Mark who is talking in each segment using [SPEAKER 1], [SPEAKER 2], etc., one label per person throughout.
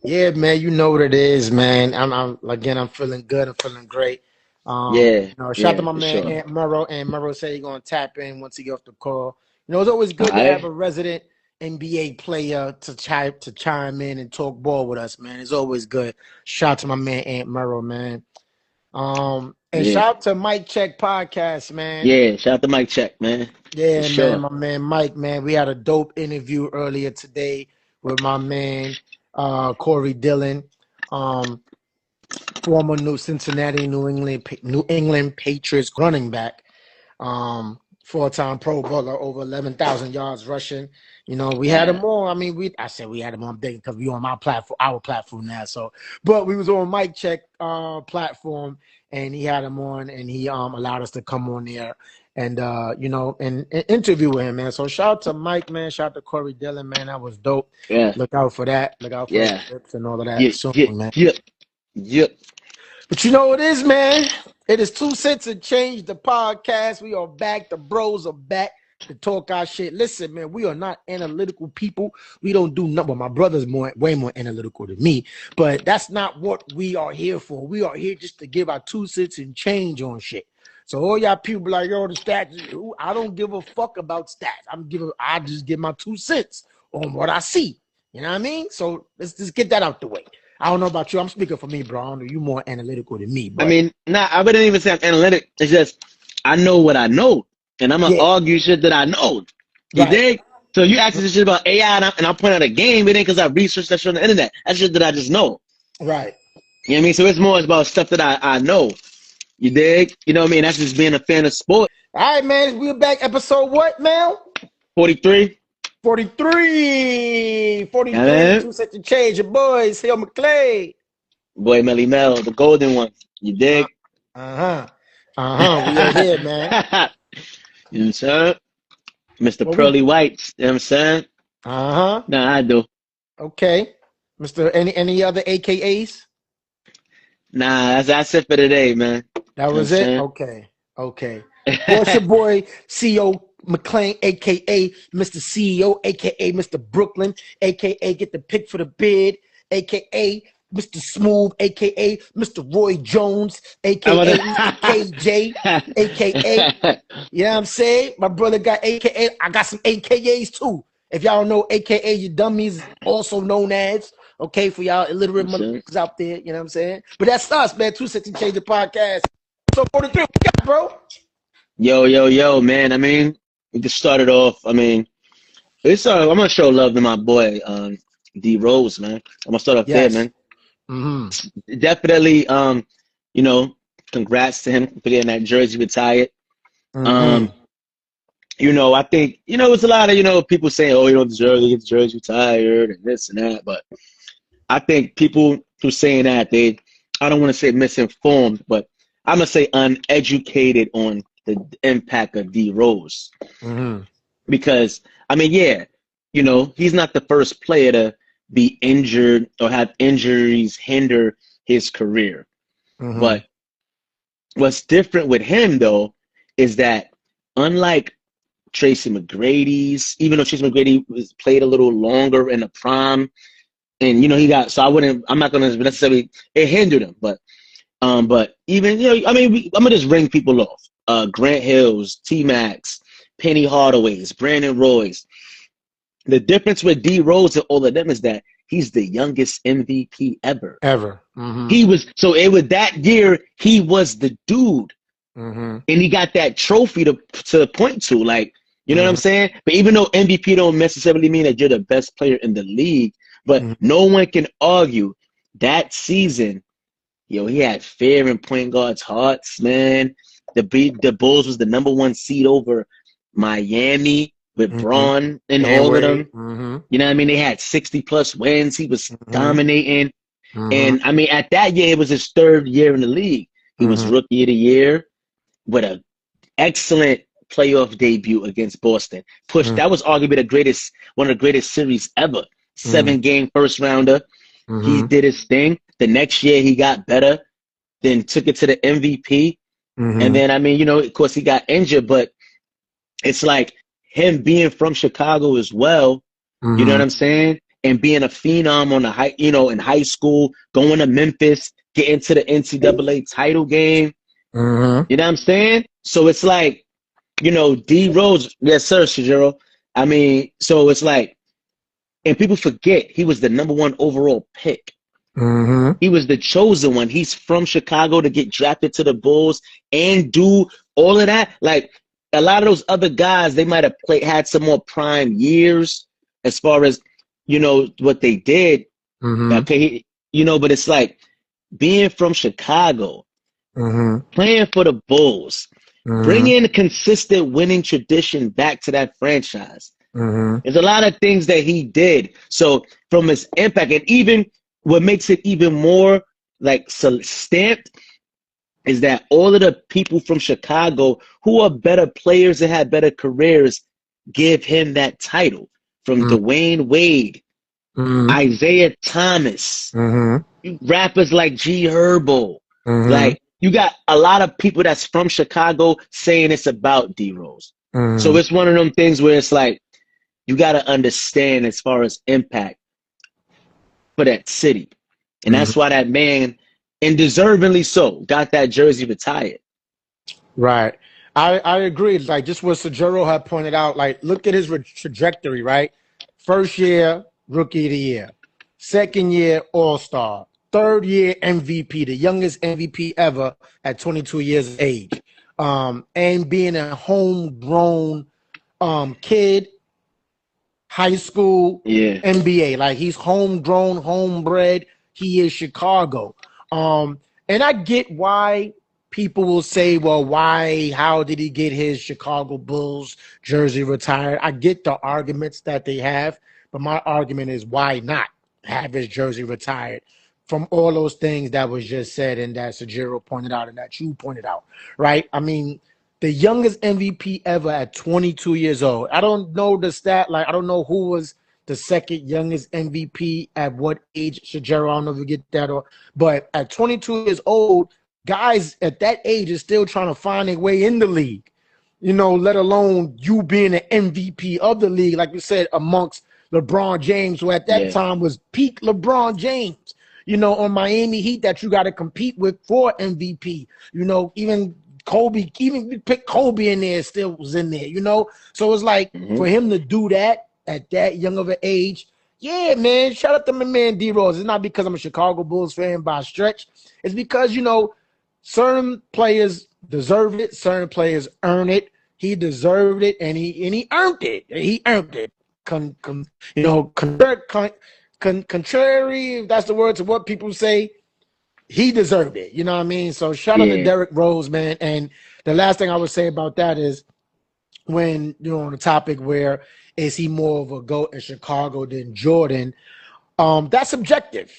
[SPEAKER 1] Yeah, man, you know what it is, man. I'm feeling good. I'm feeling great.
[SPEAKER 2] Yeah,
[SPEAKER 1] Shout out to
[SPEAKER 2] yeah,
[SPEAKER 1] my
[SPEAKER 2] for
[SPEAKER 1] man
[SPEAKER 2] sure.
[SPEAKER 1] Aunt Murrow. Aunt Murrow said he's gonna tap in once he get off the call. It's always
[SPEAKER 2] All
[SPEAKER 1] good to have
[SPEAKER 2] right.
[SPEAKER 1] a resident NBA player to chime in and talk ball with us, man. It's always good. Shout out to my man Aunt Murrow, man. And
[SPEAKER 2] Yeah,
[SPEAKER 1] shout out to Mike Check Podcast, man.
[SPEAKER 2] yeah. Shout out to Mike Check, man, for
[SPEAKER 1] Yeah, man,
[SPEAKER 2] sure.
[SPEAKER 1] my man Mike, man. We had a dope interview earlier today with my man Corey Dillon, um, former New England Patriots running back, four-time Pro Bowler, over 11,000 yards rushing. We had him
[SPEAKER 2] Yeah,
[SPEAKER 1] on. I mean, I said we had him on because we on my platform, our platform now. So, but we was on Mike Check platform, and he had him on, and he allowed us to come on there and and interview with him, man. So shout out to Mike, man. Shout out to Corey Dillon, man. That was dope.
[SPEAKER 2] yeah,
[SPEAKER 1] Look out for that. Look out for the
[SPEAKER 2] yeah,
[SPEAKER 1] clips and all of that
[SPEAKER 2] yeah,
[SPEAKER 1] soon,
[SPEAKER 2] yeah,
[SPEAKER 1] man.
[SPEAKER 2] yeah, yeah.
[SPEAKER 1] But you know what it is, man? It is 2 cents and change the podcast. We are back. The bros are back to talk our shit. Listen, man, we are not analytical people. We don't do nothing. Well, my brother's way more analytical than me, but that's not what we are here for. We are here just to give our 2 cents and change on shit. So all y'all people like, yo, the stats, I don't give a fuck about stats. I just give my 2 cents on what I see. You know what I mean? So let's just get that out the way. I don't know about you. I'm speaking for me, bro. I know you more analytical than me,
[SPEAKER 2] I
[SPEAKER 1] but
[SPEAKER 2] mean, nah, I wouldn't even say I'm analytic. It's just I know what I know, and I'm gonna
[SPEAKER 1] yeah,
[SPEAKER 2] argue shit that I know. You
[SPEAKER 1] right,
[SPEAKER 2] dig? So you ask me shit about AI, and I'm pointing out a game. It ain't because I researched that shit on the internet. That's shit that I just know.
[SPEAKER 1] right.
[SPEAKER 2] You know what I mean? So it's more about stuff that I know. You dig? You know what I mean? That's just being a fan of sport.
[SPEAKER 1] All right, man. We're back. Episode what, man?
[SPEAKER 2] 43.
[SPEAKER 1] 43.
[SPEAKER 2] Yeah,
[SPEAKER 1] 43.
[SPEAKER 2] man.
[SPEAKER 1] 2 cents and change. Your boys, Hill McClay.
[SPEAKER 2] Boy, Melly Mel, the golden one. You
[SPEAKER 1] Uh
[SPEAKER 2] dig?
[SPEAKER 1] huh. Uh
[SPEAKER 2] you
[SPEAKER 1] huh. We are here, man.
[SPEAKER 2] know what I'm saying? Mr.
[SPEAKER 1] What we?
[SPEAKER 2] Pearly Whites. You know what I'm saying?
[SPEAKER 1] Uh huh.
[SPEAKER 2] Nah, I do.
[SPEAKER 1] Okay. Mister, any other AKAs?
[SPEAKER 2] Nah, that's it for today, man.
[SPEAKER 1] That
[SPEAKER 2] You know what I'm
[SPEAKER 1] was it.
[SPEAKER 2] saying?
[SPEAKER 1] Okay. Okay. Well, it's your boy CEO McClain, aka Mr. CEO, aka Mr. Brooklyn, aka Get the Pick for the Bid, aka Mr. Smooth, aka Mr. Roy Jones,
[SPEAKER 2] I'm
[SPEAKER 1] aka Mr. KJ, aka, you know what I'm saying? My brother got aka, I got some AKAs too. If y'all don't know, aka you dummies, also known as, okay, for y'all illiterate
[SPEAKER 2] saying?
[SPEAKER 1] motherfuckers out there, you know what I'm saying? But that's us, man. 2 Cents and Change the podcast. So 43, what you got, bro?
[SPEAKER 2] Yo, yo, yo, man. I mean, we just started off. I mean, I'm gonna show love to my boy, D Rose, man. I'm gonna start off there,
[SPEAKER 1] Yes.
[SPEAKER 2] man.
[SPEAKER 1] Mm-hmm.
[SPEAKER 2] Definitely, you know, congrats to him for getting that jersey retired. Um,
[SPEAKER 1] Mm-hmm.
[SPEAKER 2] I think, it's a lot of, people saying, oh, you don't deserve to get the jersey retired and this and that. But I think people who saying that, I don't want to say misinformed, but I'm going to say uneducated on the impact of D Rose.
[SPEAKER 1] Mm-hmm.
[SPEAKER 2] Because, I mean, yeah, he's not the first player to be injured or have injuries hinder his career.
[SPEAKER 1] Mm-hmm.
[SPEAKER 2] But what's different with him, though, is that unlike Tracy McGrady's, even though Tracy McGrady was played a little longer in the prime, and so I'm not gonna necessarily it hindered him, but even I mean, I'm gonna just ring people off. Grant Hills, T Max, Penny Hardaway's, Brandon Roy's. The difference with D Rose and all of them is that he's the youngest MVP ever.
[SPEAKER 1] Ever. Mm-hmm.
[SPEAKER 2] He was so it was that year he was the dude.
[SPEAKER 1] Mm-hmm.
[SPEAKER 2] And he got that trophy to point to, like, you know what I'm
[SPEAKER 1] Mm-hmm.
[SPEAKER 2] saying? But even though MVP don't necessarily mean that you're the best player in the league, but
[SPEAKER 1] Mm-hmm.
[SPEAKER 2] no one can argue that season, he had fear in point guards' hearts, man. The Bulls was the #1 seed over Miami with
[SPEAKER 1] Mm-hmm.
[SPEAKER 2] Braun and
[SPEAKER 1] And
[SPEAKER 2] all of
[SPEAKER 1] Wade.
[SPEAKER 2] them.
[SPEAKER 1] Mm-hmm.
[SPEAKER 2] You know what I mean? They had 60 plus wins. He was
[SPEAKER 1] Mm-hmm.
[SPEAKER 2] dominating.
[SPEAKER 1] Mm-hmm.
[SPEAKER 2] And I mean, at that year, it was his third year in the league. He was
[SPEAKER 1] Mm-hmm.
[SPEAKER 2] rookie of the year with a excellent playoff debut against Boston. That was arguably one of the greatest series ever.
[SPEAKER 1] Mm-hmm.
[SPEAKER 2] 7-game first rounder. He
[SPEAKER 1] Mm-hmm.
[SPEAKER 2] did his thing. The next year he got better, then took it to the MVP. And
[SPEAKER 1] Mm-hmm.
[SPEAKER 2] then, I mean, of course he got injured, but it's like him being from Chicago as well. You know what
[SPEAKER 1] Mm-hmm.
[SPEAKER 2] I'm saying? and being a phenom on the in high school, going to Memphis, getting to the NCAA title game.
[SPEAKER 1] Mm-hmm.
[SPEAKER 2] You know what I'm saying? So it's like, D Rose, yes, sir, Shedeur. I mean, so it's like, and people forget he was the #1 overall pick.
[SPEAKER 1] Mm-hmm.
[SPEAKER 2] He was the chosen one. He's from Chicago to get drafted to the Bulls and do all of that. Like a lot of those other guys, they might have had some more prime years as far as, what they did.
[SPEAKER 1] Mm-hmm.
[SPEAKER 2] Okay. But it's like being from Chicago,
[SPEAKER 1] Mm-hmm.
[SPEAKER 2] playing for the Bulls,
[SPEAKER 1] Mm-hmm.
[SPEAKER 2] bringing a consistent winning tradition back to that franchise.
[SPEAKER 1] Mm-hmm.
[SPEAKER 2] There's a lot of things that he did. So from his impact, and even what makes it even more like stamped is that all of the people from Chicago who are better players and had better careers give him that title. From Dwayne Wade,
[SPEAKER 1] Mm-hmm.
[SPEAKER 2] Isaiah Thomas,
[SPEAKER 1] Mm-hmm.
[SPEAKER 2] rappers like G Herbo.
[SPEAKER 1] Mm-hmm.
[SPEAKER 2] Like you got a lot of people that's from Chicago saying it's about D Rose.
[SPEAKER 1] Mm-hmm.
[SPEAKER 2] So it's one of them things where it's like you got to understand as far as impact for that city. And that's why that man, and deservingly so, got that jersey retired.
[SPEAKER 1] Right. I agree. Like just what Shedeur had pointed out, like look at his trajectory, right? First year, rookie of the year. Second year, all-star. Third year, MVP, the youngest MVP ever at 22 years of age. And being a homegrown kid, high school,
[SPEAKER 2] Yeah.
[SPEAKER 1] NBA. Like he's homegrown, homebred. He is Chicago. And I get why people will say, well, how did he get his Chicago Bulls jersey retired? I get the arguments that they have, but my argument is why not have his jersey retired from all those things that was just said and that Shedeur pointed out and that you pointed out, right? I mean, the youngest MVP ever at 22 years old. I don't know the stat. Like, I don't know who was the second youngest MVP at what age. Shedeur, I don't know if you get that, but at 22 years old, guys at that age is still trying to find their way in the league, let alone you being an MVP of the league, like you said, amongst LeBron James, who at that time was peak LeBron James, on Miami Heat that you got to compete with for MVP, even Kobe, even you pick Kobe in there, still was in there, So it's like for him to do that at that young of an age, yeah, man, shout out to my man D Rose. It's not because I'm a Chicago Bulls fan by a stretch. It's because, certain players deserve it, certain players earn it. He deserved it, and he earned it. He earned it. Contrary, if that's the word to what people say, he deserved it. You know what I mean? So shout out to Derrick Rose, man. And the last thing I would say about that is when, on the topic where is he more of a GOAT in Chicago than Jordan, that's subjective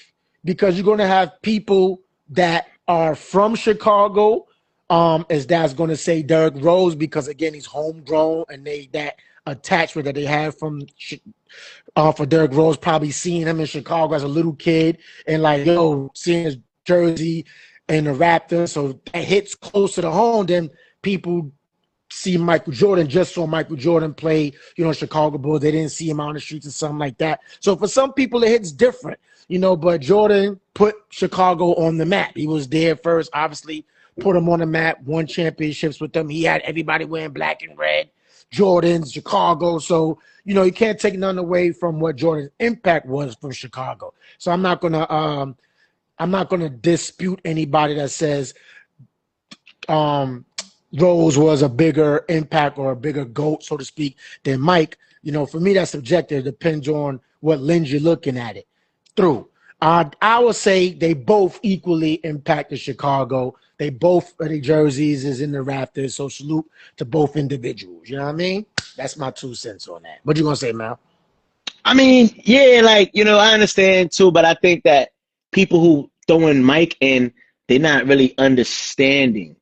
[SPEAKER 1] because you're going to have people that are from Chicago, as that's going to say Derrick Rose because, again, he's homegrown and that attachment that they have from for Derrick Rose, probably seeing him in Chicago as a little kid and like, seeing his jersey and the Raptors, so that hits closer to home than people see Michael Jordan, just saw Michael Jordan play, Chicago Bulls. They didn't see him out on the streets or something like that. So for some people, it hits different, but Jordan put Chicago on the map. He was there first, obviously, put him on the map, won championships with them. He had everybody wearing black and red, Jordans, Chicago. So, you can't take none away from what Jordan's impact was for Chicago. So I'm not gonna dispute anybody that says Rose was a bigger impact or a bigger GOAT, so to speak, than Mike. For me, that's subjective. It depends on what lens you're looking at it through. I would say they both equally impacted Chicago. They both, their jerseys is in the rafters, so salute to both individuals. You know what I mean? That's my 2 cents on that. What you gonna say, Mal?
[SPEAKER 2] I mean, yeah, like, I understand too, but I think that people who throwing Mike in, they're not really understanding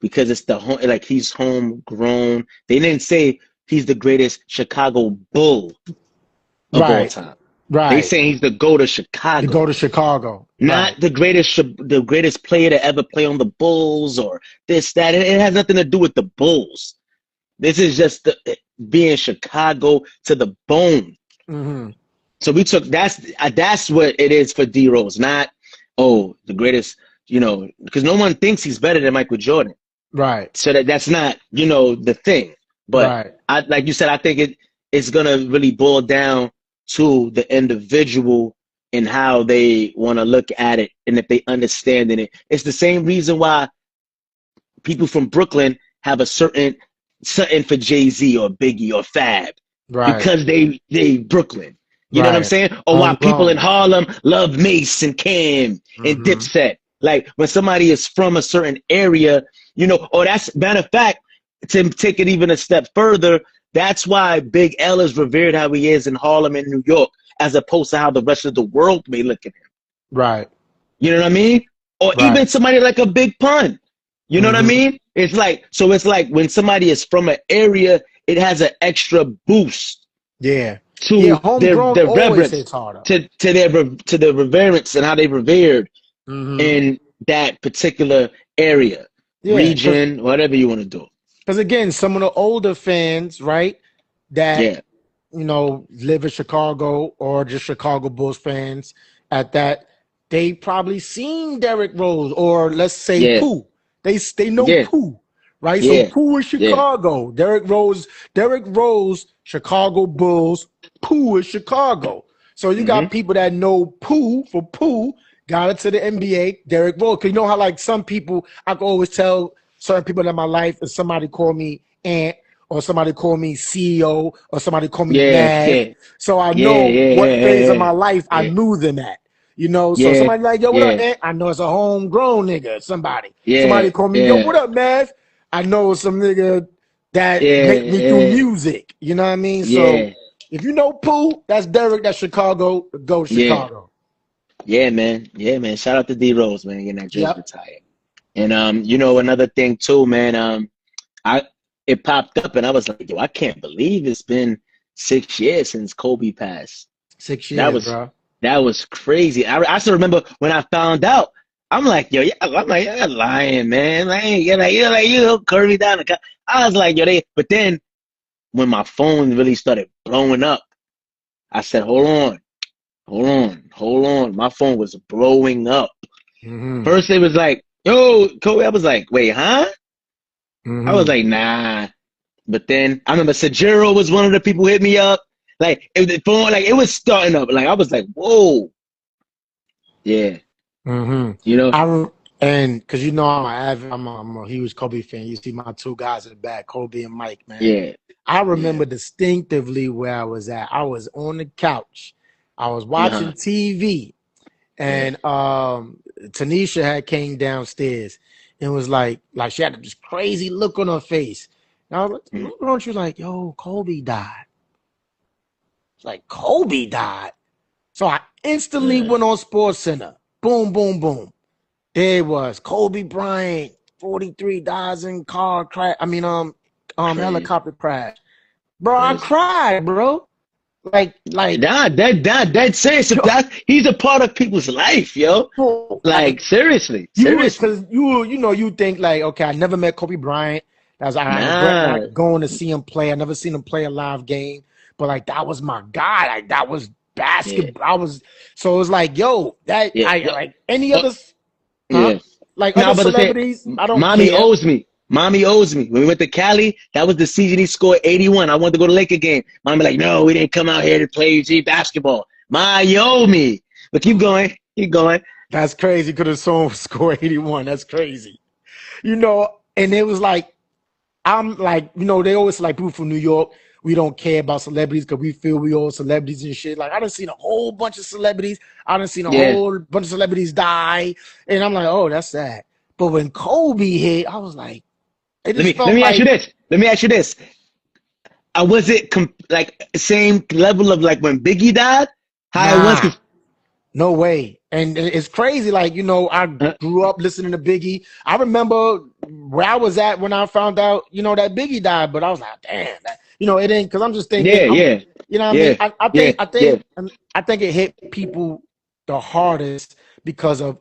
[SPEAKER 2] because it's like he's homegrown. They didn't say he's the greatest Chicago Bull of all time.
[SPEAKER 1] Right.
[SPEAKER 2] They saying he's the GOAT of Chicago.
[SPEAKER 1] The GOAT of Chicago.
[SPEAKER 2] Not the greatest player to ever play on the Bulls or this, that. It has nothing to do with the Bulls. This is just being Chicago to the bone. So we took that's what it is for D Rose, not the greatest, because no one thinks he's better than Michael Jordan.
[SPEAKER 1] Right.
[SPEAKER 2] So that's not, the thing. But
[SPEAKER 1] Right.
[SPEAKER 2] like you said, I think it's gonna really boil down to the individual and how they want to look at it, and if they understand it. It's the same reason why people from Brooklyn have a certain something for Jay-Z or Biggie or Fab,
[SPEAKER 1] Right.
[SPEAKER 2] because they Brooklyn. You know what I'm
[SPEAKER 1] Right.
[SPEAKER 2] saying? Or why people in Harlem love Mace and Cam and Dipset. Like when somebody is from a certain area, or that's, matter of fact, to take it even a step further, that's why Big L is revered how he is in Harlem and New York, as opposed to how the rest of the world may look at him.
[SPEAKER 1] Right.
[SPEAKER 2] You know what I mean? Or even somebody like a Big Pun. You know what I mean? It's like when somebody is from an area, it has an extra boost.
[SPEAKER 1] Yeah.
[SPEAKER 2] To their reverence, to their reverence and how they revered in that particular area, region, whatever you want to do.
[SPEAKER 1] Because again, some of the older fans, right, that live in Chicago or just Chicago Bulls fans, at that they probably seen Derrick Rose or let's say Pooh. They know Pooh, right? So Pooh is Chicago. Derrick Rose, Chicago Bulls. Pooh is Chicago. So you got people that know Pooh for Pooh, got it to the NBA, Derrick Rose. Because you know how like some people, I can always tell certain people in my life, if somebody call me Ant or somebody call me CEO or somebody call me Mad. So I know what phase of my life I knew them at. So somebody like, yo, what up, Ant? I know it's a homegrown nigga, somebody. Somebody call me, yo, what up, Mav? I know some nigga that make me do music. You know what I mean? So if you know Pooh, that's Derrick, that's Chicago, go Chicago.
[SPEAKER 2] Yeah, man. Yeah, man. Shout out to D Rose, man, getting that jersey retired. And another thing too, man, it popped up and I was like, yo, I can't believe it's been 6 years since Kobe passed.
[SPEAKER 1] 6 years,
[SPEAKER 2] bro. That was crazy. I still remember when I found out. I'm like, yo, you're lying, man. You curve me down. I was like, yo, but then when my phone really started blowing up, I said, hold on. My phone was blowing up. First it was like, yo, Kobe. I was like, wait, huh? I was like, nah. But then I remember Shedeur was one of the people who hit me up. Like the phone, like it was starting up. Like I was like, whoa. Yeah.
[SPEAKER 1] And because I'm a huge Kobe fan. You see my two guys in the back, Kobe and Mike, man.
[SPEAKER 2] Yeah.
[SPEAKER 1] I remember distinctively where I was at. I was on the couch. I was watching TV, and Tanisha had came downstairs and was like she had this crazy look on her face. And I was like, she was like, yo, Kobe died. It's like, Kobe died. So I instantly went on Sports Center. Boom, boom, boom. There it was. Kobe Bryant, 43 dies in car crash. I mean, helicopter crash. Bro, I cried, bro. Like
[SPEAKER 2] that's serious. He's a part of people's life, yo. Like seriously.
[SPEAKER 1] Because you think like, okay, I never met Kobe Bryant. I regret not going to see him play. I never seen him play a live game. But like that was my guy. Like that was basketball. So it was like, yo, I like any other like other celebrities. I don't
[SPEAKER 2] Mommy
[SPEAKER 1] care.
[SPEAKER 2] owes me. Mommy owes me. When we went to Cali, that was the season he scored 81. I wanted to go to Laker game. Mommy like, no, we didn't come out here to play basketball. You owe me. But keep going.
[SPEAKER 1] That's crazy. Could have scored 81. That's crazy. And it was like, I'm like, they always like people from New York, we don't care about celebrities because we feel we all celebrities and shit. Like I done seen a whole bunch of celebrities. I done seen a whole bunch of celebrities die. And I'm like, oh, that's sad. But when Kobe hit, I was like,
[SPEAKER 2] let me ask you this. Was it like same level of like when Biggie died? How it was?
[SPEAKER 1] No way. And it's crazy. Like, I grew up listening to Biggie. I remember where I was at when I found out, that Biggie died. But I was like, damn, it ain't, because I'm just thinking. You know what I mean? I think it hit people the hardest because of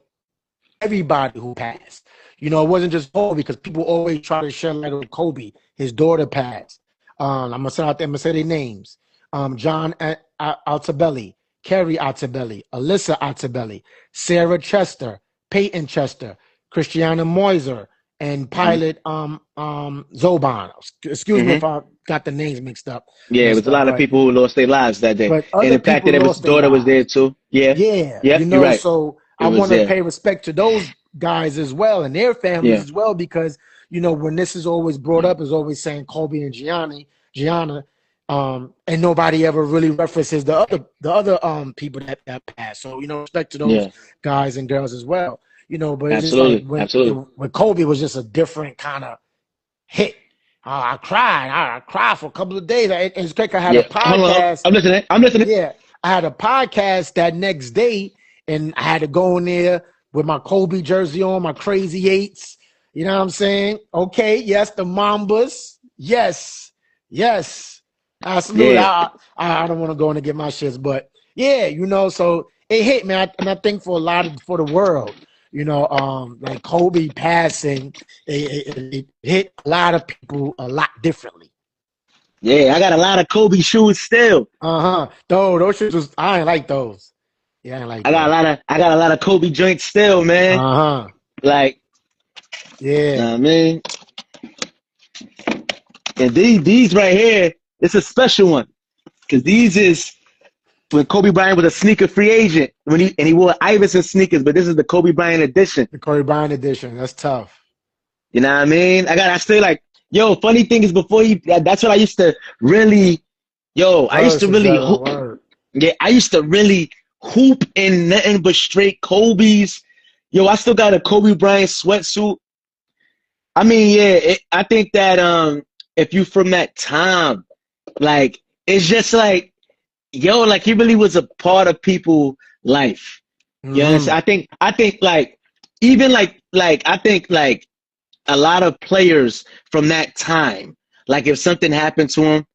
[SPEAKER 1] everybody who passed. It wasn't just Kobe, because people always try to shed light on Kobe. His daughter passed. I'm gonna say their names. John Altabelli, Kerry Ottobelli, Alyssa Ottobelli, Sarah Chester, Peyton Chester, Christiana Moiser, and Pilot Zoban. Excuse me if I got the names mixed up.
[SPEAKER 2] Yeah, it was a lot of people who lost their lives that day.
[SPEAKER 1] But
[SPEAKER 2] And
[SPEAKER 1] other
[SPEAKER 2] the fact
[SPEAKER 1] people
[SPEAKER 2] that his
[SPEAKER 1] lost their
[SPEAKER 2] daughter was
[SPEAKER 1] lives.
[SPEAKER 2] there too. Yeah.
[SPEAKER 1] Yeah,
[SPEAKER 2] Yep,
[SPEAKER 1] you
[SPEAKER 2] you're
[SPEAKER 1] know,
[SPEAKER 2] right.
[SPEAKER 1] so
[SPEAKER 2] It
[SPEAKER 1] I
[SPEAKER 2] was
[SPEAKER 1] want to
[SPEAKER 2] there.
[SPEAKER 1] pay respect to those guys as well and their families
[SPEAKER 2] Yeah.
[SPEAKER 1] as well, because, you know, when this is always brought up, is always saying Kobe and Gianna, and nobody ever really references the other people that passed. So, you know, respect to those
[SPEAKER 2] Yeah.
[SPEAKER 1] guys and girls as well. You know, but it's just
[SPEAKER 2] Absolutely.
[SPEAKER 1] like
[SPEAKER 2] Absolutely.
[SPEAKER 1] when Kobe was just a different kind of hit. I cried. I cried for a couple of days. And it's quick. I had a
[SPEAKER 2] Hold on.
[SPEAKER 1] podcast.
[SPEAKER 2] I'm listening. I'm listening.
[SPEAKER 1] Yeah, I had a podcast that next day, and I had to go in there with my Kobe jersey on, my Crazy Eights. You know what I'm saying? Okay, yes, the Mambas. Yes. Absolutely.
[SPEAKER 2] Yeah.
[SPEAKER 1] I don't want to go in and get my shits, but yeah, you know, so it hit me, and I think for the world, you know, like Kobe passing, it hit a lot of people a lot differently.
[SPEAKER 2] Yeah, I got a lot of Kobe shoes still.
[SPEAKER 1] Those shoes I ain't like those. Yeah, I ain't like
[SPEAKER 2] I got a lot of Kobe joints still, man. Like,
[SPEAKER 1] yeah.
[SPEAKER 2] I mean, and these right here, it's a special one. Because these is when Kobe Bryant was a sneaker free agent. He wore Iverson sneakers, but this is the Kobe Bryant edition.
[SPEAKER 1] The Kobe Bryant edition. That's tough.
[SPEAKER 2] You know what I mean? I still like, yo, funny thing is that's what I used to really, I used to really hoop. Yeah, I used to really hoop in nothing but straight Kobe's. Yo, I still got a Kobe Bryant sweatsuit. I mean, yeah, I think that if you from that time, like, it's just like, yo, like he really was a part of people's life. You understand? I think like even like I think like a lot of players from that time, like if something happened to him,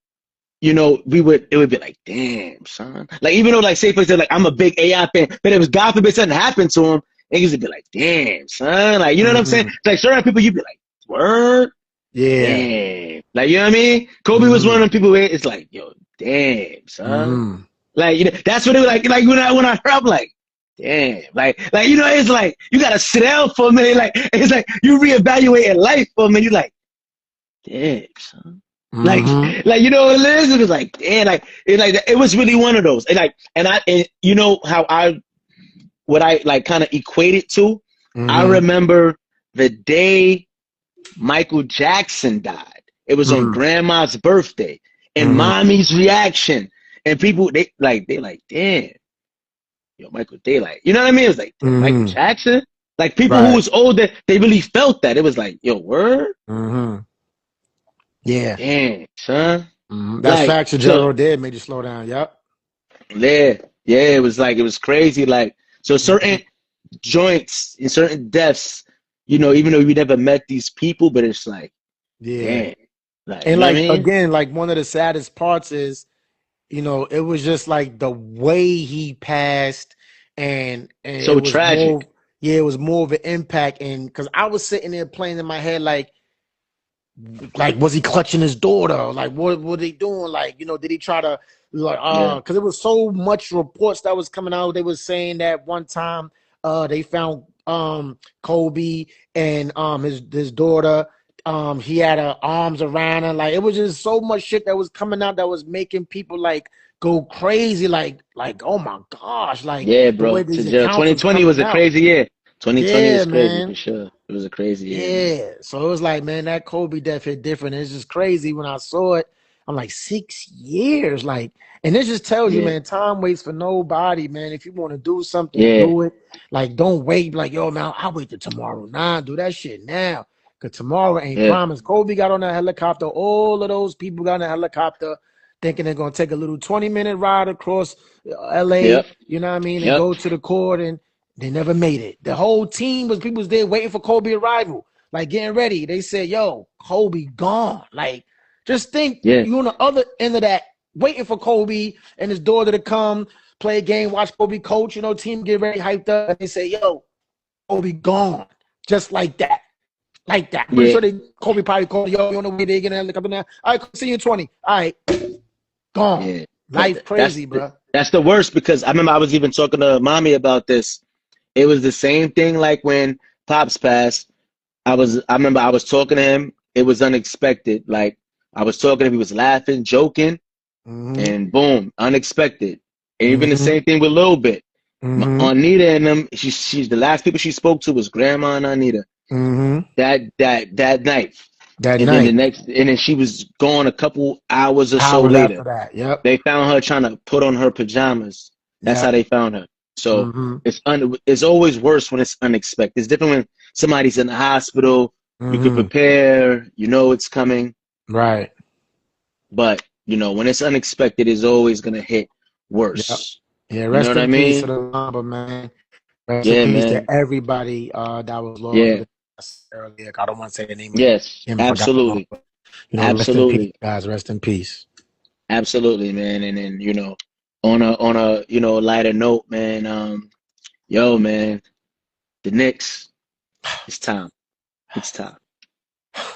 [SPEAKER 2] you know, it would be like, damn, son. Like even though like say for example, like I'm a big AI fan, but if God forbid something happened to him, niggas would be like, damn, son. Like, you know what I'm saying? It's like certain people you'd be like, word?
[SPEAKER 1] Yeah.
[SPEAKER 2] Damn. Like, you know what I mean? Kobe was one of them people where it's like, yo, damn, son. Like, you know, that's what it was like when I heard, I'm like, damn. Like, you know, it's like, you gotta sit down for a minute. Like, it's like, you reevaluating life for a minute. You're like, damn, son. Like, you know what it is? It was like, damn, it was really one of those. And you know how what I like kind of equated to? I remember the day Michael Jackson died. It was on grandma's birthday, and mommy's reaction, and people they like, damn, yo, Michael, they like, you know what I mean? It was like, Michael Jackson, like people who was older, they really felt that. It was like, yo, word,
[SPEAKER 1] yeah,
[SPEAKER 2] damn, son,
[SPEAKER 1] that fact Shedeur did made you slow down. Yep.
[SPEAKER 2] Yeah, it was crazy. Like, so certain joints and certain deaths, you know, even though we never met these people, but it's like, damn. Like,
[SPEAKER 1] and like,
[SPEAKER 2] I mean?
[SPEAKER 1] again, like one of the saddest parts is, you know, it was just like the way he passed, and
[SPEAKER 2] so
[SPEAKER 1] it was
[SPEAKER 2] tragic.
[SPEAKER 1] It was more of an impact. And because I was sitting there playing in my head, like, was he clutching his daughter? Like, what were they doing? Like, you know, did he try to, like, because it was so much reports that was coming out. They was saying that one time they found Kobe and his daughter. He had her arms around her. Like, it was just so much shit that was coming out that was making people like go crazy. Like, oh my gosh. Like,
[SPEAKER 2] yeah, bro. 2020 was a crazy year. 2020 was crazy for sure. It was a crazy year.
[SPEAKER 1] Yeah. So it was like, man, that Kobe death hit different. It's just crazy when I saw it. I'm like, 6 years. Like, and this just tells you, man, time waits for nobody, man. If you want to do something, do it. Like, don't wait. Like, yo, man, I'll wait till tomorrow. Nah, do that shit now. Because tomorrow ain't promised. Kobe got on that helicopter. All of those people got on the helicopter thinking they're going to take a little 20-minute ride across L.A., you know what I mean, and go to the court, and they never made it. The whole team people was there waiting for Kobe arrival, like getting ready. They said, yo, Kobe gone. Like, just think you on the other end of that, waiting for Kobe and his daughter to come, play a game, watch Kobe coach, you know, team get ready, hyped up, and they say, yo, Kobe gone. Just like that. Like that. Pretty sure Kobe probably called, yo, you on the way they get a helicopter now. All right, see you in 20. All right. Gone. Life crazy, bro.
[SPEAKER 2] That's the worst because I remember I was even talking to mommy about this. It was the same thing like when Pops passed. I remember I was talking to him. It was unexpected. Like I was talking to him, he was laughing, joking,
[SPEAKER 1] Mm-hmm.
[SPEAKER 2] and boom, unexpected. And even the
[SPEAKER 1] Mm-hmm.
[SPEAKER 2] same thing with Lil Bit.
[SPEAKER 1] Mm-hmm.
[SPEAKER 2] Anita and them, she's the last people she spoke to was Grandma and Anita.
[SPEAKER 1] Mm-hmm.
[SPEAKER 2] That night.
[SPEAKER 1] That
[SPEAKER 2] And then
[SPEAKER 1] night.
[SPEAKER 2] and then she was gone a couple hours or so
[SPEAKER 1] Hours
[SPEAKER 2] later.
[SPEAKER 1] after that. Yep.
[SPEAKER 2] They found her trying to put on her pajamas. That's how
[SPEAKER 1] Yep.
[SPEAKER 2] they found her. So
[SPEAKER 1] Mm-hmm.
[SPEAKER 2] it's always worse when it's unexpected. It's different when somebody's in the hospital. You can
[SPEAKER 1] Mm-hmm.
[SPEAKER 2] prepare. You know it's coming.
[SPEAKER 1] Right.
[SPEAKER 2] But when it's unexpected, it's always gonna hit
[SPEAKER 1] Yep.
[SPEAKER 2] worse.
[SPEAKER 1] Yeah.
[SPEAKER 2] You know
[SPEAKER 1] Rest
[SPEAKER 2] what I
[SPEAKER 1] in peace to
[SPEAKER 2] mean?
[SPEAKER 1] the Mamba, man. Rest in
[SPEAKER 2] Yeah,
[SPEAKER 1] peace to
[SPEAKER 2] man.
[SPEAKER 1] everybody that was lost
[SPEAKER 2] Yeah.
[SPEAKER 1] with us earlier. I don't want to say the name of
[SPEAKER 2] Yes.
[SPEAKER 1] him. I forgot the wrong.
[SPEAKER 2] Absolutely.
[SPEAKER 1] Rest in peace,
[SPEAKER 2] Absolutely.
[SPEAKER 1] guys. Rest in peace.
[SPEAKER 2] Absolutely, man. And then on a lighter note, man. Yo, man, the Knicks. It's time. It's time.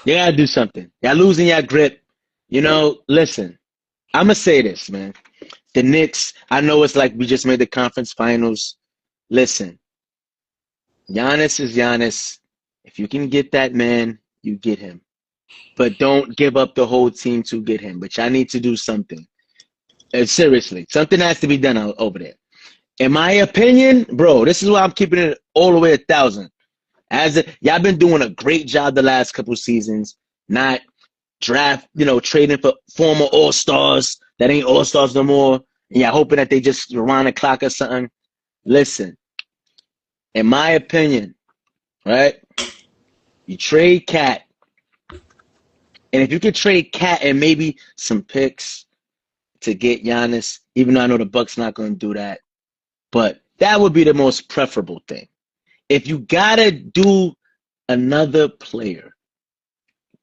[SPEAKER 2] You gotta do something. Y'all losing your grip. Listen, I'm gonna say this, man. The Knicks, I know it's like we just made the conference finals. Listen, Giannis is Giannis. If you can get that man, you get him. But don't give up the whole team to get him. But y'all need to do something. Seriously, something has to be done over there. In my opinion, bro, this is why I'm keeping it all the way 1,000. Y'all been doing a great job the last couple seasons, not trading for former All-Stars that ain't All-Stars no more, and y'all hoping that they just rewind the clock or something. Listen, in my opinion, right, you trade Cat, and if you could trade Cat and maybe some picks to get Giannis, even though I know the Bucks not going to do that, but that would be the most preferable thing. If you gotta do another player,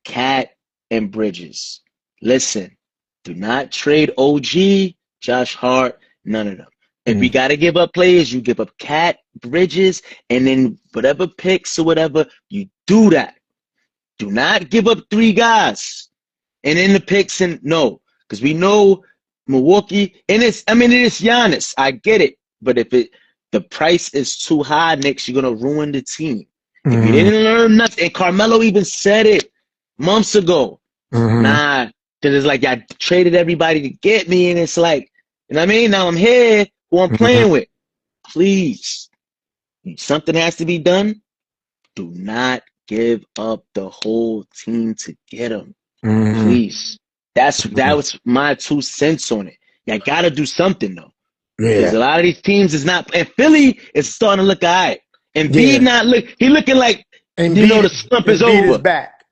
[SPEAKER 2] Cat and Bridges, listen, do not trade OG, Josh Hart, none of them. If we gotta give up players, you give up Cat, Bridges, and then whatever picks or whatever, you do that. Do not give up 3 guys and in the picks and no, because we know Milwaukee, and it is Giannis. I get it, but if the price is too high, Knicks, you're gonna ruin the team. If you didn't learn nothing, and Carmelo even said it months ago, nah, because it's like I traded everybody to get me, and it's like, you know what I mean? Now I'm here, who I'm playing with. Please, something has to be done. Do not give up the whole team to get him. Please. That was my 2 cents on it. You gotta do something though. Because a lot of these teams is not, and Philly is starting to look all right. And B he looking like the slump is over.
[SPEAKER 1] Is back.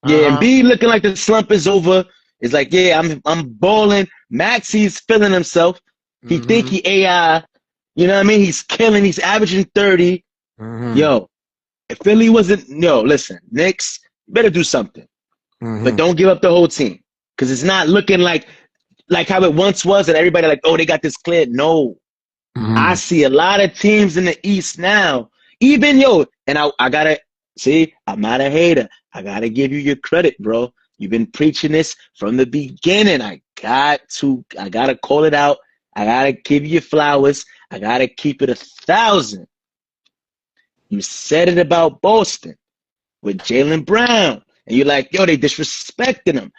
[SPEAKER 2] Yeah, and B looking like the slump is over. It's like, yeah, I'm balling. Maxi's feeling himself. He think he AI. You know what I mean? He's killing. He's averaging 30. Yo, if Philly wasn't, listen, Knicks, better do something. But don't give up the whole team. Because it's not looking like how it once was and everybody like, oh, they got this cleared. No. I see a lot of teams in the East now. Even, and I got to, see, I'm not a hater. I got to give you your credit, bro. You've been preaching this from the beginning. I got to call it out. I got to give you your flowers. I got to keep it 1,000. You said it about Boston with Jaylen Brown. And you're like, yo, they disrespecting him.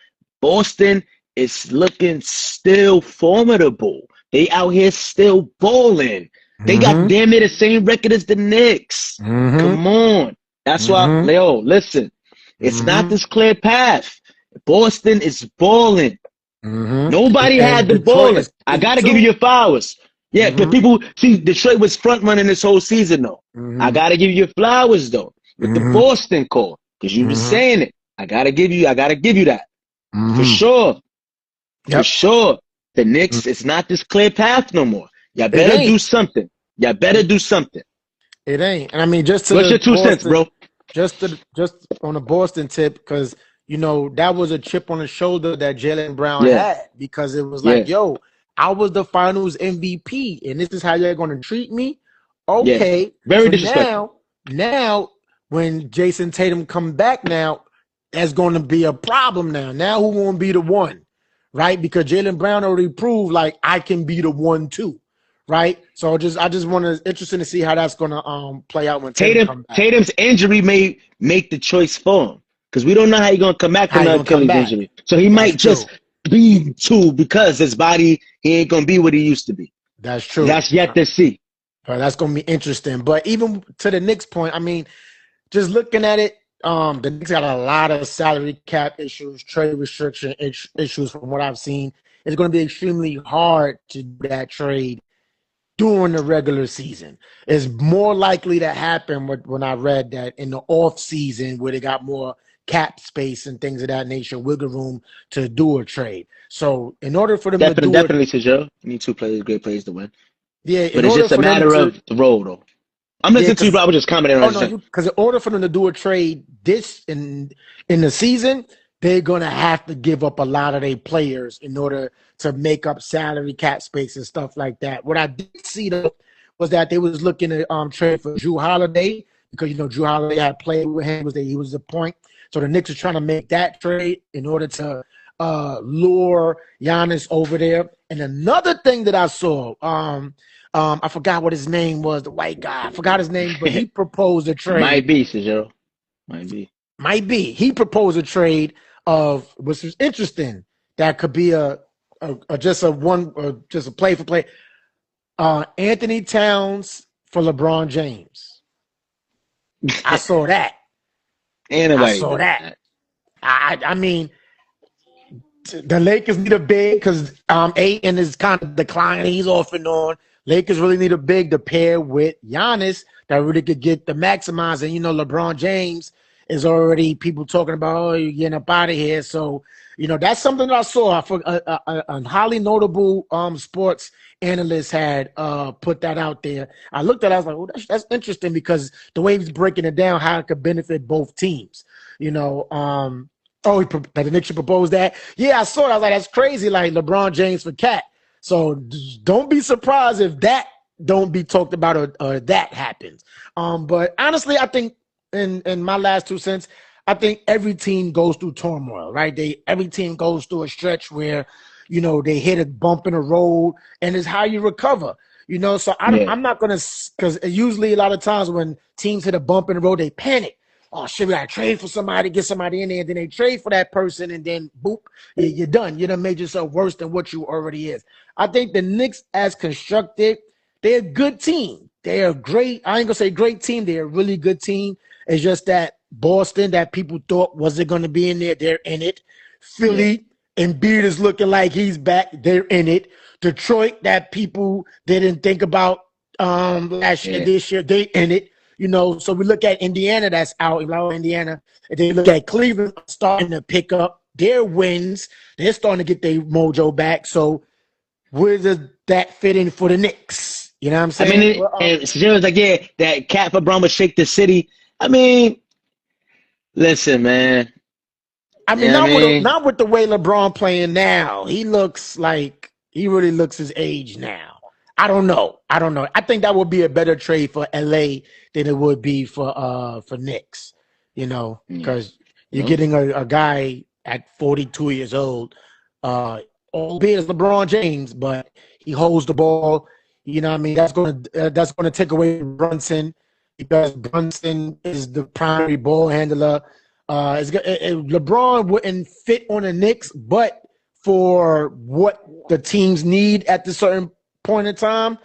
[SPEAKER 2] Boston is looking still formidable. They out here still balling. They got damn near the same record as the Knicks. Come on. That's why, listen. It's not this clear path. Boston is balling. Nobody had the balling. I got to give you your flowers. Yeah, but people, see, Detroit was front running this whole season, though. I got to give you your flowers, though, with the Boston call. Because you were saying it. I got to give you that. For sure. For sure. The Knicks, it's not this clear path no more. Y'all better do something. Y'all better do something.
[SPEAKER 1] It ain't. And I mean, just to
[SPEAKER 2] what's your 2 cents, bro?
[SPEAKER 1] Just on the Boston tip, because that was a chip on the shoulder that Jaylen Brown had, because it was like, yo, I was the Finals MVP, and this is how you're going to treat me. Okay,
[SPEAKER 2] very disrespectful.
[SPEAKER 1] Now when Jason Tatum come back, now that's going to be a problem. Now who going to be the one? right? Because Jaylen Brown already proved like I can be the 1-2, right? So I just want to interesting to see how that's gonna play out when Tatum comes back.
[SPEAKER 2] Tatum's injury may make the choice for him because we don't know how he's gonna come back from
[SPEAKER 1] How he
[SPEAKER 2] the
[SPEAKER 1] gonna come
[SPEAKER 2] Achilles
[SPEAKER 1] back?
[SPEAKER 2] injury. So he
[SPEAKER 1] That's
[SPEAKER 2] might
[SPEAKER 1] true.
[SPEAKER 2] just be 2 because his body he ain't gonna be what he used to be.
[SPEAKER 1] That's true.
[SPEAKER 2] That's yet to see.
[SPEAKER 1] That's gonna be interesting. But even to the Knicks point, I mean, just looking at it, the Knicks got a lot of salary cap issues, trade restriction issues from what I've seen. It's going to be extremely hard to do that trade during the regular season. It's more likely to happen when I read that in the off season where they got more cap space and things of that nature, wiggle room to do a trade. So in order for them to do
[SPEAKER 2] Definitely, Shedeur. You need 2 players, great players to win.
[SPEAKER 1] yeah,
[SPEAKER 2] But
[SPEAKER 1] in
[SPEAKER 2] it's
[SPEAKER 1] order
[SPEAKER 2] just a
[SPEAKER 1] for them
[SPEAKER 2] matter
[SPEAKER 1] to
[SPEAKER 2] of the road, though. I'm listening to you, bro. I was just commenting on
[SPEAKER 1] no, because in order for them to do a trade this in the season, they're gonna have to give up a lot of their players in order to make up salary cap space and stuff like that. What I did see though was that they was looking at trade for Drew Holiday because Drew Holiday had played with him, he was the point. So the Knicks are trying to make that trade in order to lure Giannis over there. And another thing that I saw, I forgot what his name was, the white guy. I forgot his name, but he proposed a trade.
[SPEAKER 2] Might be, Shedeur. Might be.
[SPEAKER 1] He proposed a trade of, which was interesting. That could be just a play for play. Anthony Towns for LeBron James. I saw that. I saw that. I mean, the Lakers need a big because Ayton is kind of declining. He's off and on. Lakers really need a big to pair with Giannis that really could get the maximize. And, LeBron James is already people talking about, oh, you're getting up out of here. So, that's something that I saw. A highly notable sports analyst had put that out there. I looked at it, I was like, well, that's interesting because the way he's breaking it down, how it could benefit both teams. That the Knicks should propose that. Yeah, I saw it. I was like, that's crazy. Like LeBron James for Cat. So don't be surprised if that don't be talked about or that happens. But honestly, I think in my last 2 cents, I think every team goes through turmoil, right? Every team goes through a stretch where, they hit a bump in the road, and it's how you recover. So I'm not gonna, because usually a lot of times when teams hit a bump in the road, they panic. Oh shit, we gotta trade for somebody, get somebody in there, and then they trade for that person, and then boop, you're done. You done made yourself worse than what you already is. I think the Knicks, as constructed, they're a good team. They're a great, I ain't gonna say great team, they're a really good team. It's just that Boston, that people thought wasn't gonna be in there, they're in it. Philly, Embiid is looking like he's back, they're in it. Detroit, that people didn't think about last year, this year, they in it. So we look at Indiana that's out, Indiana, and then look at Cleveland starting to pick up their wins. They're starting to get their mojo back. So where does that fit in for the Knicks? You know what I'm saying?
[SPEAKER 2] And Shedeur was like, yeah, that cat for Brown would shake the city. I mean, listen, man.
[SPEAKER 1] Not with the way LeBron playing now. He looks like he really looks his age now. I don't know. I think that would be a better trade for LA than it would be for Knicks, because you're getting a guy at 42 years old, albeit as LeBron James, but he holds the ball. That's gonna take away Brunson because Brunson is the primary ball handler. LeBron wouldn't fit on the Knicks, but for what the teams need at the certain point in time,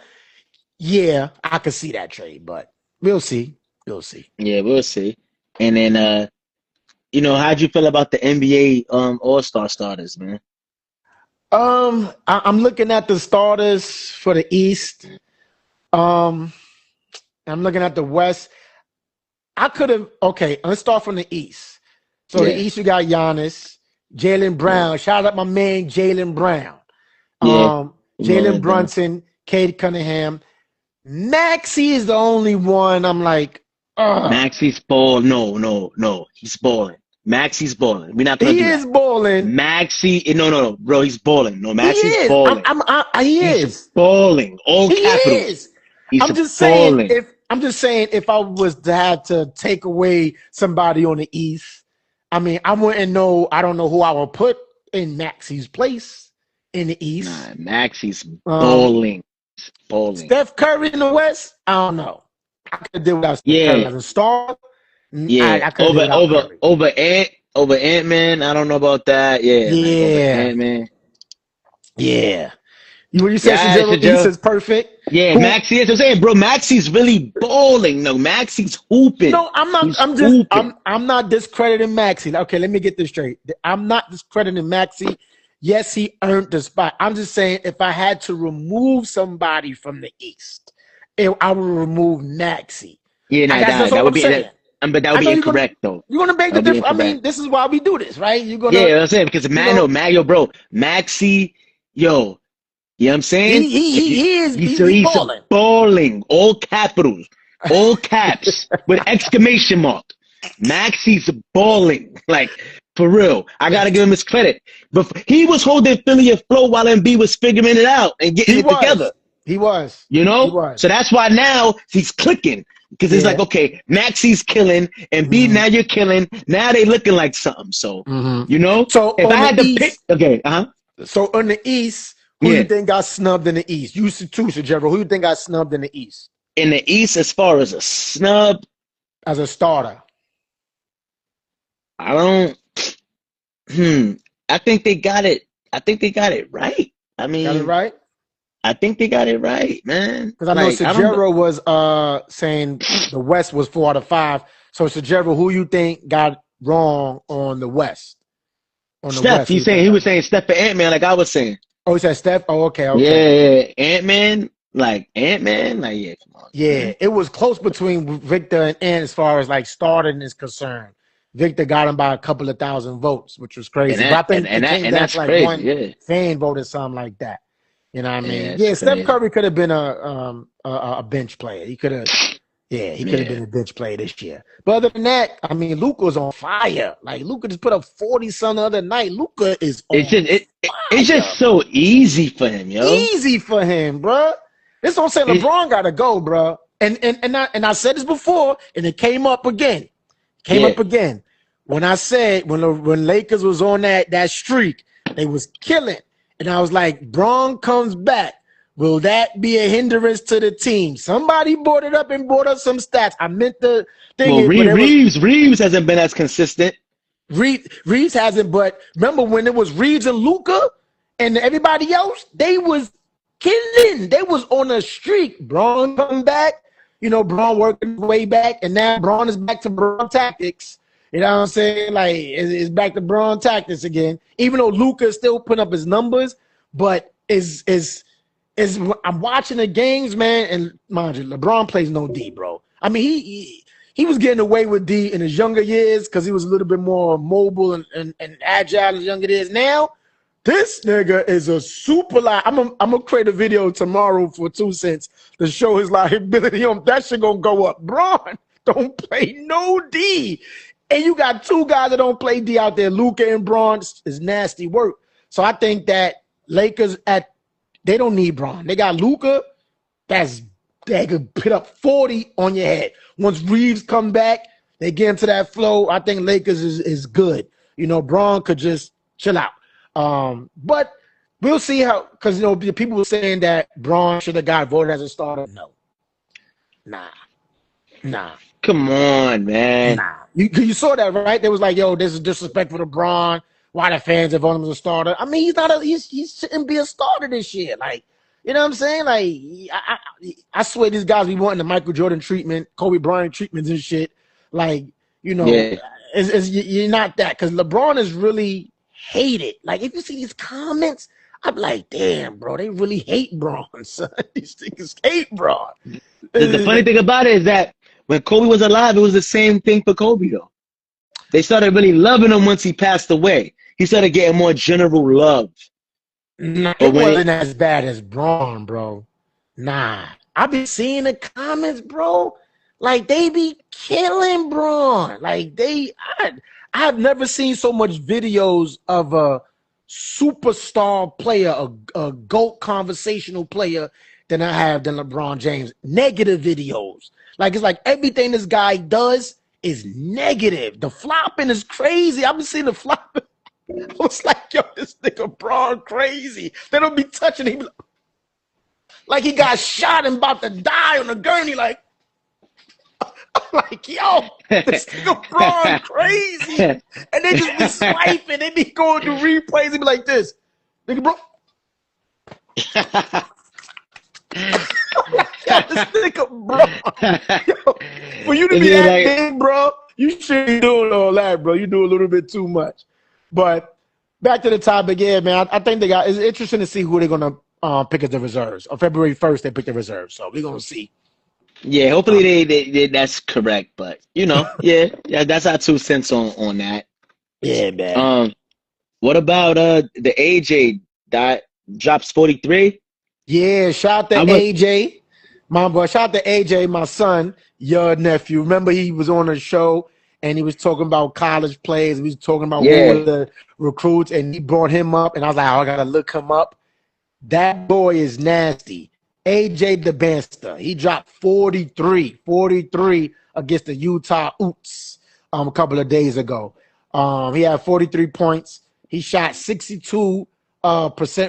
[SPEAKER 1] yeah, I could see that trade, but we'll see.
[SPEAKER 2] Yeah, we'll see. And then, how'd you feel about the NBA All-Star starters, man?
[SPEAKER 1] I'm looking at the starters for the East. I'm looking at the West. Let's start from the East. So the East, you got Giannis, Jaylen Brown. Shout out my man Jaylen Brown. Jalen Brunson, Cade Cunningham. Maxey is the only one I'm like,
[SPEAKER 2] Maxey's ball. No. He's balling. Maxey's balling. We're not going to do that.
[SPEAKER 1] He is balling.
[SPEAKER 2] Maxey, no, bro. He's balling. No, Maxey's balling.
[SPEAKER 1] He's
[SPEAKER 2] balling. All capitals.
[SPEAKER 1] He is. I'm just saying if I was to have to take away somebody on the East, I don't know who I would put in Maxey's place in the East.
[SPEAKER 2] Nah, Maxey's bowling.
[SPEAKER 1] Steph Curry in the West, I don't know. I could do without Steph Curry as a star.
[SPEAKER 2] Yeah,
[SPEAKER 1] I could
[SPEAKER 2] over Ant-Man. I don't know about that. Yeah, like over Ant-Man.
[SPEAKER 1] Yeah. When you say Shedeur East is perfect.
[SPEAKER 2] Yeah, Maxey is. I'm saying, bro, Maxey's really bowling. No, Maxey's hooping.
[SPEAKER 1] No, I'm not. I'm not discrediting Maxey. Okay, let me get this straight. I'm not discrediting Maxey. Yes, he earned the spot. I'm just saying if I had to remove somebody from the East, I would remove Maxey.
[SPEAKER 2] Yeah, that would be. But that would be incorrect, though.
[SPEAKER 1] You're gonna make the difference. I mean, this is why we do this, right? You're gonna.
[SPEAKER 2] Yeah, I'm saying because bro, Maxey, yo. You know what I'm saying?
[SPEAKER 1] He's balling.
[SPEAKER 2] Balling. All capitals. All caps. With exclamation mark. Maxey's balling. Like, for real. I got to give him his credit. But he was holding Philly afloat while MB was figuring it out and getting it together.
[SPEAKER 1] He was.
[SPEAKER 2] You know? So that's why now he's clicking. Because it's like, okay, Maxey's killing. MB, now you're killing. Now they looking like something. So, you know?
[SPEAKER 1] So
[SPEAKER 2] if I had to pick. Okay,
[SPEAKER 1] So on the East, who you think got snubbed in the East? You too, Shedeur. Who you think got snubbed in the East?
[SPEAKER 2] In the East, as far as a snub?
[SPEAKER 1] As a starter.
[SPEAKER 2] I don't. I think they got it. I think they got it right. I mean,
[SPEAKER 1] got it right?
[SPEAKER 2] I think they got it right, man.
[SPEAKER 1] Because I know Shedeur was saying the West was 4 out of 5. So Shedeur, who you think got wrong on the West? On the
[SPEAKER 2] Steph.
[SPEAKER 1] West,
[SPEAKER 2] He was saying Steph and Ant-Man, like I was saying.
[SPEAKER 1] Oh, he said Steph? Oh, okay.
[SPEAKER 2] Yeah. Ant-Man, like, yeah, come on.
[SPEAKER 1] Yeah, man. It was close between Victor and Ant as far as, like, starting is concerned. Victor got him by a couple of thousand votes, which was crazy.
[SPEAKER 2] And
[SPEAKER 1] but I think
[SPEAKER 2] that's
[SPEAKER 1] like
[SPEAKER 2] crazy,
[SPEAKER 1] one fan voted something like that. You know what I mean?
[SPEAKER 2] Yeah,
[SPEAKER 1] Steph Curry could have been a bench player. He could have been a bench player this year. But other than that, I mean, Luka was on fire. Like, Luka just put up 40-some the other night. Luka is on fire.
[SPEAKER 2] It's just so easy for him, yo.
[SPEAKER 1] Easy for him, bro. This don't say LeBron got to go, bro. And I said this before, and it came up again. When I said when Lakers was on that streak, they was killing. And I was like, Bron comes back. Will that be a hindrance to the team? Somebody brought it up and brought up some stats. I meant the thing.
[SPEAKER 2] Well, Reeves hasn't been as consistent.
[SPEAKER 1] Reeves hasn't, but remember when it was Reeves and Luka and everybody else, they was killing. They was on a streak. Bron come back, Bron working his way back, and now Bron is back to Bron tactics. You know what I'm saying? Like, it's back to Bron tactics again. Even though Luka is still putting up his numbers, but I'm watching the games, man, and mind you, LeBron plays no D, bro. I mean, he was getting away with D in his younger years because he was a little bit more mobile and agile in his younger years. Now, this nigga is a super lie. I'm gonna create a video tomorrow for 2 cents to show his liability on that shit gonna go up. Bron don't play no D. And you got 2 guys that don't play D out there, Luka and Bron. Is nasty work. So I think that Lakers they don't need Bron. They got Luka. They could put up 40 on your head. Once Reeves come back, they get into that flow. I think Lakers is good. Bron could just chill out. But we'll see how, because people were saying that Bron should have got voted as a starter. No. Nah.
[SPEAKER 2] Come on, man.
[SPEAKER 1] Nah. You saw that, right? They was like, yo, this is disrespectful to Bron. Why the fans have voted him as a starter? I mean, he shouldn't be a starter this year. Like, you know what I'm saying? Like, I swear these guys be wanting the Michael Jordan treatment, Kobe Bryant treatments and shit. Like, you're not that. Because LeBron is really hated. Like, if you see these comments, I'm like, damn, bro, they really hate Bron, son. These niggas hate Bron.
[SPEAKER 2] The funny thing about it is that when Kobe was alive, it was the same thing for Kobe, though. They started really loving him once he passed away. He started getting more general love.
[SPEAKER 1] Nah, it wasn't as bad as Bron, bro. Nah. I be seeing the comments, bro. Like, they be killing Bron. Like, I have never seen so much videos of a superstar player, a GOAT conversational player than LeBron James. Negative videos. Like, it's like everything this guy does is negative. The flopping is crazy. I've been seeing the flopping. I was like, yo, this nigga Braun crazy. They don't be touching him like he got shot and about to die on a gurney. Like, I'm like, yo, this nigga Braun crazy. And they just be swiping. They be going through replays and be like this. Nigga, bro. Yo, this nigga, bro. Yo, for you to be that big, bro, you shouldn't be doing all that, bro. You do a little bit too much. But back to the topic, yeah, man. I think it's interesting to see who they're gonna pick as the reserves. On February 1st, they pick the reserves, so we're gonna see.
[SPEAKER 2] Yeah, hopefully they that's correct. But yeah, that's our 2 cents on that.
[SPEAKER 1] Yeah, man.
[SPEAKER 2] What about the AJ that drops 43?
[SPEAKER 1] Yeah, shout out to AJ, my boy. Shout out to AJ, my son, your nephew. Remember, he was on a show and he was talking about college players. He was talking about who were the recruits, and he brought him up. And I was like, oh, I gotta look him up. That boy is nasty. AJ Dybantsa. He dropped 43 against the Utah Utes a couple of days ago. He had 43 points. He shot 62%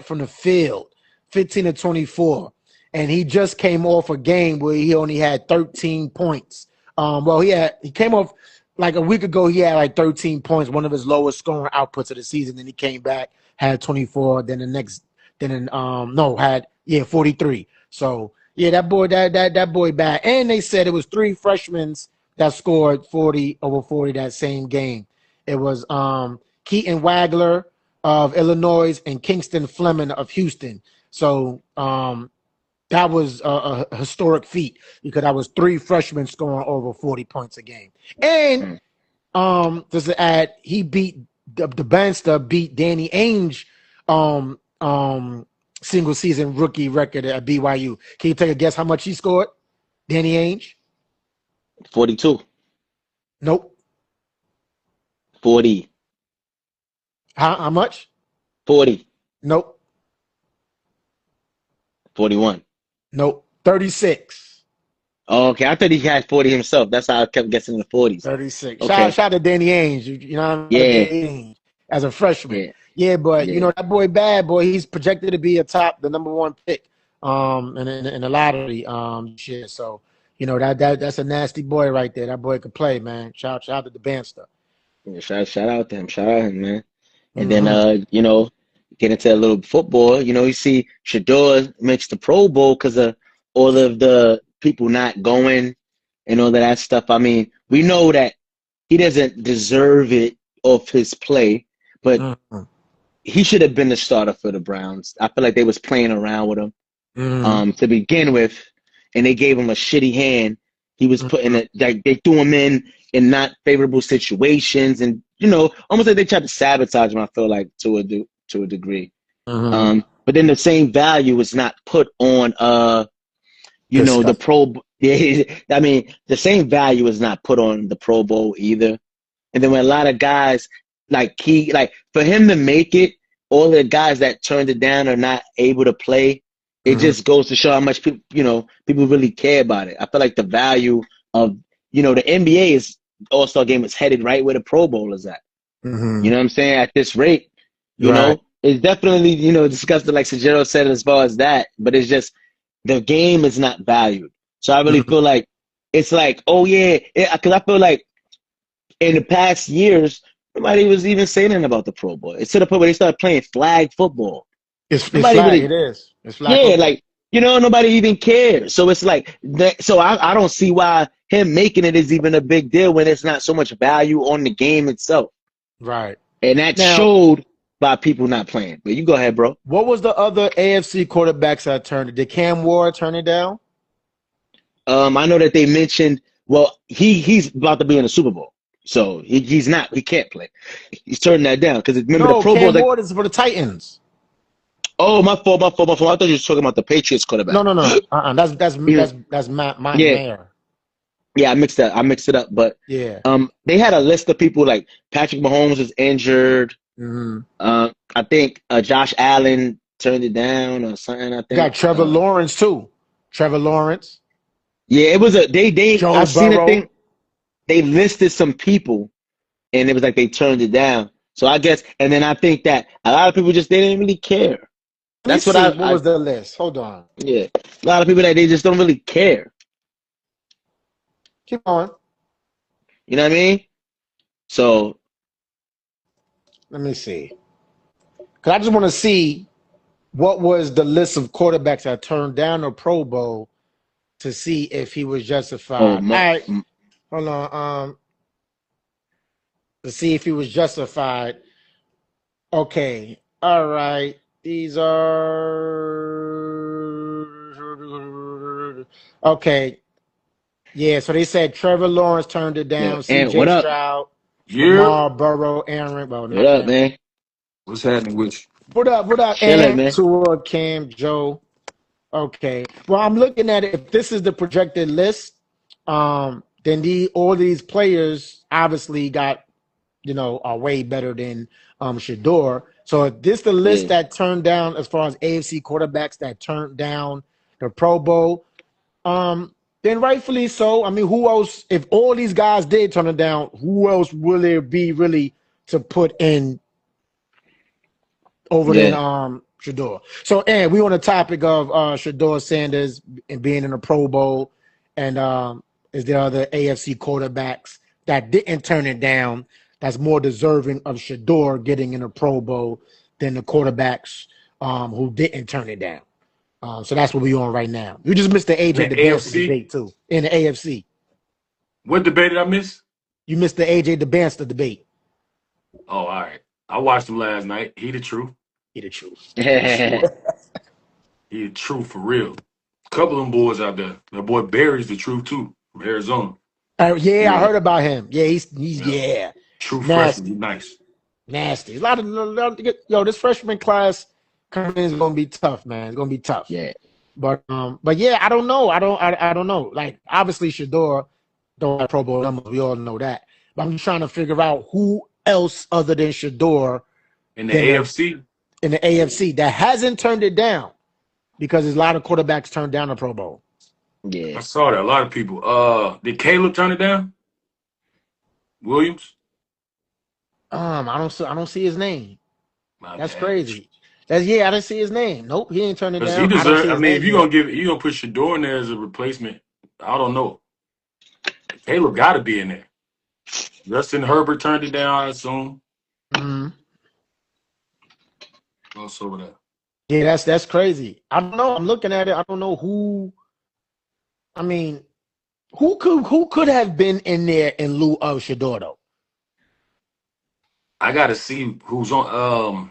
[SPEAKER 1] from the field, 15 to 24. And he just came off a game where he only had 13 points. He came off like a week ago. He had like 13 points, one of his lowest scoring outputs of the season. Then he came back, had 24. Had 43. So yeah, that boy bad. And they said it was 3 freshmen that scored over 40 that same game. It was Keaton Wagler of Illinois and Kingston Fleming of Houston. So that was a historic feat because that was 3 freshmen scoring over 40 points a game. And just to add, he beat Dybantsa beat Danny Ainge single season rookie record at BYU. Can you take a guess how much he scored? Danny Ainge?
[SPEAKER 2] 42.
[SPEAKER 1] Nope.
[SPEAKER 2] 40.
[SPEAKER 1] How much?
[SPEAKER 2] 40.
[SPEAKER 1] Nope.
[SPEAKER 2] 41.
[SPEAKER 1] Nope. 36.
[SPEAKER 2] Oh, okay, I thought he had 40 himself. That's how I kept guessing the 40s.
[SPEAKER 1] 36.
[SPEAKER 2] Okay.
[SPEAKER 1] Shout out to Danny Ainge. You know what I mean?
[SPEAKER 2] Yeah.
[SPEAKER 1] Danny Ainge as a freshman.
[SPEAKER 2] Yeah,
[SPEAKER 1] but that boy bad boy. He's projected to be the number 1 pick in the lottery shit. So that's a nasty boy right there. That boy could play, man. Shout out to the Dybantsa.
[SPEAKER 2] Yeah, shout out to him. Shout out to him, man. And then get into a little football. You see Shedeur makes the Pro Bowl because of all of the people not going and all of that stuff. I mean, we know that he doesn't deserve it off his play, but he should have been the starter for the Browns. I feel like they was playing around with him to begin with, and they gave him a shitty hand. He was they threw him in not favorable situations, and almost like they tried to sabotage him. I feel like to a degree. But then the same value is not put on the Pro. I mean, the same value is not put on the Pro Bowl either. And then when a lot of guys for him to make it, all the guys that turned it down are not able to play. It just goes to show how much people really care about it. I feel like the value of the NBA All-Star game is headed right where the Pro Bowl is at. You know what I'm saying? At this rate, you know, it's definitely disgusting, like Shedeur said, as far as that. But it's just the game is not valued. So I really feel like it's like, because I feel like in the past years, nobody was even saying anything about the Pro Bowl. It's to the point where they started playing flag football.
[SPEAKER 1] It's flag. It is. It's flag.
[SPEAKER 2] Yeah,
[SPEAKER 1] football.
[SPEAKER 2] Nobody even cares. So it's like that. So I don't see why him making it is even a big deal when it's not so much value on the game itself.
[SPEAKER 1] Right.
[SPEAKER 2] And that showed by people not playing. But you go ahead, bro.
[SPEAKER 1] What was the other AFC quarterbacks that turned it? Did Cam Ward turn it down?
[SPEAKER 2] I know that they mentioned. Well, he's about to be in the Super Bowl. So he can't play. He's turning that down because remember the Pro Bowl.
[SPEAKER 1] Cam Ward is for the Titans.
[SPEAKER 2] Oh, my fault. I thought you were talking about the Patriots quarterback.
[SPEAKER 1] No. That's my mayor.
[SPEAKER 2] Yeah, I mixed it up. But they had a list of people like Patrick Mahomes is injured. I think Josh Allen turned it down or something. I think
[SPEAKER 1] got Trevor Lawrence too. Trevor Lawrence.
[SPEAKER 2] Yeah, it was I seen
[SPEAKER 1] Burrow.
[SPEAKER 2] a thing. They listed some people, and it was like they turned it down. So I guess, and then I think that a lot of people they didn't really care. That's what
[SPEAKER 1] What was the list? Hold on.
[SPEAKER 2] Yeah. A lot of people that they just don't really care.
[SPEAKER 1] Keep on.
[SPEAKER 2] You know what I mean? So
[SPEAKER 1] Let me see. Because I just want to see what was the list of quarterbacks that turned down a Pro Bowl to see if he was justified. All right. Hold on. To see if he was justified. Okay. All right. These are okay. Yeah, so they said Trevor Lawrence turned it down,
[SPEAKER 2] and what
[SPEAKER 1] CJ
[SPEAKER 2] up?
[SPEAKER 1] Stroud,
[SPEAKER 3] Yeah.
[SPEAKER 1] Lamar, Burrow, Aaron. Well,
[SPEAKER 2] What up, man?
[SPEAKER 3] What's happening with you?
[SPEAKER 1] What up,
[SPEAKER 2] Chilling,
[SPEAKER 1] Aaron?
[SPEAKER 2] man.
[SPEAKER 1] Tua, Cam, Joe. Okay. Well, I'm looking at it. If this is the projected list, then all these players obviously got, are way better than Shedeur. So if this the list that turned down as far as AFC quarterbacks that turned down the Pro Bowl, then rightfully so. I mean, who else? If all these guys did turn it down, who else will there be really to put in over than Shedeur? So, and we on the topic of Shedeur Sanders and being in the Pro Bowl, and is there other AFC quarterbacks that didn't turn it down that's more deserving of Shedeur getting in a Pro Bowl than the quarterbacks who didn't turn it down? So that's what we're on right now. You just missed the AJ Dybantsa debate too in the AFC.
[SPEAKER 3] What debate did I miss?
[SPEAKER 1] You missed the AJ Dybantsa debate.
[SPEAKER 3] Oh, all right. I watched him last night. He the truth.
[SPEAKER 1] He the truth.
[SPEAKER 3] He the truth for real. A couple of them boys out there. That boy Barry's the truth too from Arizona.
[SPEAKER 1] Yeah, I heard about him. Yeah, he's
[SPEAKER 3] True
[SPEAKER 1] nasty.
[SPEAKER 3] freshman. He's nice.
[SPEAKER 1] Nasty. A lot of this freshman class coming in is gonna be tough, man. It's gonna be tough.
[SPEAKER 2] Yeah.
[SPEAKER 1] But yeah, I don't know. I don't know. Like obviously Shedeur don't have Pro Bowl numbers. We all know that. But I'm just trying to figure out who else other than Shedeur
[SPEAKER 3] in the AFC.
[SPEAKER 1] In the AFC that hasn't turned it down, because there's a lot of quarterbacks turned down the Pro Bowl.
[SPEAKER 2] Yeah.
[SPEAKER 3] I saw that. A lot of people. Did Caleb turn it down? Williams?
[SPEAKER 1] I don't see his name. That's
[SPEAKER 3] bad.
[SPEAKER 1] crazy. I didn't see his name. Nope, he ain't turned it down.
[SPEAKER 3] He deserves. I mean, if you're gonna put Shedeur in there as a replacement, I don't know. Caleb got to be in there. Justin Herbert turned it down, I assume.
[SPEAKER 1] Mm-hmm.
[SPEAKER 3] Also with that.
[SPEAKER 1] Yeah, that's crazy. I don't know. I'm looking at it. I don't know who. I mean, who could have been in there in lieu of Shedeur though?
[SPEAKER 3] I got to see who's on.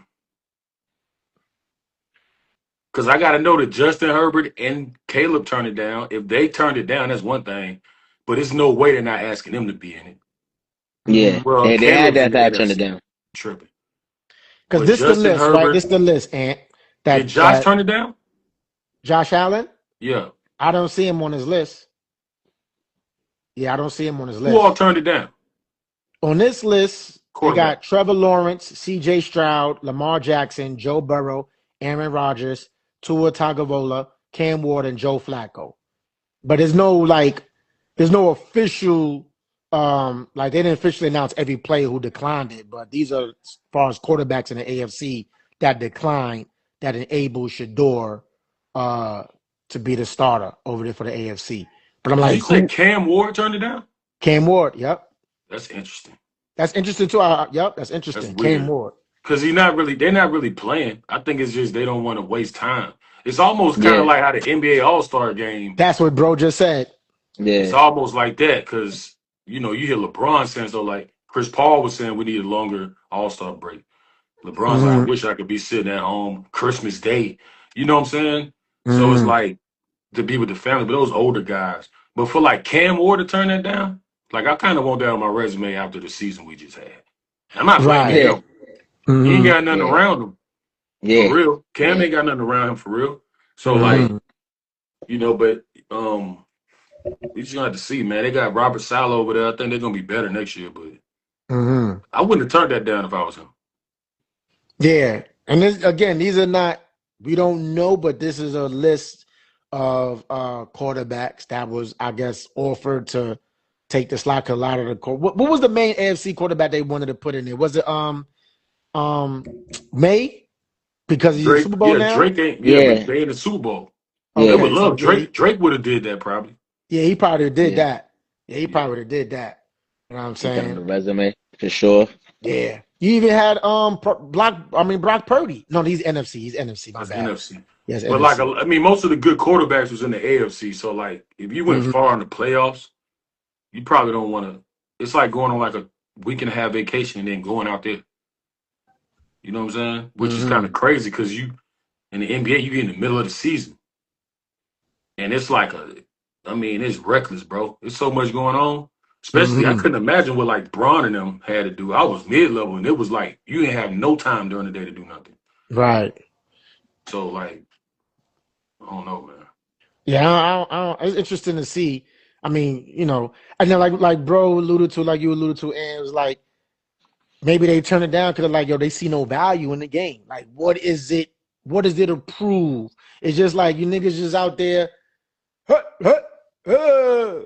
[SPEAKER 3] Because I got to know that Justin Herbert and Caleb turned it down. If they turned it down, that's one thing. But there's no way they're not asking them to be in it.
[SPEAKER 2] Yeah.
[SPEAKER 3] Well,
[SPEAKER 2] they had that turn it down.
[SPEAKER 3] Tripping.
[SPEAKER 1] Because this is the list, Herbert, right? This is the list, Ant.
[SPEAKER 3] Did Josh turn it down?
[SPEAKER 1] Josh Allen?
[SPEAKER 3] Yeah.
[SPEAKER 1] I don't see him on his list. Yeah, I don't see him on his list.
[SPEAKER 3] Who all turned it down?
[SPEAKER 1] On this list, we got Trevor Lawrence, C.J. Stroud, Lamar Jackson, Joe Burrow, Aaron Rodgers, Tua Tagovailoa, Cam Ward, and Joe Flacco. But there's no official, they didn't officially announce every player who declined it. But these are as far as quarterbacks in the AFC that declined, that enabled Shedeur to be the starter over there for the AFC. But I'm like,
[SPEAKER 3] you said Cam Ward turned it down?
[SPEAKER 1] Cam Ward, yep.
[SPEAKER 3] That's interesting.
[SPEAKER 1] That's interesting too. Yep, that's interesting.
[SPEAKER 3] That's
[SPEAKER 1] Cam Ward.
[SPEAKER 3] Because they're not really playing. I think it's just they don't want to waste time. It's almost kind of like how the NBA All-Star game.
[SPEAKER 1] That's what bro just said.
[SPEAKER 2] Yeah.
[SPEAKER 3] It's almost like that because, you hear LeBron saying so, like Chris Paul was saying we need a longer All-Star break. LeBron's like, I wish I could be sitting at home Christmas Day. You know what I'm saying? So it's like to be with the family, but those older guys. But for like Cam Ward to turn that down, like I kind of want that on my resume after the season we just had. I'm not blaming him. He ain't got nothing around him.
[SPEAKER 2] Yeah.
[SPEAKER 3] For real. Cam ain't got nothing around him for real. So but we just gonna have to see, man. They got Robert Saleh over there. I think they're gonna be better next year, but I wouldn't have turned that down if I was him.
[SPEAKER 1] Yeah. And these are not, we don't know, but this is a list of quarterbacks that was, I guess, offered to take the slot. A lot of the what was the main AFC quarterback they wanted to put in there? Was it May because he's in
[SPEAKER 3] Drake,
[SPEAKER 1] Super Bowl
[SPEAKER 3] yeah,
[SPEAKER 1] now.
[SPEAKER 3] Drake ain't, yeah, but
[SPEAKER 2] Yeah,
[SPEAKER 3] they in the Super Bowl. They
[SPEAKER 2] yeah.
[SPEAKER 3] would
[SPEAKER 1] Okay, so
[SPEAKER 3] love
[SPEAKER 1] yeah,
[SPEAKER 3] Drake. Drake would have did that probably.
[SPEAKER 1] yeah, he probably did
[SPEAKER 2] Yeah,
[SPEAKER 1] that. Yeah, he
[SPEAKER 3] Yeah.
[SPEAKER 1] probably did that. You know what I'm
[SPEAKER 2] he got on
[SPEAKER 1] saying?
[SPEAKER 2] the resume for sure.
[SPEAKER 1] Yeah. You even had Brock Purdy. No, he's NFC. He's NFC. My
[SPEAKER 3] That's
[SPEAKER 1] bad.
[SPEAKER 3] NFC.
[SPEAKER 1] Yes,
[SPEAKER 3] But like,
[SPEAKER 1] NFC.
[SPEAKER 3] I mean, most of the good quarterbacks was in the AFC. So like, if you went
[SPEAKER 1] Hmm.
[SPEAKER 3] far in the playoffs, you probably don't want to. It's like going on like a week and a half vacation and then going out there. You know what I'm saying? Which is kind
[SPEAKER 1] Hmm.
[SPEAKER 3] of crazy because you in the NBA, you get in the middle of the season and it's like I mean, it's reckless, bro. There's so much going on. Especially, I
[SPEAKER 1] Hmm.
[SPEAKER 3] couldn't imagine what like Braun and them had to do. I was mid level and it was like you didn't have no time during the day to do nothing.
[SPEAKER 1] Right.
[SPEAKER 3] So like, I don't know, man.
[SPEAKER 1] Yeah, it's interesting to see. I mean, and then like bro alluded to, like you alluded to, and it was like maybe they turn it down because like, yo, they see no value in the game. Like, what is it? What is it to prove? It's just like you niggas just out there, huh, huh,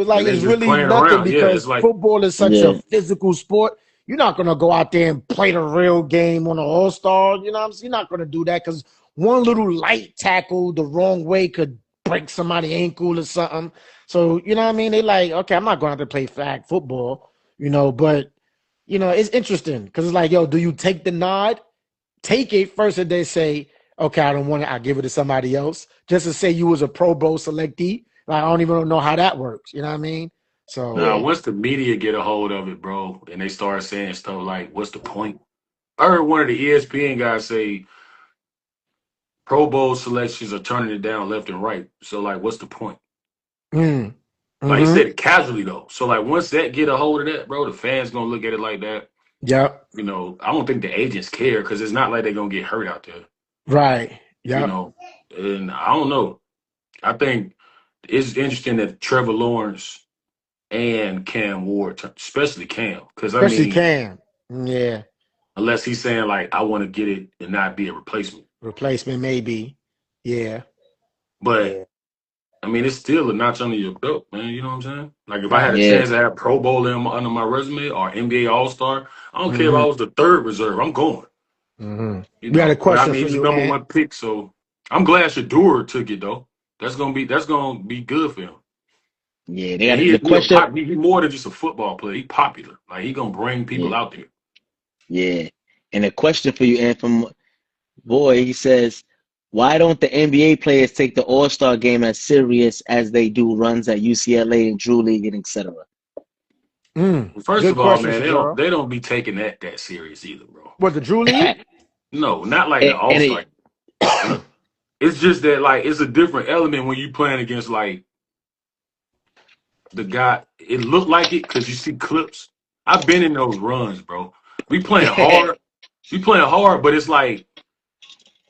[SPEAKER 1] like
[SPEAKER 3] And then
[SPEAKER 1] it's
[SPEAKER 3] just
[SPEAKER 1] really
[SPEAKER 3] playing
[SPEAKER 1] nothing
[SPEAKER 3] around. Yeah, it's
[SPEAKER 1] because
[SPEAKER 3] like
[SPEAKER 1] football is such a
[SPEAKER 2] Yeah,
[SPEAKER 1] physical sport. You're not gonna go out there and play the real game on an All-Star. You know what I'm saying? You're not gonna do that because one little light tackle the wrong way could break somebody's ankle or something. So you know what I mean? They like, okay, I'm not going out to play flag football, but it's interesting because it's like, yo, do you take the nod? Take it first, and they say, okay, I don't want it. I give it to somebody else. Just to say you was a Pro Bowl selectee. Like, I don't even know how that works. You know what I mean? So,
[SPEAKER 3] now
[SPEAKER 2] yeah,
[SPEAKER 3] once the media get a hold of it, bro, and they start saying stuff like, "What's the point?" I heard one of the ESPN guys say Pro Bowl selections are turning it down left and right. So like, what's the point?
[SPEAKER 1] mm,
[SPEAKER 3] Like he
[SPEAKER 1] mm-hmm.
[SPEAKER 3] said it casually though. So like once that get a hold of that, bro, the fans gonna look at it like that.
[SPEAKER 1] Yep.
[SPEAKER 3] I don't think the agents care because it's not like they're gonna get hurt out there.
[SPEAKER 1] Right.
[SPEAKER 3] You
[SPEAKER 1] Yep.
[SPEAKER 3] know, and I don't know. I think it's interesting that Trevor Lawrence and Cam Ward, especially Cam, because I
[SPEAKER 1] Especially
[SPEAKER 3] mean,
[SPEAKER 1] Cam. Yeah.
[SPEAKER 3] unless he's saying like I want to get it and not be a replacement,
[SPEAKER 1] Replacement, maybe. Yeah.
[SPEAKER 3] but
[SPEAKER 1] Yeah.
[SPEAKER 3] I mean, it's still a notch under your belt, man. You know what I'm saying? Like if I had a
[SPEAKER 1] Facts.
[SPEAKER 2] yeah,
[SPEAKER 3] chance to have Pro Bowl under my resume or NBA All Star, I don't care if
[SPEAKER 1] Mm-hmm.
[SPEAKER 3] I was the third reserve. I'm going.
[SPEAKER 1] Mm-hmm. We got a
[SPEAKER 3] But I
[SPEAKER 1] question
[SPEAKER 3] mean,
[SPEAKER 1] for
[SPEAKER 3] he's the
[SPEAKER 1] you,
[SPEAKER 3] number
[SPEAKER 1] Ant.
[SPEAKER 3] one pick, so I'm glad Shedeur took it though. That's gonna be good for him.
[SPEAKER 2] yeah. They
[SPEAKER 3] And
[SPEAKER 2] got
[SPEAKER 3] he
[SPEAKER 2] the
[SPEAKER 3] he a
[SPEAKER 2] question.
[SPEAKER 3] pop. He more than just a football player. He popular. Like he gonna bring
[SPEAKER 2] Yeah,
[SPEAKER 3] people out there.
[SPEAKER 2] yeah. And a question for you, and from boy, he says, why don't the NBA players take the All-Star game as serious as they do runs at UCLA and Drew League and etc.?
[SPEAKER 1] Mm.
[SPEAKER 3] Well, first
[SPEAKER 1] Good
[SPEAKER 3] of all,
[SPEAKER 1] question,
[SPEAKER 3] man, they don't
[SPEAKER 1] Shaduro.
[SPEAKER 3] they don't be taking that serious either, bro.
[SPEAKER 1] What, the Drew
[SPEAKER 2] and
[SPEAKER 1] League?
[SPEAKER 3] No, not like the All Star.
[SPEAKER 2] it,
[SPEAKER 3] It's just that like it's a different element when you playing against like the guy. It looked like it because you see clips. I've been in those runs, bro. We playing hard. We playing hard, but it's like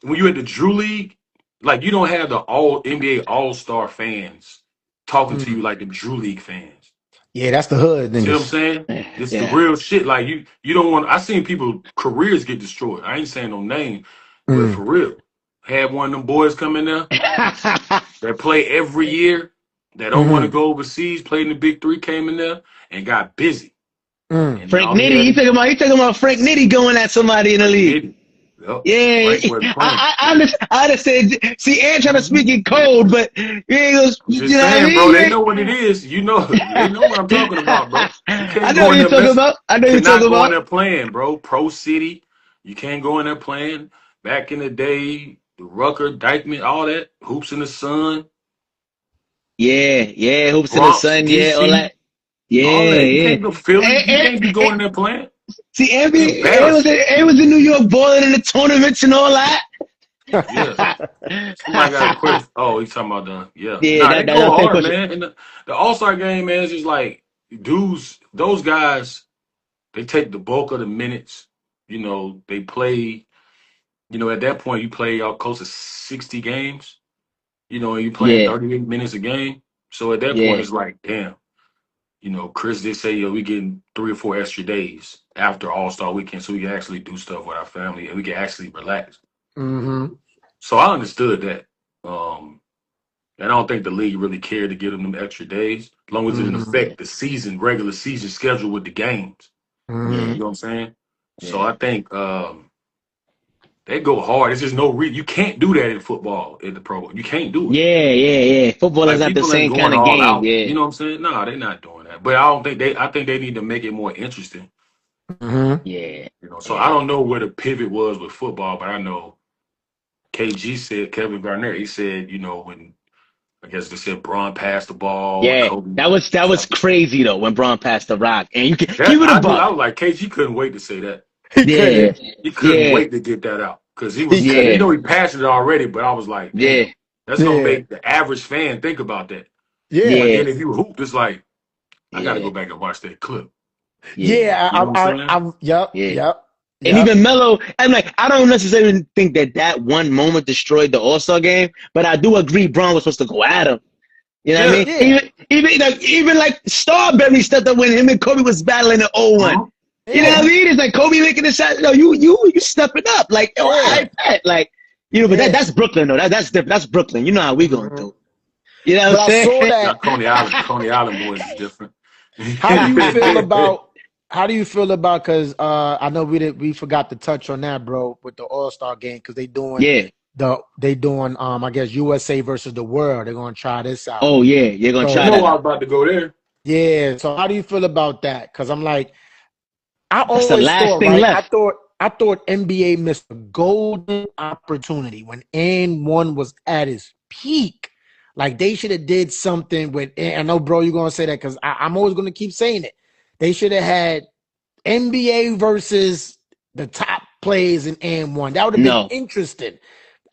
[SPEAKER 3] when you at the Drew League, like you don't have the all NBA All Star fans talking to
[SPEAKER 1] Mm.
[SPEAKER 3] you like the Drew League fans.
[SPEAKER 1] Yeah, that's the hood
[SPEAKER 3] You see what I'm
[SPEAKER 1] niggas.
[SPEAKER 3] saying? This is the
[SPEAKER 2] yeah,
[SPEAKER 3] real shit. Like you don't want. I seen people careers get destroyed. I ain't saying no name, but
[SPEAKER 1] Mm.
[SPEAKER 3] for real, had one of them boys come in there that play every year, that don't want to
[SPEAKER 1] Mm-hmm.
[SPEAKER 3] go overseas, played in the Big Three, came in there and got busy.
[SPEAKER 1] Mm.
[SPEAKER 3] And
[SPEAKER 2] Frank
[SPEAKER 3] all he
[SPEAKER 2] Nitty.
[SPEAKER 3] had to
[SPEAKER 2] You talking about Frank Nitty going at somebody in the
[SPEAKER 3] Frank
[SPEAKER 2] league?
[SPEAKER 3] Nitty. Yep.
[SPEAKER 2] Yeah,
[SPEAKER 3] Frank wasn't playing.
[SPEAKER 2] I just said, see, Ant trying to
[SPEAKER 3] Mhm.
[SPEAKER 2] speak in code, but you ain't gonna,
[SPEAKER 3] I'm
[SPEAKER 2] you
[SPEAKER 3] just
[SPEAKER 2] know what I
[SPEAKER 3] saying,
[SPEAKER 2] mean?
[SPEAKER 3] bro. They know what it is. You know, they know what I'm talking about, bro. You
[SPEAKER 2] I
[SPEAKER 3] can't
[SPEAKER 2] know
[SPEAKER 3] go
[SPEAKER 2] what
[SPEAKER 3] in
[SPEAKER 2] you're
[SPEAKER 3] there
[SPEAKER 2] talking
[SPEAKER 3] mess.
[SPEAKER 2] about. I
[SPEAKER 3] You
[SPEAKER 2] know you're
[SPEAKER 3] cannot
[SPEAKER 2] talking
[SPEAKER 3] go in
[SPEAKER 2] about.
[SPEAKER 3] there playing, bro. Pro City. You can't go in there playing. Back in the day, the Rucker, Dykeman, all that hoops in the sun,
[SPEAKER 2] Yeah, yeah, hoops in the
[SPEAKER 3] Bronx,
[SPEAKER 2] sun, yeah, all
[SPEAKER 3] DC,
[SPEAKER 2] that. Yeah,
[SPEAKER 3] all that. You
[SPEAKER 2] yeah.
[SPEAKER 3] can't go Philly. You
[SPEAKER 2] And,
[SPEAKER 3] can't be going in there playing.
[SPEAKER 2] see,
[SPEAKER 3] Embarrassing.
[SPEAKER 2] It was in New York balling in the tournaments and all that.
[SPEAKER 3] Yeah. Somebody got a question. Oh, he's talking about the yeah.
[SPEAKER 2] Yeah,
[SPEAKER 3] Nah, they
[SPEAKER 2] that's
[SPEAKER 3] go
[SPEAKER 2] a fair
[SPEAKER 3] hard,
[SPEAKER 2] question.
[SPEAKER 3] man. And the All Star game, man, is just like dudes. Those guys, they take the bulk of the minutes. They play. At that point, you play close to 60 games. And you playing
[SPEAKER 2] Yeah,
[SPEAKER 3] 38 minutes a game. So at that point,
[SPEAKER 2] yeah,
[SPEAKER 3] it's like, damn. Chris did say, yo, we getting 3 or 4 extra days after All Star weekend, so we can actually do stuff with our family and we can actually relax.
[SPEAKER 1] Mm-hmm.
[SPEAKER 3] So I understood that. And I don't think the league really cared to give them extra days, as long as it didn't
[SPEAKER 1] Mm-hmm.
[SPEAKER 2] yeah,
[SPEAKER 3] affect the regular season schedule with the games.
[SPEAKER 2] yeah.
[SPEAKER 1] Mm-hmm.
[SPEAKER 3] You know what I'm saying? So I think they go hard. It's just no reason. You can't do that in football in the Pro Bowl. You can't do it.
[SPEAKER 2] Yeah. Football
[SPEAKER 3] Like
[SPEAKER 2] is not the
[SPEAKER 3] people ain't
[SPEAKER 2] same
[SPEAKER 3] going
[SPEAKER 2] kind of
[SPEAKER 3] all
[SPEAKER 2] game.
[SPEAKER 3] out.
[SPEAKER 2] Yeah.
[SPEAKER 3] You know what I'm saying? No, they're not doing that. But I think they need to make it more interesting.
[SPEAKER 2] Yeah.
[SPEAKER 3] You know, so I don't know where the pivot was with football, but I know KG said, Kevin Garnett, he said, you know, when I guess they said Braun passed the ball and
[SPEAKER 2] Yeah.
[SPEAKER 3] Kobe.
[SPEAKER 2] That was crazy though when Braun passed the rock. And you can
[SPEAKER 3] That,
[SPEAKER 2] keep it a
[SPEAKER 3] I
[SPEAKER 2] buck.
[SPEAKER 3] was like, KG couldn't wait to say that.
[SPEAKER 2] Yeah.
[SPEAKER 3] He couldn't wait to get that out because he was, you know, he passed it already. But I was like, damn, that's gonna make the average fan think about that.
[SPEAKER 1] Yeah.
[SPEAKER 3] But then if you hoop, it's like I got to go back and watch that clip.
[SPEAKER 1] Yeah.
[SPEAKER 3] You know what I'm saying?
[SPEAKER 1] Yep.
[SPEAKER 2] And even Melo, I'm like, I don't necessarily think that one moment destroyed the All-Star game, but I do agree Braun was supposed to go at him. You know what I mean? Even like Starberry stepped up when him and Kobe was battling in 0-1. You know what I mean? It's like Kobe making the shot. No, you stepping up. Like, I bet. Like, you know, but that's Brooklyn though. That's different. That's Brooklyn. You know how we going through. You know what I'm saying?
[SPEAKER 1] I saw that.
[SPEAKER 3] Coney Island boys is different.
[SPEAKER 1] How do you feel about because I know we forgot to touch on that, bro, with the All-Star game because they doing I guess USA versus the world. They're gonna try this out.
[SPEAKER 2] Oh yeah, you're gonna try
[SPEAKER 3] that.
[SPEAKER 2] I
[SPEAKER 3] was about to go there.
[SPEAKER 1] Yeah. So how do you feel about that? Because I'm like, I always I thought NBA missed a golden opportunity when N1 was at his peak. Like they should have did something with. I know, bro, you're gonna say that because I'm always gonna keep saying it. They should have had NBA versus the top players in N1. That would have been interesting.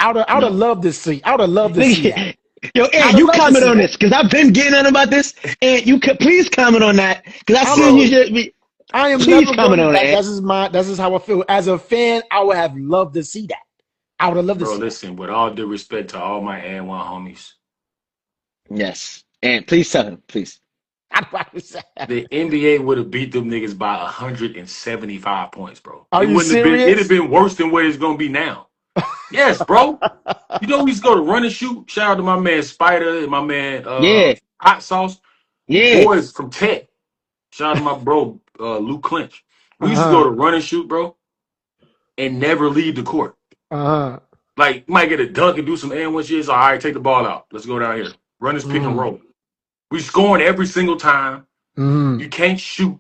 [SPEAKER 1] I would have loved to see. I would have loved to see that.
[SPEAKER 2] Yo, Ed, you comment on this because I've been getting on about this, and you could please comment on that because I see you should be.
[SPEAKER 1] I am
[SPEAKER 2] please
[SPEAKER 1] never
[SPEAKER 2] comment on
[SPEAKER 1] that. This is how I feel. As a fan, I would have loved to see that. I would have loved to see.
[SPEAKER 3] Bro, listen. With all due respect to all my N1 homies.
[SPEAKER 2] Yes, and please tell him, please.
[SPEAKER 3] The NBA would have beat them niggas by 175 points, bro.
[SPEAKER 1] Are you serious?
[SPEAKER 3] It'd have been worse than what it's gonna be now. Yes, bro. You know we used to go to run and shoot. Shout out to my man Spider and my man Hot Sauce. Boys from Tech. Shout out to my bro Luke Clinch. We used to go to run and shoot, bro, and never leave the court. Like you might get a dunk and do some N1 shit. So, all right, take the ball out. Let's go down here. Run this pick and roll. We scoring every single time. You can't shoot.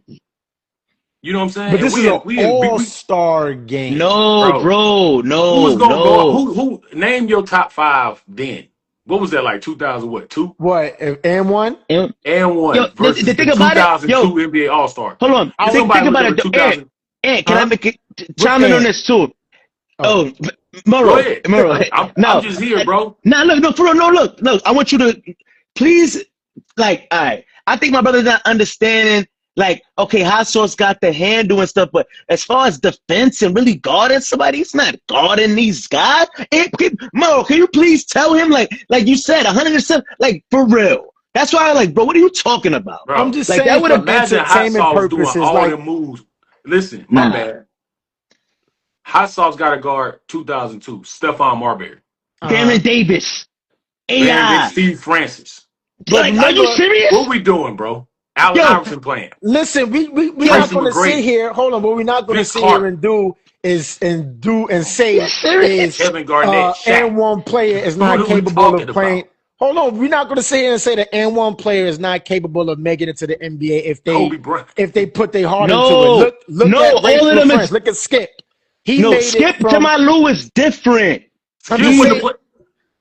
[SPEAKER 3] You know what I'm saying?
[SPEAKER 1] But this is an all-star game.
[SPEAKER 2] No, bro. No.
[SPEAKER 3] Who's gonna go? Who name your top 5 then? What was that like? 2002?
[SPEAKER 1] What? N1?
[SPEAKER 3] N1 versus the 2002 NBA All-Star.
[SPEAKER 2] Hold on. Think about it. Ed, can I make it chime in on this too? Murrow.
[SPEAKER 3] I'm just here, bro.
[SPEAKER 2] Look, for real, look. I want you to please, like, all right. I think my brother's not understanding, like, okay, Hot Sauce got the handle and stuff, but as far as defense and really guarding somebody, he's not guarding these guys. Murrow, can you please tell him, like you said, 100%, like, for real. That's why I'm like, bro, what are you talking about?
[SPEAKER 1] Bro, I'm just saying, that would have been entertainment purposes.
[SPEAKER 3] Doing all the moves. Listen, my bad. Hot Sauce got to guard 2002, Stephon Marbury.
[SPEAKER 2] Baron Davis. AI.
[SPEAKER 3] Steve Francis.
[SPEAKER 2] Like, are you serious?
[SPEAKER 3] What we doing, bro? Allen Iverson playing.
[SPEAKER 1] Listen, we're not going to sit here. Hold on, what we're not going to sit here and do is say is
[SPEAKER 3] Kevin Garnett,
[SPEAKER 1] N1 player is not capable of playing. Hold on, we're not going to sit here and say the N1 player is not capable of making it to the NBA if they put their heart into it. Look at all of them. Look at Skip.
[SPEAKER 2] Skip to my Lou is different.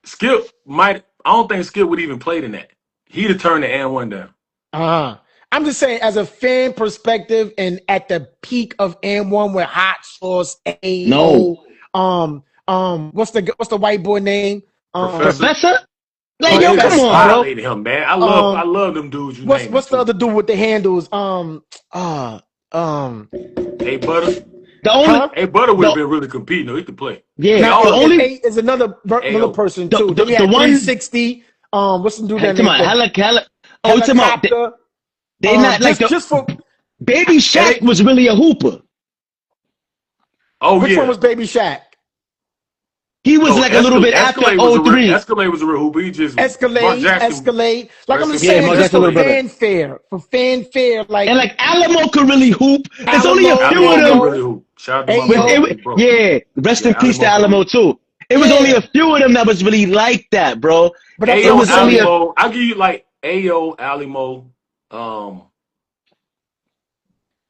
[SPEAKER 3] Skip might. I don't think Skip would even play in that. He'd have turned the N1 down.
[SPEAKER 1] I'm just saying, as a fan perspective, and at the peak of N1 with Hot Sauce, what's the white boy name?
[SPEAKER 2] Professor.
[SPEAKER 3] Like, yo, come on, bro. Him, man. I love them dudes.
[SPEAKER 1] What's the other dude with the handles?
[SPEAKER 3] Hey, Butter. Hey, Butter would have been really competing. Though. He could play.
[SPEAKER 2] Yeah.
[SPEAKER 1] Now, is another person too. Then we had 360. What's the dude that name?
[SPEAKER 2] It's about. They not like
[SPEAKER 1] just for
[SPEAKER 2] Baby Shaq was really a hooper.
[SPEAKER 1] Which one was Baby Shaq?
[SPEAKER 2] He was like a little bit after 03.
[SPEAKER 3] Escalade was a real hooper. He just
[SPEAKER 1] Escalade. Like I'm just saying, just for fanfare. Like,
[SPEAKER 2] and like Alamo could really hoop. There's only a few of them.
[SPEAKER 3] Shout out to
[SPEAKER 1] Hey,
[SPEAKER 3] my
[SPEAKER 1] yo.
[SPEAKER 3] brother. Bro.
[SPEAKER 2] Yeah, rest in peace to
[SPEAKER 3] Alamo.
[SPEAKER 2] Alamo too. It was only a few of them that was really like that, bro.
[SPEAKER 1] But that's
[SPEAKER 2] It
[SPEAKER 3] Ayo,
[SPEAKER 2] was only
[SPEAKER 3] Alamo. I'll give you like Ayo, Alamo,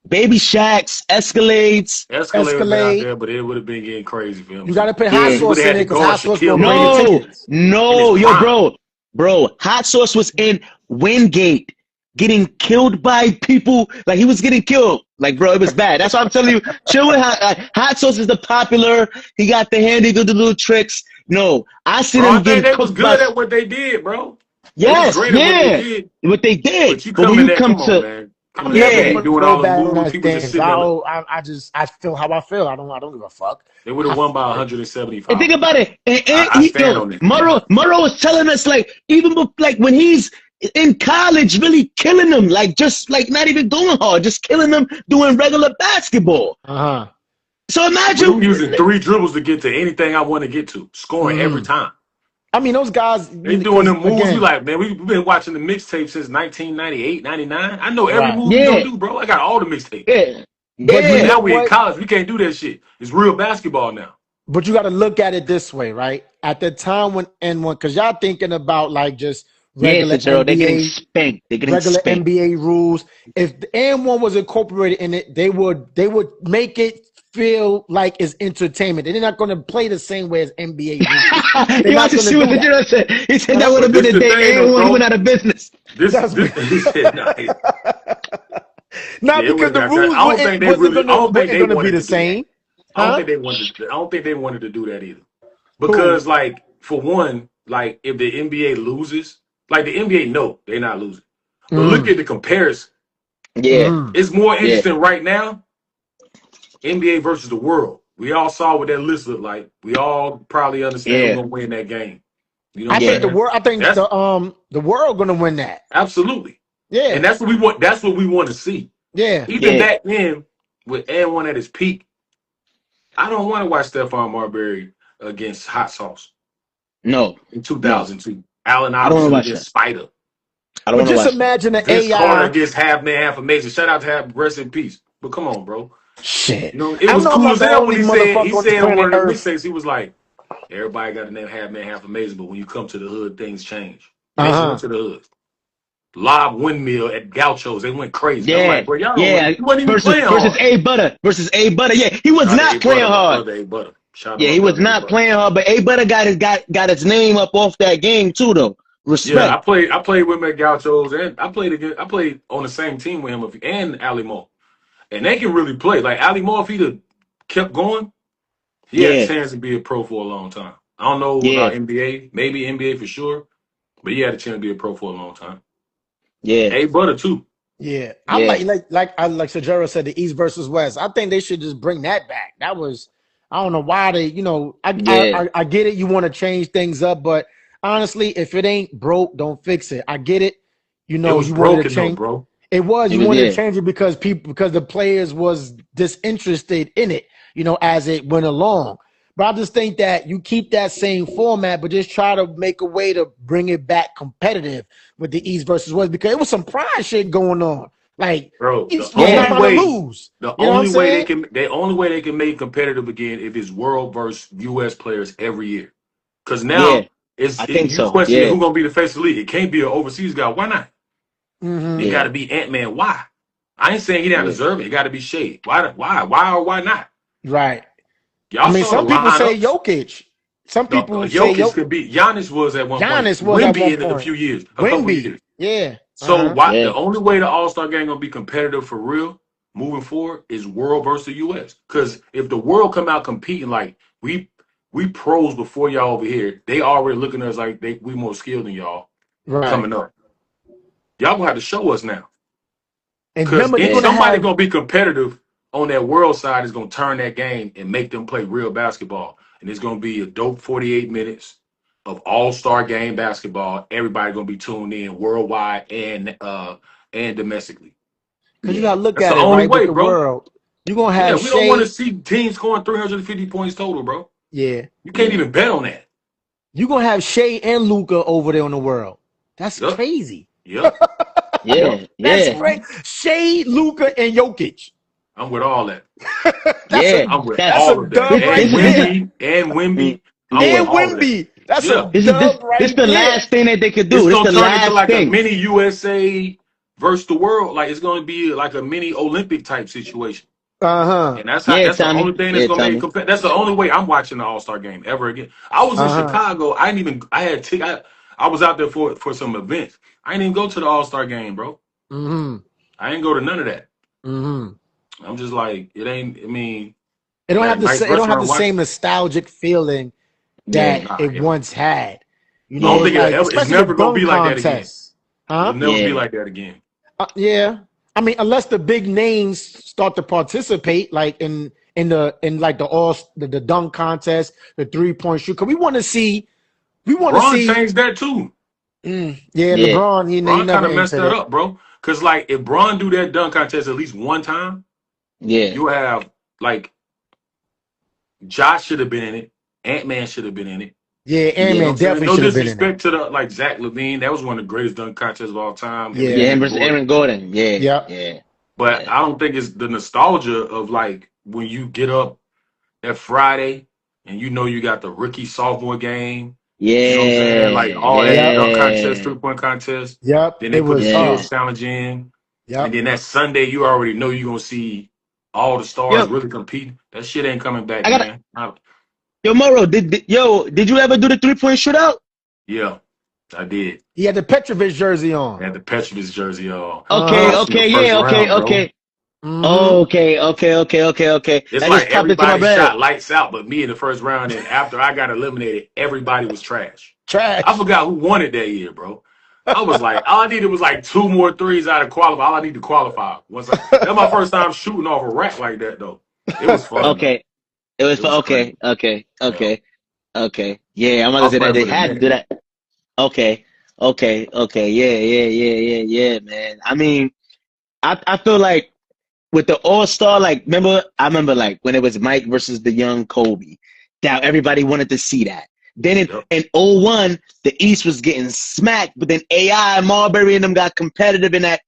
[SPEAKER 2] Baby Shacks, Escalades.
[SPEAKER 3] Escalade would have been out
[SPEAKER 1] Escalade.
[SPEAKER 3] there, but it would have been getting crazy for him.
[SPEAKER 1] You got to put
[SPEAKER 2] Yeah.
[SPEAKER 1] hot
[SPEAKER 3] He would
[SPEAKER 1] sauce
[SPEAKER 3] have
[SPEAKER 1] in
[SPEAKER 3] had
[SPEAKER 1] it
[SPEAKER 3] to
[SPEAKER 1] because
[SPEAKER 3] guard
[SPEAKER 1] hot sauce
[SPEAKER 3] Shaquille
[SPEAKER 1] gonna bring the
[SPEAKER 3] O'Neal.
[SPEAKER 1] tickets.
[SPEAKER 2] No,
[SPEAKER 3] his
[SPEAKER 2] yo,
[SPEAKER 3] prime.
[SPEAKER 2] bro. Hot Sauce was in Wingate, getting killed by people. Like he was getting killed. Like, bro, it was bad. That's why I'm telling you. Chill with Hot Sauce is the popular. He got the handy, do the little tricks. No, I see
[SPEAKER 3] Bro, I
[SPEAKER 2] them
[SPEAKER 3] think
[SPEAKER 2] getting
[SPEAKER 3] they was
[SPEAKER 2] cooked
[SPEAKER 3] good
[SPEAKER 2] by.
[SPEAKER 3] at what they did, bro. They was
[SPEAKER 2] Yes,
[SPEAKER 3] great at what they
[SPEAKER 2] yeah,
[SPEAKER 3] did.
[SPEAKER 2] what they did.
[SPEAKER 3] But you
[SPEAKER 2] But
[SPEAKER 3] come
[SPEAKER 2] when
[SPEAKER 3] in
[SPEAKER 2] you
[SPEAKER 3] there,
[SPEAKER 2] come
[SPEAKER 3] come on,
[SPEAKER 2] to,
[SPEAKER 3] man.
[SPEAKER 1] I'm
[SPEAKER 3] Coming in there,
[SPEAKER 1] never
[SPEAKER 2] yeah,
[SPEAKER 3] they
[SPEAKER 1] gonna
[SPEAKER 3] doing
[SPEAKER 1] go
[SPEAKER 3] all the
[SPEAKER 1] bad on
[SPEAKER 3] moves.
[SPEAKER 1] that
[SPEAKER 3] People just
[SPEAKER 1] games.
[SPEAKER 3] sitting there.
[SPEAKER 1] I feel how I feel. I don't give a fuck.
[SPEAKER 3] They would have won by 175.
[SPEAKER 2] and think about it. And
[SPEAKER 3] I stand on that.
[SPEAKER 2] Murrow was telling us like even like when he's in college, really killing them, like just like not even going hard, just killing them doing regular basketball. So
[SPEAKER 3] We
[SPEAKER 2] imagine
[SPEAKER 3] were using 3 dribbles to get to anything I want to get to, scoring every time.
[SPEAKER 1] I mean, those guys.
[SPEAKER 3] They doing them moves. We like, man, we've been watching the mixtape since 1998, 99. I know every move we gonna do, bro. I got all the mixtapes.
[SPEAKER 2] Yeah.
[SPEAKER 1] But you
[SPEAKER 3] But
[SPEAKER 1] know
[SPEAKER 3] now we in
[SPEAKER 1] what?
[SPEAKER 3] college. We can't do that shit. It's real basketball now.
[SPEAKER 1] But you got to look at it this way, right? At the time when N1, because y'all thinking about like just regular
[SPEAKER 2] They're getting
[SPEAKER 1] NBA,
[SPEAKER 2] spanked. They're getting
[SPEAKER 1] regular
[SPEAKER 2] spanked.
[SPEAKER 1] NBA rules. If the N1 was incorporated in it, they would make it feel like it's entertainment. They're not going to play the same way as NBA rules.
[SPEAKER 2] You want to see what the general said? He said that would have been the day everyone went out of business.
[SPEAKER 3] He said, nah,
[SPEAKER 1] not because the rules wasn't going to be the same.
[SPEAKER 3] I don't think they wanted to do that either. Because, like, for one, like if the NBA loses, like the NBA know they're not losing. But look at the comparison.
[SPEAKER 2] Yeah.
[SPEAKER 3] It's more interesting right now. NBA versus the world. We all saw what that list looked like. We all probably understand who's gonna win that game. You know
[SPEAKER 1] I think the world gonna win that.
[SPEAKER 3] Absolutely.
[SPEAKER 1] Yeah.
[SPEAKER 3] And that's what we want. That's what we want to see.
[SPEAKER 1] Yeah.
[SPEAKER 3] Even back then, with N1 at his peak, I don't want to watch Stephon Marbury against Hot Sauce.
[SPEAKER 2] No.
[SPEAKER 3] In 2002. Allen
[SPEAKER 2] I don't
[SPEAKER 3] Iverson
[SPEAKER 2] watch
[SPEAKER 3] against
[SPEAKER 2] that.
[SPEAKER 3] Spider.
[SPEAKER 2] I don't
[SPEAKER 1] just imagine an
[SPEAKER 3] Vince
[SPEAKER 1] AI.
[SPEAKER 3] Carter against Half Man, Half Amazing. Shout out to Half, rest in peace. But come on, bro.
[SPEAKER 1] Shit.
[SPEAKER 3] You know, it was cool as hell when he said on one of the
[SPEAKER 1] Earth.
[SPEAKER 3] mixtapes, he was like, everybody got the name Half Man, Half Amazing, but when you come to the hood, things change. Went to the hood. Lob windmill at Gauchos. They went crazy.
[SPEAKER 2] Yeah.
[SPEAKER 3] I'm like, bro, y'all you wasn't even playing hard.
[SPEAKER 2] Versus A Butter. Yeah, he was not playing hard. Yeah, he was not playing hard, but A Butter got his name up off that game too, though. Respect.
[SPEAKER 3] Yeah, I played with him at Gauchos, and I played on the same team with him and Alimo. And they can really play. Like Alimo, if he'd have kept going, he had a chance to be a pro for a long time. I don't know about NBA, maybe NBA for sure, but he had a chance to be a pro for a long time.
[SPEAKER 2] Yeah.
[SPEAKER 3] A Butter too.
[SPEAKER 1] Yeah. I like Shedeur said, the East versus West. I think they should just bring that back. That was, I don't know why they, I get it. You want to change things up, but honestly, if it ain't broke, don't fix it. I get it. You wanted to change,
[SPEAKER 3] bro.
[SPEAKER 1] It was. You wanted to change it because the players was disinterested in it, as it went along. But I just think that you keep that same format, but just try to make a way to bring it back competitive with the East versus West, because it was some pride shit going on. Like,
[SPEAKER 3] bro,
[SPEAKER 1] the only
[SPEAKER 3] way they can make it competitive again if it's world versus US players every year. Because now question who's gonna be the face of the league. It can't be an overseas guy. Why not? It got to be Ant-Man. Why? I ain't saying he didn't deserve it. It got to be Shea. Why or why not?
[SPEAKER 1] Right.
[SPEAKER 3] Y'all
[SPEAKER 1] some people say Jokic. Some people say
[SPEAKER 3] Jokic could be. Giannis was at one point. Wemby in a few years. A couple years.
[SPEAKER 1] Yeah.
[SPEAKER 3] So the only way the All-Star game gonna be competitive for real moving forward is world versus US. Because if the world come out competing like we pros before y'all over here, they already looking at us like we more skilled than y'all coming up. Y'all gonna have to show us now. Because somebody gonna be competitive on that world side is gonna turn that game and make them play real basketball. And it's gonna be a dope 48 minutes of all-star game basketball. Everybody gonna be tuned in worldwide and domestically.
[SPEAKER 1] Because you gotta look at it right with the world. You're gonna have
[SPEAKER 3] we don't want to see teams scoring 350 points total, bro.
[SPEAKER 1] Yeah.
[SPEAKER 3] You can't even bet on that.
[SPEAKER 1] You're gonna have Shea and Luka over there on the world. That's crazy.
[SPEAKER 3] Yep.
[SPEAKER 2] Yeah.
[SPEAKER 1] That's great. Shea, Luka, and Jokic.
[SPEAKER 3] I'm with all that.
[SPEAKER 2] Yeah,
[SPEAKER 3] I'm with
[SPEAKER 1] that's a
[SPEAKER 3] all of that.
[SPEAKER 1] dub right
[SPEAKER 3] And
[SPEAKER 1] there.
[SPEAKER 3] Wimby. I'm with
[SPEAKER 1] And
[SPEAKER 3] all of that.
[SPEAKER 1] Wimby. That's a
[SPEAKER 3] Yeah.
[SPEAKER 1] dub
[SPEAKER 2] this
[SPEAKER 1] right
[SPEAKER 2] the
[SPEAKER 1] there.
[SPEAKER 2] last thing that they could
[SPEAKER 3] It's
[SPEAKER 2] do. This
[SPEAKER 3] gonna
[SPEAKER 2] the
[SPEAKER 3] turn into
[SPEAKER 2] last
[SPEAKER 3] like a
[SPEAKER 2] thing.
[SPEAKER 3] mini USA versus the world. Like it's gonna be like a mini Olympic type situation.
[SPEAKER 1] Uh-huh.
[SPEAKER 3] And that's
[SPEAKER 2] Yeah,
[SPEAKER 3] the only
[SPEAKER 2] Tommy.
[SPEAKER 3] thing that's
[SPEAKER 2] Yeah,
[SPEAKER 3] gonna make it
[SPEAKER 2] Tommy.
[SPEAKER 3] competitive. That's the only way I'm watching the All-Star game ever again. I was in
[SPEAKER 1] Uh-huh.
[SPEAKER 3] Chicago. I was out there for some events. I didn't even go to the All-Star game, bro.
[SPEAKER 1] Mm-hmm.
[SPEAKER 3] I didn't go to none of that.
[SPEAKER 1] Mm-hmm.
[SPEAKER 3] I'm just like, it ain't, I mean,
[SPEAKER 1] It don't
[SPEAKER 3] at
[SPEAKER 1] have
[SPEAKER 3] a
[SPEAKER 1] the
[SPEAKER 3] nice
[SPEAKER 1] it don't have the
[SPEAKER 3] restaurant
[SPEAKER 1] same
[SPEAKER 3] watching.
[SPEAKER 1] nostalgic feeling
[SPEAKER 2] Yeah,
[SPEAKER 1] that
[SPEAKER 3] Nah,
[SPEAKER 1] it once had. You
[SPEAKER 3] I
[SPEAKER 1] know,
[SPEAKER 3] don't
[SPEAKER 2] yeah,
[SPEAKER 3] think it'll
[SPEAKER 1] like
[SPEAKER 3] ever, it's
[SPEAKER 1] especially the
[SPEAKER 3] never gonna be
[SPEAKER 1] dunk
[SPEAKER 3] like that again.
[SPEAKER 1] contest.
[SPEAKER 3] It'll
[SPEAKER 1] Huh?
[SPEAKER 3] never be
[SPEAKER 2] yeah.
[SPEAKER 3] like that again.
[SPEAKER 1] Yeah. I mean, unless the big names start to participate, like in the dunk contest, the 3-point shoot. Cause we want to see.
[SPEAKER 3] Bron changed that too.
[SPEAKER 1] Yeah,
[SPEAKER 2] Yeah.
[SPEAKER 1] LeBron. He
[SPEAKER 3] Bron kind
[SPEAKER 1] never
[SPEAKER 3] of messed
[SPEAKER 1] entered
[SPEAKER 3] that
[SPEAKER 1] it.
[SPEAKER 3] up, bro. Cause like if Bron do that dunk contest at least one time,
[SPEAKER 2] Yeah.
[SPEAKER 3] you have like Josh should have been in it. Ant-Man should have been in it.
[SPEAKER 1] Yeah,
[SPEAKER 3] You know what
[SPEAKER 1] Ant-Man
[SPEAKER 3] I'm saying?
[SPEAKER 1] definitely
[SPEAKER 3] No
[SPEAKER 1] should have been in it.
[SPEAKER 3] disrespect to the like Zach LaVine. That was one of the greatest dunk contests of all time. Him and
[SPEAKER 1] Yeah.
[SPEAKER 2] Yeah, him
[SPEAKER 3] Aaron
[SPEAKER 2] versus
[SPEAKER 3] Gordon.
[SPEAKER 2] Aaron Gordon. Yeah,
[SPEAKER 1] Yep.
[SPEAKER 2] yeah,
[SPEAKER 3] But
[SPEAKER 2] yeah.
[SPEAKER 3] I don't think it's the nostalgia of like when you get up that Friday and you know you got the rookie sophomore game. You know what I'm saying? Like all that
[SPEAKER 1] Yep.
[SPEAKER 3] dunk contest,
[SPEAKER 2] Yeah,
[SPEAKER 3] 3-point contest.
[SPEAKER 1] Yep.
[SPEAKER 3] Then
[SPEAKER 1] It
[SPEAKER 3] they put the
[SPEAKER 1] was.
[SPEAKER 2] yeah.
[SPEAKER 3] skills challenge in. And
[SPEAKER 1] Yep.
[SPEAKER 3] then that Sunday, you already know you're gonna see all the stars
[SPEAKER 2] Yo,
[SPEAKER 3] really compete. That shit ain't coming back,
[SPEAKER 2] I got
[SPEAKER 3] man.
[SPEAKER 2] yo, Moro. Did you ever do the 3-point shootout?
[SPEAKER 3] Yeah, I did.
[SPEAKER 1] He had the Petrovic jersey on.
[SPEAKER 3] I had the Petrovich jersey on.
[SPEAKER 1] Uh-huh.
[SPEAKER 2] Okay,
[SPEAKER 3] Lost in the
[SPEAKER 2] okay,
[SPEAKER 3] first
[SPEAKER 2] yeah, okay,
[SPEAKER 3] round, bro.
[SPEAKER 2] okay,
[SPEAKER 1] Mm-hmm.
[SPEAKER 2] okay.
[SPEAKER 3] It's
[SPEAKER 2] That
[SPEAKER 3] like
[SPEAKER 2] just popped into my
[SPEAKER 3] everybody
[SPEAKER 2] bed.
[SPEAKER 3] shot lights out, but me in the first round. And after I got eliminated, everybody was trash. I
[SPEAKER 1] Trash.
[SPEAKER 3] forgot who won it that year, bro. I was like, all I needed was like 2 more threes out of qualify. All I need to qualify. That's my first time shooting off a rack like that, though. It was fun, though.
[SPEAKER 2] Okay, it was
[SPEAKER 3] It was
[SPEAKER 2] okay,
[SPEAKER 3] crazy.
[SPEAKER 2] okay,
[SPEAKER 3] Yeah.
[SPEAKER 2] okay, okay. Yeah, I'm
[SPEAKER 3] I
[SPEAKER 2] gonna
[SPEAKER 3] was
[SPEAKER 2] say that
[SPEAKER 3] playing
[SPEAKER 2] they
[SPEAKER 3] for the
[SPEAKER 2] had to
[SPEAKER 3] Knicks.
[SPEAKER 2] do that. Okay, okay. Yeah, man. I mean, I feel like with the All Star, like I remember like when it was Mike versus the young Kobe, that everybody wanted to see that. Then
[SPEAKER 3] Yep.
[SPEAKER 2] in '01, the East was getting smacked, but then AI, Marbury, and them got competitive in that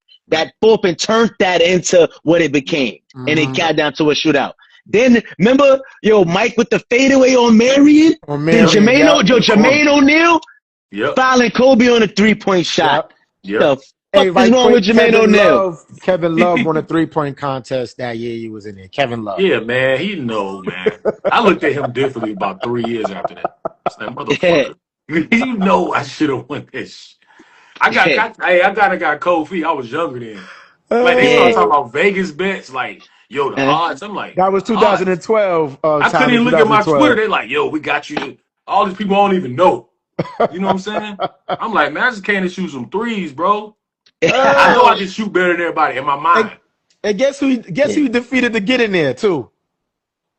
[SPEAKER 2] fourth and turned that into what it became, and it
[SPEAKER 1] Mm-hmm.
[SPEAKER 2] got down to a shootout. Then remember, Mike with the fadeaway on Marion,
[SPEAKER 1] On
[SPEAKER 2] then
[SPEAKER 1] Marion, yep.
[SPEAKER 2] Jermaine O'Neal
[SPEAKER 3] Yep.
[SPEAKER 2] fouling Kobe on a 3-point shot.
[SPEAKER 1] Yep.
[SPEAKER 3] Yep.
[SPEAKER 2] The
[SPEAKER 1] Hey,
[SPEAKER 2] fuck is
[SPEAKER 1] right
[SPEAKER 2] wrong
[SPEAKER 1] quick,
[SPEAKER 2] with Jermaine O'Neal?
[SPEAKER 1] Kevin Love won a 3-point contest that year he was in there. Kevin Love.
[SPEAKER 3] Yeah, man. Man. I looked at him differently about 3 years after that. It's like,
[SPEAKER 2] Yeah,
[SPEAKER 3] motherfucker. You know I should have won this. I got cold feet. I was younger then. Like they start
[SPEAKER 2] yeah.
[SPEAKER 3] talking about Vegas bets, like, yo, the
[SPEAKER 2] Uh,
[SPEAKER 3] odds. I'm like,
[SPEAKER 1] That was
[SPEAKER 3] odds.
[SPEAKER 1] 2012,
[SPEAKER 3] I couldn't
[SPEAKER 1] Tommy,
[SPEAKER 3] even look at my Twitter.
[SPEAKER 1] 2012.
[SPEAKER 3] They like, yo, we got you. All these people I don't even know. You know what I'm saying? I'm like, man, I just can't shoot some threes, bro. I know I can shoot better than everybody in my mind.
[SPEAKER 1] And guess who he defeated to get in there, too?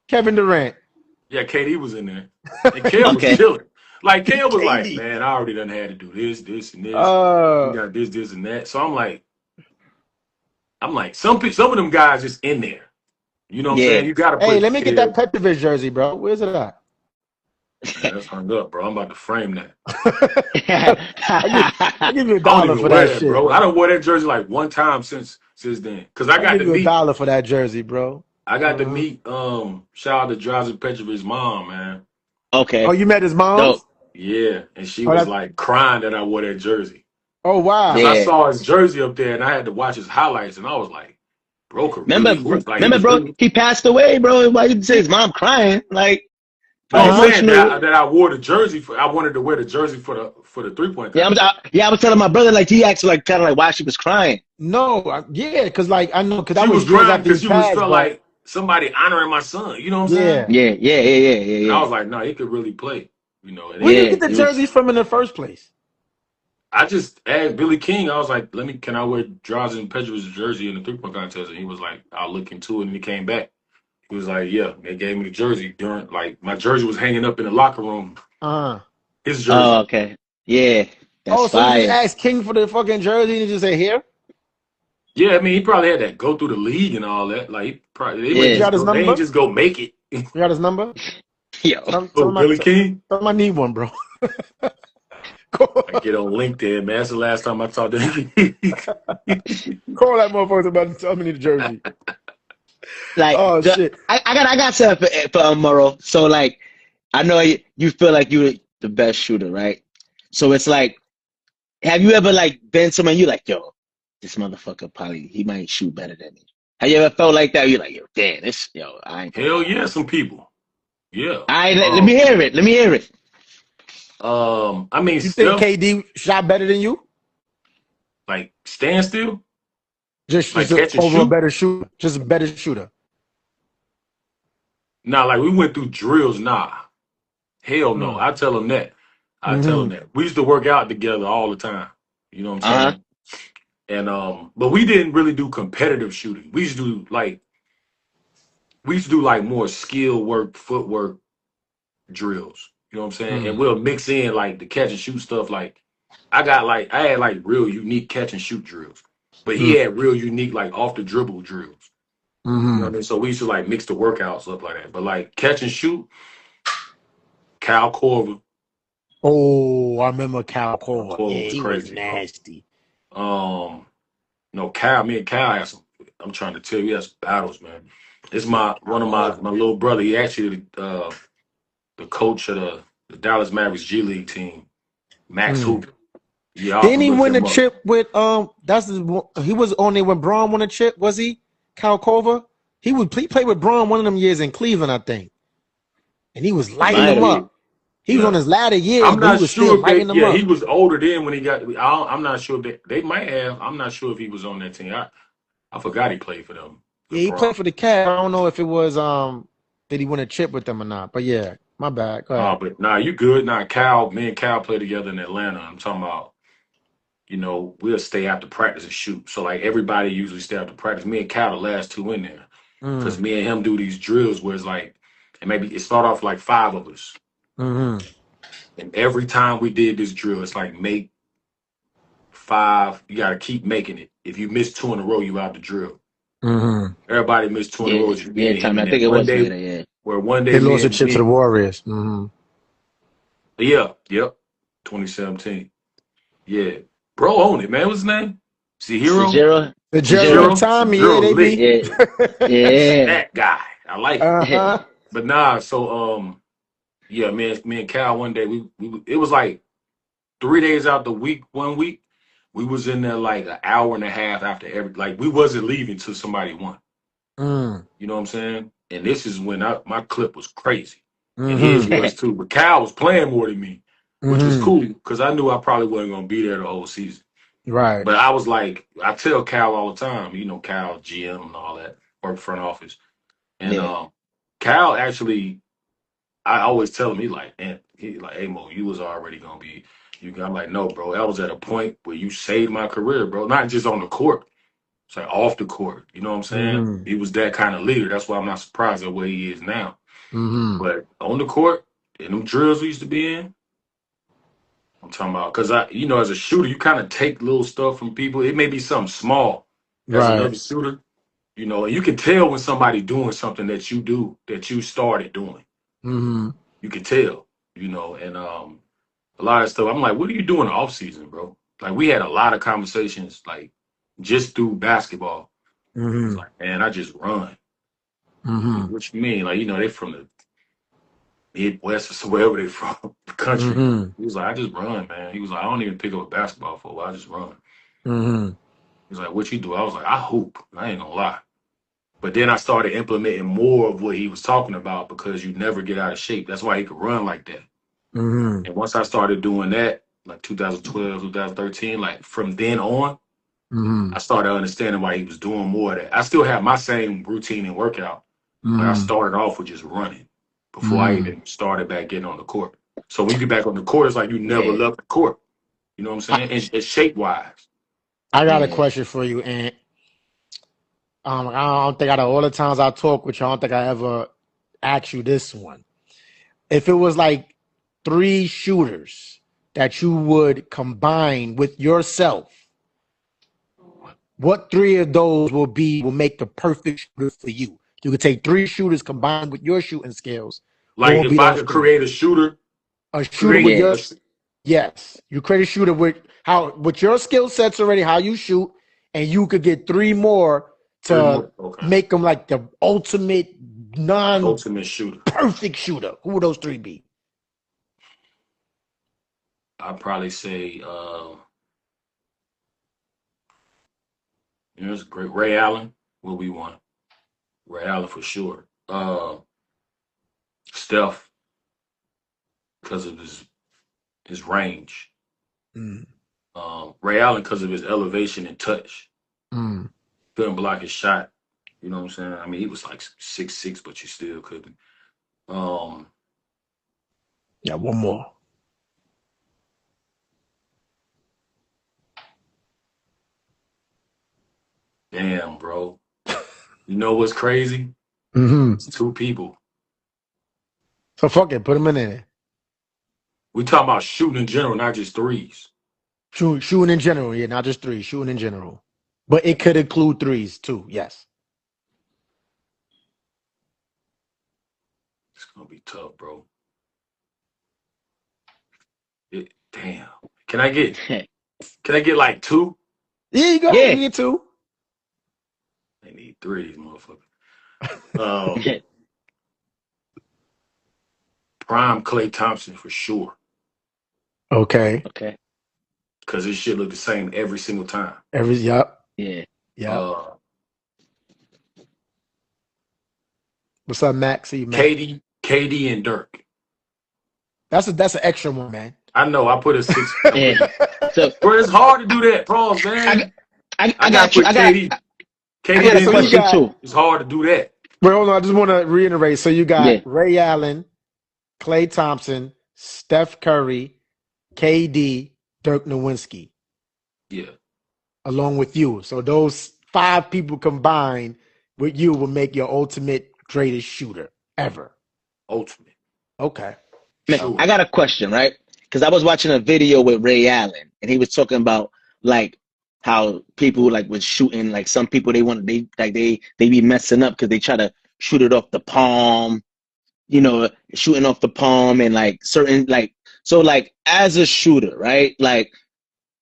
[SPEAKER 1] Kevin Durant.
[SPEAKER 3] Yeah, KD was in there. And Kale was
[SPEAKER 2] okay.
[SPEAKER 3] chilling. Like, Kale was like,
[SPEAKER 1] KD.
[SPEAKER 3] man, I already done had to do this, and this. We
[SPEAKER 1] Uh,
[SPEAKER 3] got this, and that. So I'm like, some of them guys just in there. You know what I'm
[SPEAKER 2] Yeah.
[SPEAKER 3] saying? You got to
[SPEAKER 1] hey,
[SPEAKER 3] put
[SPEAKER 1] let me get
[SPEAKER 3] Kale.
[SPEAKER 1] that Petrovic jersey, bro. Where's it at?
[SPEAKER 3] Man, that's hung up, bro. I'm about to frame that.
[SPEAKER 1] I give you
[SPEAKER 3] I
[SPEAKER 1] a
[SPEAKER 3] don't
[SPEAKER 1] dollar
[SPEAKER 3] even
[SPEAKER 1] for
[SPEAKER 3] wear
[SPEAKER 1] that
[SPEAKER 3] that,
[SPEAKER 1] shit,
[SPEAKER 3] bro.
[SPEAKER 1] bro.
[SPEAKER 3] I don't wear that jersey like one time since then. Cause I
[SPEAKER 1] I
[SPEAKER 3] got
[SPEAKER 1] give
[SPEAKER 3] to
[SPEAKER 1] you a
[SPEAKER 3] meet
[SPEAKER 1] dollar for that jersey, bro.
[SPEAKER 3] shout out to Dybantsa Drops' mom, man.
[SPEAKER 2] okay.
[SPEAKER 1] Oh, you met his
[SPEAKER 2] Dope.
[SPEAKER 1] mom's?
[SPEAKER 3] Yeah, and she
[SPEAKER 1] Oh,
[SPEAKER 3] was
[SPEAKER 1] that.
[SPEAKER 3] like crying that I wore that jersey.
[SPEAKER 1] Oh, wow.
[SPEAKER 3] Cause I
[SPEAKER 2] Yeah.
[SPEAKER 3] saw his jersey up there and I had to watch his highlights and I was like, bro could really hoop. Like he was
[SPEAKER 2] Bro,
[SPEAKER 3] really.
[SPEAKER 2] he passed away, bro. Why you say his mom crying? Like,
[SPEAKER 3] No, I'm saying
[SPEAKER 2] emotional.
[SPEAKER 3] that I wore the jersey for. I wanted to wear the jersey for the 3-point
[SPEAKER 2] Yeah,
[SPEAKER 3] contest.
[SPEAKER 2] I was telling my brother, like, he asked, like, kind of like why she was crying.
[SPEAKER 1] No, yeah, because like I know, because
[SPEAKER 3] She
[SPEAKER 1] that
[SPEAKER 3] was
[SPEAKER 1] was years
[SPEAKER 3] crying
[SPEAKER 1] after he
[SPEAKER 3] because she
[SPEAKER 1] passed,
[SPEAKER 3] felt
[SPEAKER 1] but
[SPEAKER 3] like somebody honoring my son. You know what I'm
[SPEAKER 1] yeah.
[SPEAKER 3] saying? And I
[SPEAKER 2] Yeah.
[SPEAKER 3] was like, no, he could really play. You know, and
[SPEAKER 1] Where
[SPEAKER 3] then
[SPEAKER 1] you
[SPEAKER 2] Yeah,
[SPEAKER 1] get the
[SPEAKER 2] it was,
[SPEAKER 1] jerseys from in the first place?
[SPEAKER 3] I just asked Billy King. I was like, can I wear Drazen and Petrovic's jersey in the 3-point contest? And he was like, I'll look into it. And he came back. He was like, yeah, they gave me the jersey during, like, my jersey was hanging up in the locker room. His jersey.
[SPEAKER 2] oh, okay. Yeah, that's
[SPEAKER 1] So you just
[SPEAKER 2] fire.
[SPEAKER 1] asked King for the fucking jersey and he just say here?
[SPEAKER 3] Yeah, I mean, he probably had to go through the league and all that. Like, he probably,
[SPEAKER 1] Wait, you got his
[SPEAKER 3] they
[SPEAKER 1] number?
[SPEAKER 3] ain't just go make it.
[SPEAKER 1] You got his number?
[SPEAKER 2] Yo.
[SPEAKER 1] Tell
[SPEAKER 3] Oh,
[SPEAKER 1] him
[SPEAKER 3] Billy King?
[SPEAKER 1] I need one, bro.
[SPEAKER 3] I get on LinkedIn, man. That's the last time I talked to him.
[SPEAKER 1] Call that motherfucker about to tell me the jersey.
[SPEAKER 2] Like,
[SPEAKER 1] Oh shit.
[SPEAKER 2] I got something for Murrow. So like, I know you feel like you're the best shooter, right? So it's like, have you ever like been someone you like, yo, this motherfucker probably he might shoot better than me. Have you ever felt like that? You're like, yo, damn, I ain't gonna
[SPEAKER 3] Hell
[SPEAKER 2] lie.
[SPEAKER 3] yeah, some people. Yeah.
[SPEAKER 2] All right, let me hear it. Let me hear it.
[SPEAKER 3] I mean,
[SPEAKER 1] You think
[SPEAKER 3] Steph,
[SPEAKER 1] KD shot better than you?
[SPEAKER 3] like standstill, like
[SPEAKER 1] Just a
[SPEAKER 3] catch and
[SPEAKER 1] overall
[SPEAKER 3] shoot.
[SPEAKER 1] better shooter. Just a better shooter.
[SPEAKER 3] Nah, like we went through drills. Nah, hell no.
[SPEAKER 1] Mm.
[SPEAKER 3] I tell them that. I tell them
[SPEAKER 1] Mm-hmm.
[SPEAKER 3] that. We used to work out together all the time. You know what I'm
[SPEAKER 2] Uh-huh.
[SPEAKER 3] saying? And but we didn't really do competitive shooting. We used to do like more skill work, footwork drills. You know what I'm saying? And
[SPEAKER 1] Mm.
[SPEAKER 3] we'll mix in like the catch and shoot stuff. Like I had like real unique catch and shoot drills, but he
[SPEAKER 1] Mm.
[SPEAKER 3] had real unique like off the dribble drills. You know what I
[SPEAKER 1] Mm-hmm.
[SPEAKER 3] mean? So we used to like mix the workouts up like that. But like catch and shoot, Cal Corver.
[SPEAKER 1] Oh, I remember Cal
[SPEAKER 3] Cal
[SPEAKER 1] Cole.
[SPEAKER 3] Corver
[SPEAKER 1] Yeah,
[SPEAKER 3] was
[SPEAKER 1] he was
[SPEAKER 3] crazy, bro.
[SPEAKER 1] nasty.
[SPEAKER 3] No, Cal, me and Cal had some. I'm trying to tell you, we had some battles, man. It's my one of my little brother. He actually the coach of the Dallas Mavericks G League team, Max
[SPEAKER 1] Mm.
[SPEAKER 3] Hoop. Yeah, I
[SPEAKER 1] Didn't
[SPEAKER 3] can
[SPEAKER 1] he
[SPEAKER 3] look
[SPEAKER 1] win the
[SPEAKER 3] him up.
[SPEAKER 1] chip with he was on there when Braun won a chip, was he? Cal Cova? He played with Braun one of them years in Cleveland, I think. And he was
[SPEAKER 3] He
[SPEAKER 1] lighting
[SPEAKER 3] might
[SPEAKER 2] Might
[SPEAKER 1] them
[SPEAKER 3] have.
[SPEAKER 2] have.
[SPEAKER 1] up. He was on
[SPEAKER 3] Yeah.
[SPEAKER 1] his latter years,
[SPEAKER 3] I'm
[SPEAKER 1] but he
[SPEAKER 3] not
[SPEAKER 1] was still
[SPEAKER 3] sure if
[SPEAKER 1] lighting
[SPEAKER 3] they.
[SPEAKER 1] them
[SPEAKER 3] Yeah, he
[SPEAKER 1] up.
[SPEAKER 3] was older then when he got. I'm not sure if they might have. I'm not sure if he was on that team. I forgot he played for them.
[SPEAKER 1] Yeah,
[SPEAKER 3] With
[SPEAKER 1] he
[SPEAKER 3] Braun.
[SPEAKER 1] played for the Cavs. I don't know if it was did he win a chip with them or not? But yeah, my bad. Go ahead.
[SPEAKER 3] But nah, you good. Nah, Cal. Me and Cal played together in Atlanta. I'm talking about. We'll stay after practice and shoot. So like everybody usually stay after practice. Me and Cal the last two in there. Because
[SPEAKER 1] Mm.
[SPEAKER 3] me and him do these drills where it's like, and maybe it start off like five of us.
[SPEAKER 1] Mm-hmm.
[SPEAKER 3] And every time we did this drill, it's like make five. You got to keep making it. If you miss two in a row, you out the drill.
[SPEAKER 1] Mm-hmm.
[SPEAKER 3] Everybody missed two in a row,
[SPEAKER 2] Yeah,
[SPEAKER 3] just me
[SPEAKER 2] yeah,
[SPEAKER 3] and him.
[SPEAKER 2] Tommy. I
[SPEAKER 3] And then
[SPEAKER 2] think it
[SPEAKER 3] one
[SPEAKER 2] was
[SPEAKER 3] day,
[SPEAKER 2] later, yeah.
[SPEAKER 3] where one day
[SPEAKER 1] They lost the
[SPEAKER 3] me and
[SPEAKER 1] chip to the
[SPEAKER 3] me,
[SPEAKER 1] Warriors. Mm-hmm.
[SPEAKER 3] yeah, yep, 2017. Yeah. Bro owned it, man. What's his name? Zero?
[SPEAKER 2] Sajiro?
[SPEAKER 1] The Jerry and
[SPEAKER 2] Sajiro?
[SPEAKER 1] Tommy, yeah,
[SPEAKER 3] Zero
[SPEAKER 1] they
[SPEAKER 3] lit.
[SPEAKER 1] be.
[SPEAKER 2] Yeah. Yeah.
[SPEAKER 3] That guy. I like it.
[SPEAKER 1] Uh-huh.
[SPEAKER 3] But nah, so yeah, me and Cal one day we it was like 3 days out the week, 1 week, we was in there like an hour and a half after every like we wasn't leaving till somebody won.
[SPEAKER 1] Mm.
[SPEAKER 3] You know what I'm saying? And this is when my clip was crazy. And his
[SPEAKER 1] Mm-hmm.
[SPEAKER 3] was too. But Cal was playing more than me, which was
[SPEAKER 1] Mm-hmm.
[SPEAKER 3] cool because I knew I probably wasn't gonna be there the whole season.
[SPEAKER 1] Right.
[SPEAKER 3] But I was like, I tell Cal all the time, Cal, GM and all that, work front office. And
[SPEAKER 2] Yeah.
[SPEAKER 3] Cal actually, I always tell him, he like, hey Mo, you was already gonna be I'm like, no, bro, I was at a point where you saved my career, bro. Not just on the court. It's like off the court. You know what I'm saying?
[SPEAKER 1] Mm-hmm.
[SPEAKER 3] He was that kind of leader. That's why I'm not surprised at where he is now.
[SPEAKER 1] Mm-hmm.
[SPEAKER 3] But on the court, in them drills we used to be in, I'm talking about because as a shooter, you kind of take little stuff from people. It may be something small as
[SPEAKER 1] Right.
[SPEAKER 3] another shooter, and you can tell when somebody doing something that you do that you started doing.
[SPEAKER 1] Mm-hmm.
[SPEAKER 3] You can tell, and a lot of stuff. I'm like, what are you doing off season, bro? Like we had a lot of conversations, like just through basketball. He's
[SPEAKER 1] Mm-hmm.
[SPEAKER 3] like, man, I just run.
[SPEAKER 1] Mm-hmm.
[SPEAKER 3] Like, what you mean? Like, they from the Midwest or wherever they from, the country.
[SPEAKER 1] Mm-hmm.
[SPEAKER 3] He was like, I just run, man. He was like, I don't even pick up a basketball for a while. I just run.
[SPEAKER 1] Mm-hmm.
[SPEAKER 3] He's like, what you do? I was like, I hoop. I ain't gonna lie. But then I started implementing more of what he was talking about because you never get out of shape. That's why he could run like that.
[SPEAKER 1] Mm-hmm.
[SPEAKER 3] And once I started doing that, like 2012, 2013, like from then on,
[SPEAKER 1] Mm-hmm.
[SPEAKER 3] I started understanding why he was doing more of that. I still have my same routine and workout, but I
[SPEAKER 1] Mm-hmm.
[SPEAKER 3] started off with just running before I
[SPEAKER 1] Mm-hmm.
[SPEAKER 3] even started back getting on the court. So when you get back on the court, it's like you never
[SPEAKER 2] Yeah.
[SPEAKER 3] left the court. You know what I'm
[SPEAKER 1] I,
[SPEAKER 3] saying? And shape wise.
[SPEAKER 1] I got a
[SPEAKER 2] Yeah.
[SPEAKER 1] question for you, and I don't think out of all the times I talk with you, I don't think I ever asked you this one. If it was like three shooters that you would combine with yourself, what three of those will make the perfect shooter for you? You could take three shooters combined with your shooting skills. What
[SPEAKER 3] Like
[SPEAKER 1] would be
[SPEAKER 3] if I
[SPEAKER 1] those
[SPEAKER 3] could
[SPEAKER 1] three?
[SPEAKER 3] create a shooter,
[SPEAKER 1] A shooter with
[SPEAKER 3] create
[SPEAKER 2] Yeah.
[SPEAKER 1] your
[SPEAKER 3] a
[SPEAKER 1] yes, you create a shooter with your skill sets already, how you shoot, and you could get three more to
[SPEAKER 3] Okay.
[SPEAKER 1] make him like the ultimate
[SPEAKER 3] Ultimate shooter.
[SPEAKER 1] perfect shooter? Who would those three be?
[SPEAKER 3] I'd probably say, it's great. Ray Allen will be one. Ray Allen for sure. Steph, because of his range.
[SPEAKER 1] Mm.
[SPEAKER 3] Ray Allen because of his elevation and touch.
[SPEAKER 1] Mm.
[SPEAKER 3] Couldn't block his shot. You know what I'm saying? I mean, he was like 6'6", but you still couldn't.
[SPEAKER 1] Yeah, one more.
[SPEAKER 3] Damn, bro. You know what's crazy?
[SPEAKER 1] Mm-hmm.
[SPEAKER 3] It's two people.
[SPEAKER 1] So fuck it, put him in there.
[SPEAKER 3] We talking about shooting in general, not just threes.
[SPEAKER 1] Shooting in general, yeah, not just three. Shooting in general, but it could include threes too. Yes.
[SPEAKER 3] It's gonna be tough, bro. Damn. Can I get like two?
[SPEAKER 1] Yeah, you got
[SPEAKER 2] Yeah.
[SPEAKER 1] you get two.
[SPEAKER 3] They need three, these motherfuckers. Prime Klay Thompson for sure.
[SPEAKER 1] Okay.
[SPEAKER 2] Okay.
[SPEAKER 3] Because his shit look the same every single time.
[SPEAKER 1] Yep.
[SPEAKER 2] Yeah.
[SPEAKER 3] Uh,
[SPEAKER 1] What's up, Max? See you, Max.
[SPEAKER 3] KD and Dirk.
[SPEAKER 1] That's an extra one, man.
[SPEAKER 3] I know. I put a 6.
[SPEAKER 2] Yeah. So
[SPEAKER 3] Bro, it's hard to do that. Pause, man.
[SPEAKER 2] I
[SPEAKER 3] I
[SPEAKER 2] got
[SPEAKER 3] gotta
[SPEAKER 2] you.
[SPEAKER 3] put KD. KD
[SPEAKER 2] got a
[SPEAKER 3] and
[SPEAKER 2] question
[SPEAKER 3] Dirk.
[SPEAKER 2] too.
[SPEAKER 3] It's hard to do that.
[SPEAKER 1] Wait, hold on. I just want to reiterate. So you got
[SPEAKER 2] Yeah.
[SPEAKER 1] Ray Allen, Klay Thompson, Steph Curry, KD, Dirk Nowitzki,
[SPEAKER 3] Yeah.
[SPEAKER 1] along with you. So those 5 people combined with you will make your ultimate greatest shooter ever.
[SPEAKER 3] Ultimate.
[SPEAKER 1] Okay.
[SPEAKER 2] Man,
[SPEAKER 3] Sure.
[SPEAKER 2] I got a question, right? Because I was watching a video with Ray Allen, and he was talking about like how people like was shooting, like some people they be messing up because they try to shoot it off the palm, shooting off the palm and like certain like so like as a shooter, right?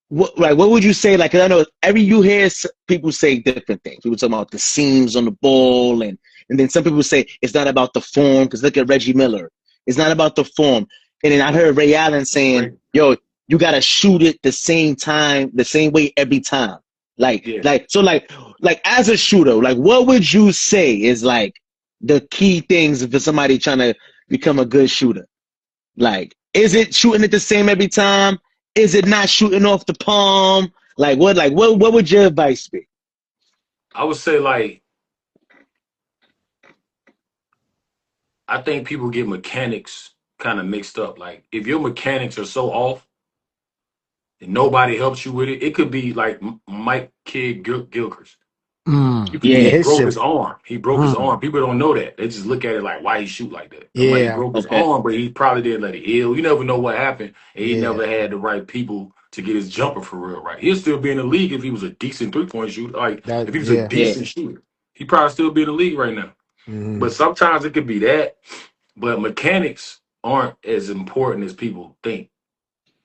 [SPEAKER 2] What would you say? Like, 'cause I know you hear people say different things. People talk about the seams on the ball, and then some people say it's not about the form. Because look at Reggie Miller, it's not about the form. And then I heard Ray Allen saying, "Yo, you gotta shoot it the same time, the same way every time." Like as a shooter, like what would you say is like the key things for somebody trying to become a good shooter? Like, is it shooting it the same every time? Is it not shooting off the palm? What would your advice be?
[SPEAKER 3] I would say I think people get mechanics kind of mixed up. Like if your mechanics are so off and nobody helps you with it, it could be like Mike Gilchrist.
[SPEAKER 2] Yeah.
[SPEAKER 3] He
[SPEAKER 1] His
[SPEAKER 3] broke
[SPEAKER 1] shit.
[SPEAKER 3] his arm. He broke his arm. People don't know that. They just look at it like, why he shoot like that? I'm like, he
[SPEAKER 1] Yeah.
[SPEAKER 3] broke his
[SPEAKER 2] Okay.
[SPEAKER 3] arm, but he probably didn't let it heal. You never know what happened. And he
[SPEAKER 1] Yeah.
[SPEAKER 3] never had the right people to get his jumper for real right. He'll still be in the league if he was a decent 3-point shooter. Like, if he was a
[SPEAKER 1] Yeah.
[SPEAKER 3] decent shooter, he probably still be in the league right now.
[SPEAKER 1] Mhm.
[SPEAKER 3] But sometimes it could be that. But mechanics aren't as important as people think.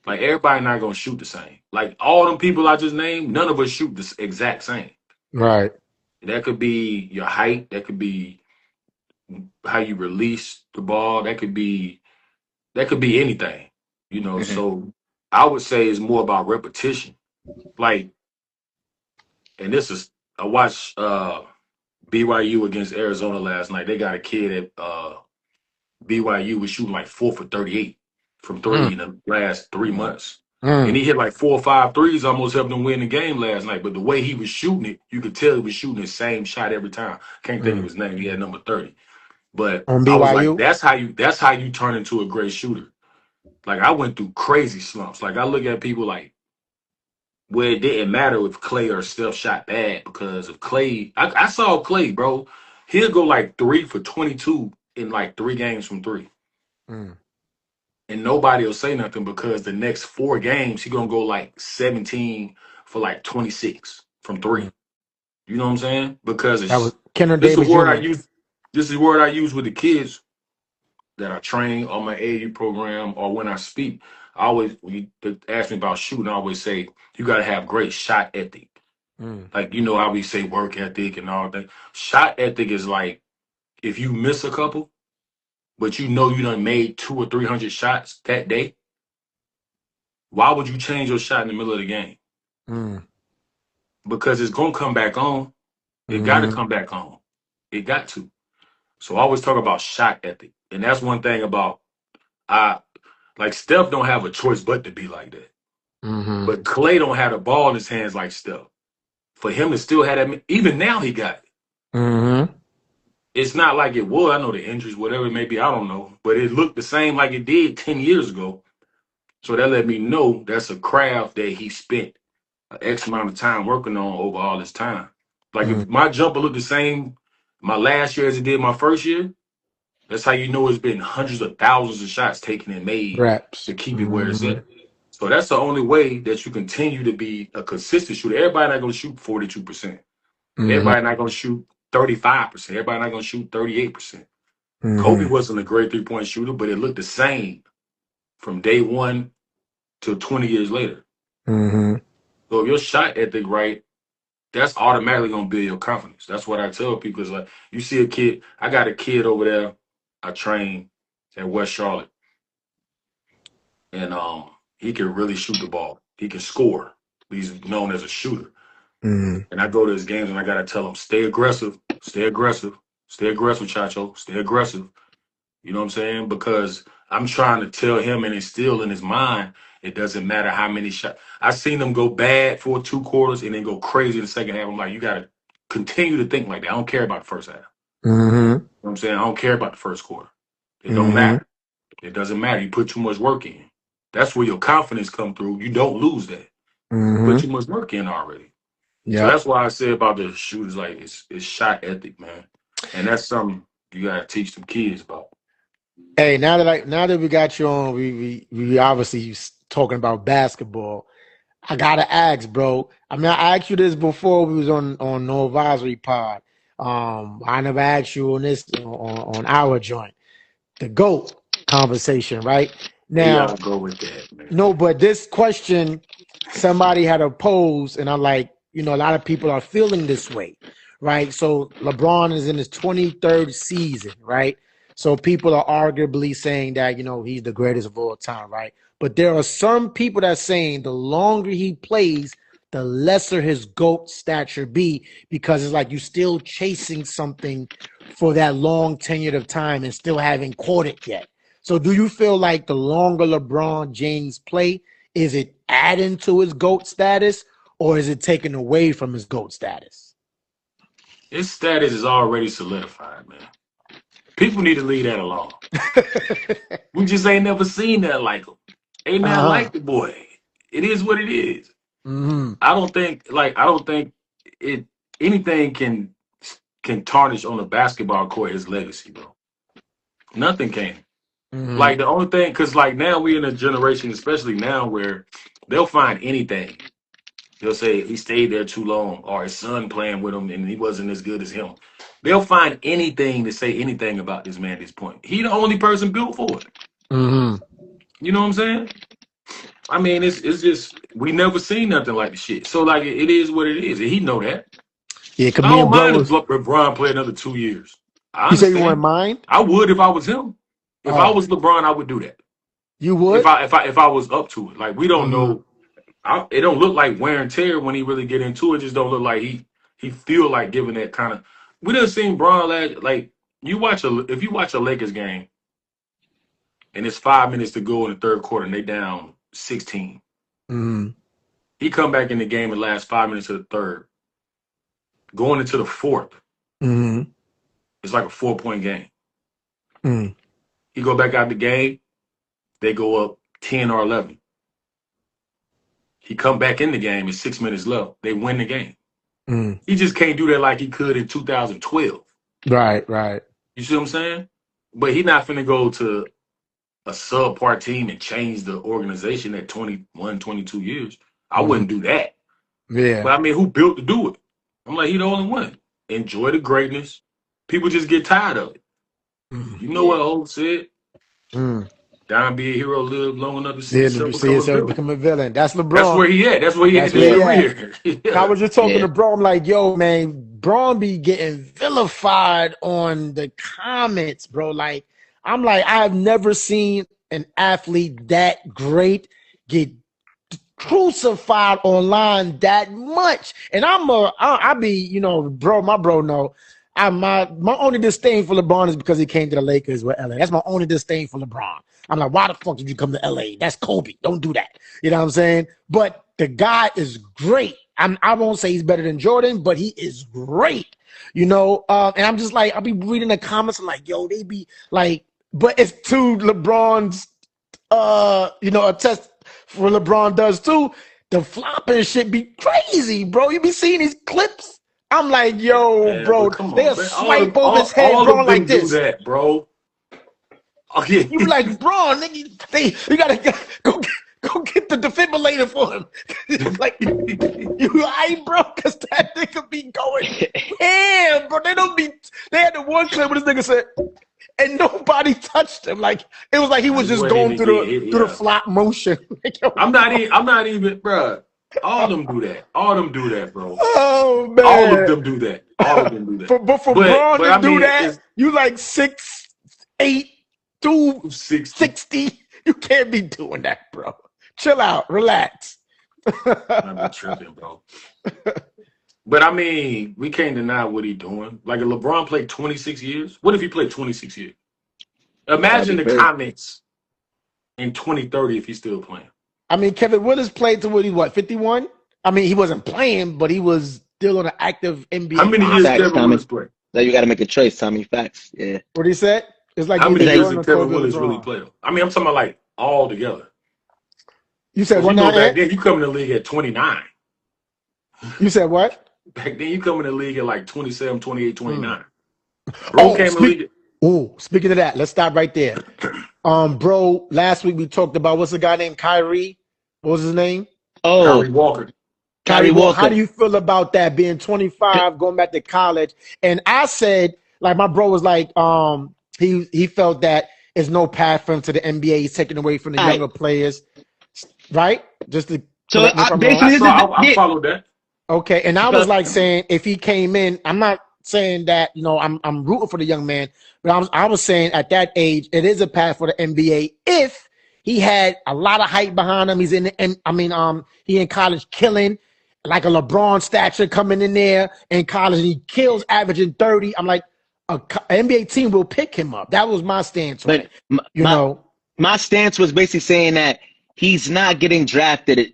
[SPEAKER 3] Like, everybody not going to shoot the same. Like, all them people I just named, none of us shoot the exact same.
[SPEAKER 1] Right.
[SPEAKER 3] That could be your height. That could be how you release the ball. That could be anything.
[SPEAKER 2] Mhm.
[SPEAKER 3] So I would say it's more about repetition. Like, and this is I watched BYU against Arizona last night. They got a kid at BYU was shooting like 4 for 38 from three in the last 3 months. And he hit like 4 or 5 threes, almost helped them win the game last night. But the way he was shooting it, you could tell he was shooting the same shot every time. Can't think of his name. He had number 30. But
[SPEAKER 1] On
[SPEAKER 3] I was like,
[SPEAKER 1] BYU?
[SPEAKER 3] that's how you turn into a great shooter. Like I went through crazy slumps. Like I look at people like where it didn't matter if Clay or Steph shot bad because of Clay. I saw Clay, bro. He'll go like 3 for 22 in like 3 games from 3.
[SPEAKER 1] Mm.
[SPEAKER 3] And nobody will say nothing because the next 4 games he gonna go like 17 for like 26 from 3.
[SPEAKER 1] Mm.
[SPEAKER 3] You know what I'm saying? Because
[SPEAKER 1] That was
[SPEAKER 3] it's
[SPEAKER 1] Kenneth
[SPEAKER 3] this is a
[SPEAKER 1] Davis
[SPEAKER 3] word I
[SPEAKER 1] Jr.
[SPEAKER 3] use. This is a word I use with the kids that I train on my AU program or when I speak. I always when you ask me about shooting, I always say you gotta have great shot ethic. Like, you know how we say work ethic and all that. Shot ethic is like if you miss a couple, but you know you done made 200 or 300 shots that day, why would you change your shot in the middle of the game? Because it's gonna come back on. It got to come back on. It got to. So I always talk about shot ethic, and that's one thing about I like Steph don't have a choice but to be like that. But Clay don't have the ball in his hands like Steph. For him to still have that, even now he got it. It's not like it was. I know the injuries, whatever it may be, I don't know, but it looked the same like it did 10 years ago. So that let me know that's a craft that he spent an X amount of time working on over all this time. Like if my jumper looked the same my last year as it did my first year, that's how you know it's been hundreds of thousands of shots taken and made
[SPEAKER 1] Reps.
[SPEAKER 3] to keep it where it's at. So that's the only way that you continue to be a consistent shooter. Everybody not going to shoot 42%. Everybody not going to shoot 35%. Everybody not going to shoot 38%. Kobe wasn't a great three-point shooter, but it looked the same from day one to 20 years later. So if your shot ethic right, that's automatically going to build your confidence. That's what I tell people. Is like, you see a kid, I got a kid over there I train at West Charlotte. And he can really shoot the ball. He can score. He's known as a shooter. And I go to his games and I got to tell him, stay aggressive, stay aggressive, stay aggressive, Chacho, stay aggressive. You know what I'm saying? Because I'm trying to tell him and instill in his mind, it doesn't matter how many shots. I've seen them go bad for 2 quarters and then go crazy in the second half. I'm like, you got to continue to think like that. I don't care about the first half. You know what I'm saying? I don't care about the first quarter. It don't matter. It doesn't matter. You put too much work in. That's where your confidence come through. You don't lose that. You put too much work in already. So that's why I say about the shooters, like it's shot ethic, man. And that's something you gotta teach some kids about.
[SPEAKER 1] Hey, now that we got you on, we obviously talking about basketball. I gotta ask, bro. I mean, I asked you this before we was on No Advisory Pod. I never asked you on this on our joint, the GOAT conversation, right? Now,
[SPEAKER 3] You gotta go with that, man.
[SPEAKER 1] no, but this question somebody had to pose, and I'm like, a lot of people are feeling this way, right? So LeBron is in his 23rd season, right? So people are arguably saying that, he's the greatest of all time, right? But there are some people that are saying the longer he plays, the lesser his GOAT stature be, because it's like you're still chasing something for that long tenure of time and still haven't caught it yet. So do you feel like the longer LeBron James play, is it adding to his GOAT status or is it taking away from his GOAT status?
[SPEAKER 3] His status is already solidified, man. People need to leave that alone. We just ain't never seen that like him. Ain't that like the boy. It is what it is. I don't think it anything can tarnish on a basketball court his legacy, bro. Nothing can. Like the only thing, because like now we in a generation, especially now, where they'll find anything. They'll say he stayed there too long, or his son playing with him and he wasn't as good as him. They'll find anything to say anything about this man at this point. He the only person built for it. You know what I'm saying? I mean, it's just we never seen nothing like the shit. So like it is what it is, and he know that.
[SPEAKER 1] Yeah,
[SPEAKER 3] I don't mind if LeBron play another 2 years. I understand.
[SPEAKER 1] You say you wouldn't mind?
[SPEAKER 3] I would if I was him. If I was LeBron, I would do that.
[SPEAKER 1] You would?
[SPEAKER 3] If I was up to it. Like we don't know. It don't look like wear and tear when he really get into it. Just don't look like he feel like giving that kind of. We done seen Bron like if you watch a Lakers game, and it's 5 minutes to go in the third quarter, and they down 16. He come back in the game and last 5 minutes of the third, going into the fourth. It's like a 4-point game. He go back out the game, they go up 10 or 11. He come back in the game, it's 6 minutes left. They win the game. He just can't do that like he could in 2012.
[SPEAKER 1] Right.
[SPEAKER 3] You see what I'm saying? But he not finna go to a subpar team and change the organization at 21, 22 years. I wouldn't do that.
[SPEAKER 1] Yeah.
[SPEAKER 3] But I mean, who built to do it? I'm like, he the only one. Enjoy the greatness. People just get tired of it. You know what Hope said? Dying be a hero, live long enough to see
[SPEAKER 1] Yeah, to
[SPEAKER 3] yourself
[SPEAKER 1] see
[SPEAKER 3] become a
[SPEAKER 1] yourself
[SPEAKER 3] villain.
[SPEAKER 1] become a villain. That's
[SPEAKER 3] That's
[SPEAKER 1] LeBron.
[SPEAKER 3] where he at. That's where he
[SPEAKER 1] That's
[SPEAKER 3] ended
[SPEAKER 1] where
[SPEAKER 3] his
[SPEAKER 1] he at.
[SPEAKER 3] career.
[SPEAKER 1] And I
[SPEAKER 3] Yeah.
[SPEAKER 1] was just talking
[SPEAKER 2] Yeah.
[SPEAKER 1] to Bro. I'm like, yo, man, Braun be getting vilified on the comments, bro. Like, I'm like, I have never seen an athlete that great get crucified online that much. And I be, you know, bro, my bro know. My only disdain for LeBron is because he came to the Lakers with LA. That's my only disdain for LeBron. I'm like, why the fuck did you come to LA? That's Kobe. Don't do that. You know what I'm saying? But the guy is great. I won't say he's better than Jordan, but he is great. You know, and I'm just like, I'll be reading the comments. I'm like, yo, they be like, but it's to LeBron's you know, a test for LeBron does too. The flopping shit be crazy, bro. You be seeing these clips. I'm like, yo,
[SPEAKER 3] Man, but
[SPEAKER 1] bro,
[SPEAKER 3] come
[SPEAKER 1] they'll
[SPEAKER 3] on, man.
[SPEAKER 1] swipe over his head,
[SPEAKER 3] All
[SPEAKER 1] bro,
[SPEAKER 3] of them
[SPEAKER 1] like
[SPEAKER 3] do
[SPEAKER 1] this.
[SPEAKER 3] that, bro. Oh, yeah.
[SPEAKER 1] You be like, bro, nigga, you gotta go get the defibrillator for him. Like, you right, bro? Because that nigga be going, damn, bro. They had the one clip where this nigga said, and nobody touched him. Like, it was like he was just
[SPEAKER 3] Wasn't
[SPEAKER 1] going
[SPEAKER 3] even getting hit,
[SPEAKER 1] through the
[SPEAKER 3] yeah.
[SPEAKER 1] flop motion. Like, yo,
[SPEAKER 3] I'm not even, bro. All of them do that. All of them do that, bro.
[SPEAKER 1] oh
[SPEAKER 3] All of
[SPEAKER 1] man.
[SPEAKER 3] them do that. All of them do that.
[SPEAKER 1] But for Braun
[SPEAKER 3] But
[SPEAKER 1] to
[SPEAKER 3] I
[SPEAKER 1] do
[SPEAKER 3] mean,
[SPEAKER 1] that,
[SPEAKER 3] it's
[SPEAKER 1] you like 6'8",
[SPEAKER 3] 60.
[SPEAKER 1] 260. You can't be doing that, bro. Chill out, relax.
[SPEAKER 3] I be tripping, bro. But I mean, we can't deny what he doing. Like if LeBron played 26 years. What if he played 26 years? Imagine the
[SPEAKER 2] crazy.
[SPEAKER 3] comments in 2030 if he's still playing.
[SPEAKER 1] I mean, Kevin Willis played to what he 51? I mean, he wasn't playing, but he was still on an active NBA.
[SPEAKER 3] How many years
[SPEAKER 2] Facts,
[SPEAKER 3] Kevin
[SPEAKER 2] Tommy.
[SPEAKER 3] Willis play?
[SPEAKER 2] So you got to make a choice, Tommy. Facts. Yeah.
[SPEAKER 1] What he said? It's like
[SPEAKER 3] How
[SPEAKER 1] either
[SPEAKER 3] many years
[SPEAKER 1] Jordan
[SPEAKER 3] did
[SPEAKER 1] or
[SPEAKER 3] Kevin
[SPEAKER 1] Kobe or
[SPEAKER 3] Willis really
[SPEAKER 1] LeBron.
[SPEAKER 3] play? I mean, I'm talking about like all together.
[SPEAKER 1] You said
[SPEAKER 3] Because
[SPEAKER 1] what
[SPEAKER 3] you know
[SPEAKER 1] now,
[SPEAKER 3] back
[SPEAKER 1] Ant?
[SPEAKER 3] then you come in the league at 29.
[SPEAKER 1] You said what?
[SPEAKER 3] Back then you come in the league at like 27, 28, 29. Bro
[SPEAKER 1] Oh,
[SPEAKER 3] came in the league.
[SPEAKER 1] speaking of that, let's stop right there. Bro, last week we talked about what's the guy named Kyrie? What was his name?
[SPEAKER 2] Oh,
[SPEAKER 3] Kyrie Walker.
[SPEAKER 2] Kyrie Walker.
[SPEAKER 1] How do you feel about that being 25, going back to college? And I said, like, my bro was like, he felt that there's no path for him to the NBA. He's taken away from the younger players, right? Just to
[SPEAKER 2] So,
[SPEAKER 1] correct me if I'm
[SPEAKER 2] basically,
[SPEAKER 1] wrong.
[SPEAKER 3] I followed that.
[SPEAKER 1] Okay, and I was like saying if he came in, I'm not saying that I'm rooting for the young man, but I was saying at that age it is a path for the NBA if he had a lot of hype behind him. He's he in college killing like a LeBron stature coming in there in college and he kills averaging 30. I'm like an NBA team will pick him up. That was my stance on it.
[SPEAKER 2] My stance was basically saying that he's not getting drafted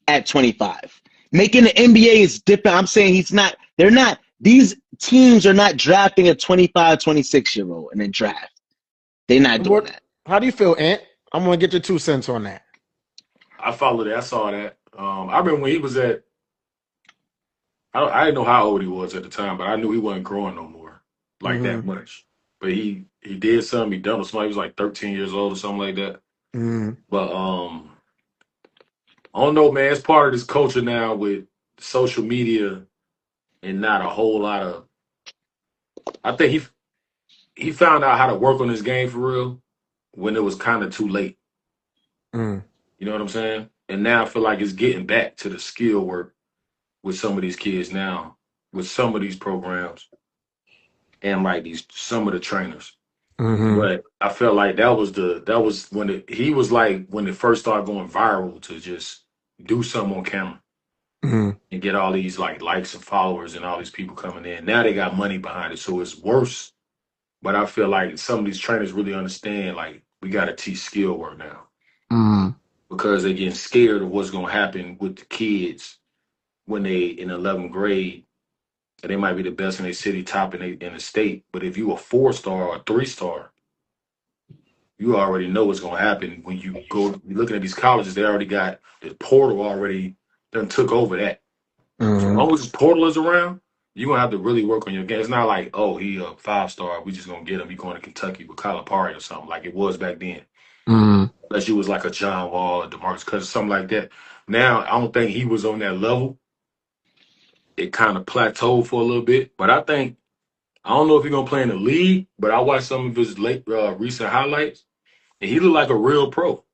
[SPEAKER 2] at 25. Making the NBA is different. I'm saying these teams are not drafting a 25, 26-year-old in a draft. They're not doing that.
[SPEAKER 1] How do you feel, Ant? I'm going to get your 2 cents on that.
[SPEAKER 3] I followed it. I saw that. I remember when he was I didn't know how old he was at the time, but I knew he wasn't growing no more like that much. But he did something. He done with somebody. He was like 13 years old or something like that. But I don't know, man. It's part of this culture now with social media and not a whole lot of. I think he found out how to work on his game for real when it was kind of too late. You know what I'm saying? And now I feel like it's getting back to the skill work with some of these kids now, with some of these programs, and like some of the trainers. But I felt like that was when he was like when it first started going viral to just do something on camera and get all these like likes and followers and all these people coming in. Now they got money behind it, so it's worse. But I feel like some of these trainers really understand like we got to teach skill work now because they're getting scared of what's going to happen with the kids when they in 11th grade. And they might be the best in their city, top in the state. But if you a 4-star or a 3-star, you already know what's going to happen when you go. You're looking at these colleges, they already got the portal already done took over that. So as long as the portal is around, you're going to have to really work on your game. It's not like, oh, he a 5-star. We just going to get him. He going to Kentucky with Calipari or something like it was back then. Unless you was like a John Wall or DeMarcus Cousins, something like that. Now, I don't think he was on that level. It kind of plateaued for a little bit. But I don't know if he's going to play in the league, but I watched some of his recent highlights. and he looked like a real pro.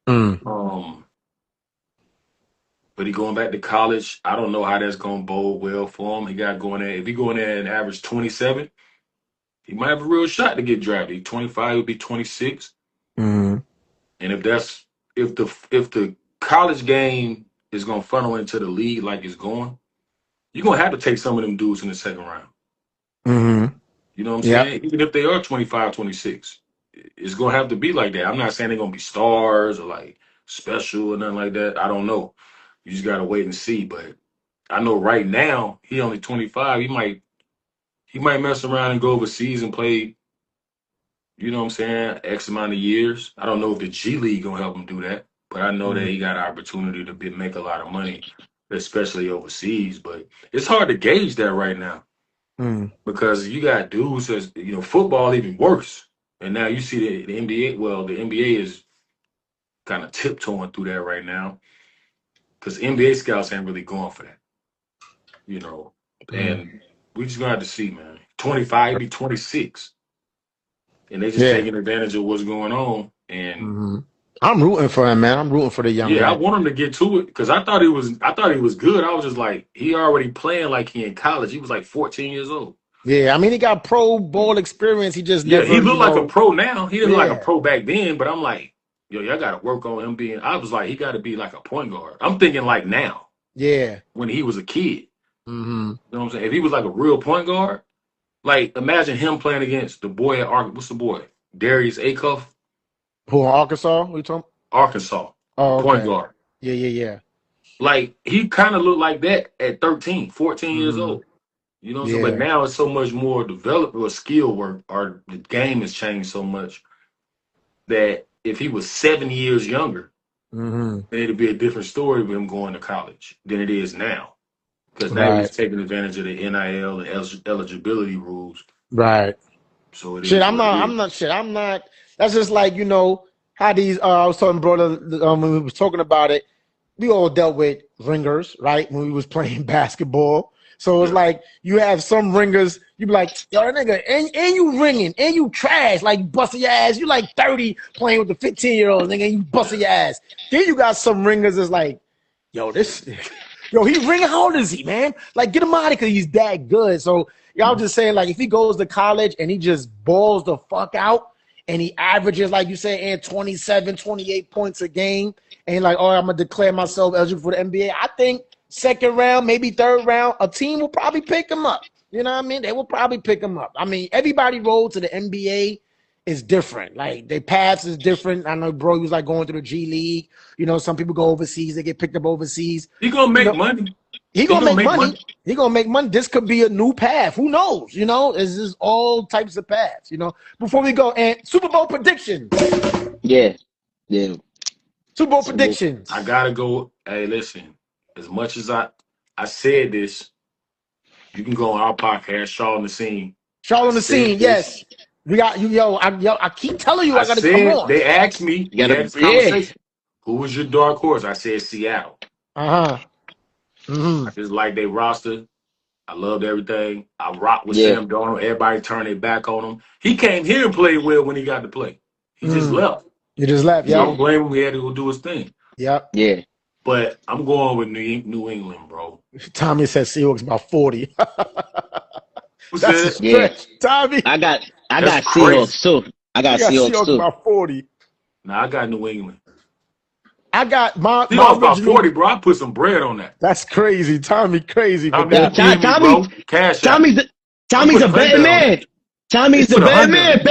[SPEAKER 1] Mm.
[SPEAKER 3] But he going back to college. I don't know how that's going to bode well for him. He got going there. If he going there and average 27, he might have a real shot to get drafted. He's 25, he'll be 26.
[SPEAKER 1] Mm.
[SPEAKER 3] And if the college game is going to funnel into the league like it's going, you're going to have to take some of them dudes in the second round.
[SPEAKER 1] Mm-hmm.
[SPEAKER 3] You know what I'm saying? Even if they are 25, 26, it's going to have to be like that. I'm not saying they're going to be stars or like special or nothing like that. I don't know. You just got to wait and see. But I know right now, he only 25. He might mess around and go overseas and play, you know what I'm saying, X amount of years. I don't know if the G League going to help him do that. But I know that he got an opportunity to make a lot of money, especially overseas. But it's hard to gauge that right now. Because you got dudes that's, football even worse. And now you see the NBA, well, the NBA is kind of tiptoeing through that right now because NBA scouts ain't really going for that, And we just going to have to see, man. 25, be 26. And they just taking advantage of what's going on. And
[SPEAKER 1] I'm rooting for him, man. I'm rooting for the young guy.
[SPEAKER 3] I want him to get to it because I thought he was good. I was just like, he already playing like he in college. He was like 14 years old.
[SPEAKER 1] Yeah, I mean, he got pro ball experience. He just never,
[SPEAKER 3] he looked like a pro now. He didn't look like a pro back then, but I'm like, y'all got to work on him being. I was like, he got to be like a point guard. I'm thinking like now.
[SPEAKER 1] Yeah.
[SPEAKER 3] When he was a kid.
[SPEAKER 1] Mm-hmm.
[SPEAKER 3] You know what I'm saying? If he was like a real point guard, like imagine him playing against the boy at what's the boy? Darius Acuff.
[SPEAKER 1] Who, Arkansas? What you talking?
[SPEAKER 3] Arkansas.
[SPEAKER 1] Oh, okay.
[SPEAKER 3] Point guard.
[SPEAKER 1] Yeah.
[SPEAKER 3] Like he kind of looked like that at 13, 14 years old. You know what I'm saying? But now it's so much more developed or skill work, or the game has changed so much that if he was 7 years younger, then it'd be a different story of him going to college than it is now. Because now he's taking advantage of the NIL and eligibility rules.
[SPEAKER 1] Right.
[SPEAKER 3] So it
[SPEAKER 1] shit,
[SPEAKER 3] is
[SPEAKER 1] I'm not. That's just like, how these, I was talking, brother, when we was talking about it, we all dealt with ringers, right? When we was playing basketball. So it's like you have some ringers, you be like, yo, nigga, and you ringing, and you trash, like busting your ass. You like 30 playing with the 15-year-old nigga, and you busting your ass. Then you got some ringers that's like, yo, he ringing. How old is he, man? Like, get him out of here because he's that good. So y'all just saying, like, if he goes to college and he just balls the fuck out and he averages, like you said, and 27, 28 points a game, and like, oh, I'm going to declare myself eligible for the NBA, I think second round, maybe third round, a team will probably pick him up. You know what I mean? They will probably pick him up. I mean, everybody road to the NBA is different. Like, their paths is different. I know, bro, he was like going to the G League. Some people go overseas. They get picked up overseas.
[SPEAKER 3] He going to make money.
[SPEAKER 1] He gonna make money. He gonna make money. This could be a new path. Who knows? It's just all types of paths. Before we go, and Super Bowl predictions.
[SPEAKER 2] Yeah.
[SPEAKER 1] Super Bowl predictions.
[SPEAKER 3] I gotta go. Hey, listen. As much as I said this, you can go on our podcast, Shaw on the Scene.
[SPEAKER 1] Shaw on the Scene, yes. We got you, I keep telling you I gotta come on.
[SPEAKER 3] They asked me, conversation, who was your dark horse? I said Seattle. I just like their roster. I loved everything. I rocked with Sam Darnold. Everybody turned their back on him. He came here and played well when he got to play. He just left.
[SPEAKER 1] He just left, yeah.
[SPEAKER 3] Don't blame him. He had to go do his thing.
[SPEAKER 1] Yep.
[SPEAKER 2] Yeah.
[SPEAKER 3] But I'm going with New England, bro.
[SPEAKER 1] Tommy said Seahawks about 40.
[SPEAKER 3] What's
[SPEAKER 1] That's a stretch. Tommy.
[SPEAKER 2] I got Seahawks too. I got Seahawks too.
[SPEAKER 1] About 40.
[SPEAKER 3] Nah, I got New England.
[SPEAKER 1] I got my
[SPEAKER 3] about 40, bro. I put some bread on that.
[SPEAKER 1] That's crazy. Tommy crazy.
[SPEAKER 2] Tommy's a betting man. Tommy's a betting man.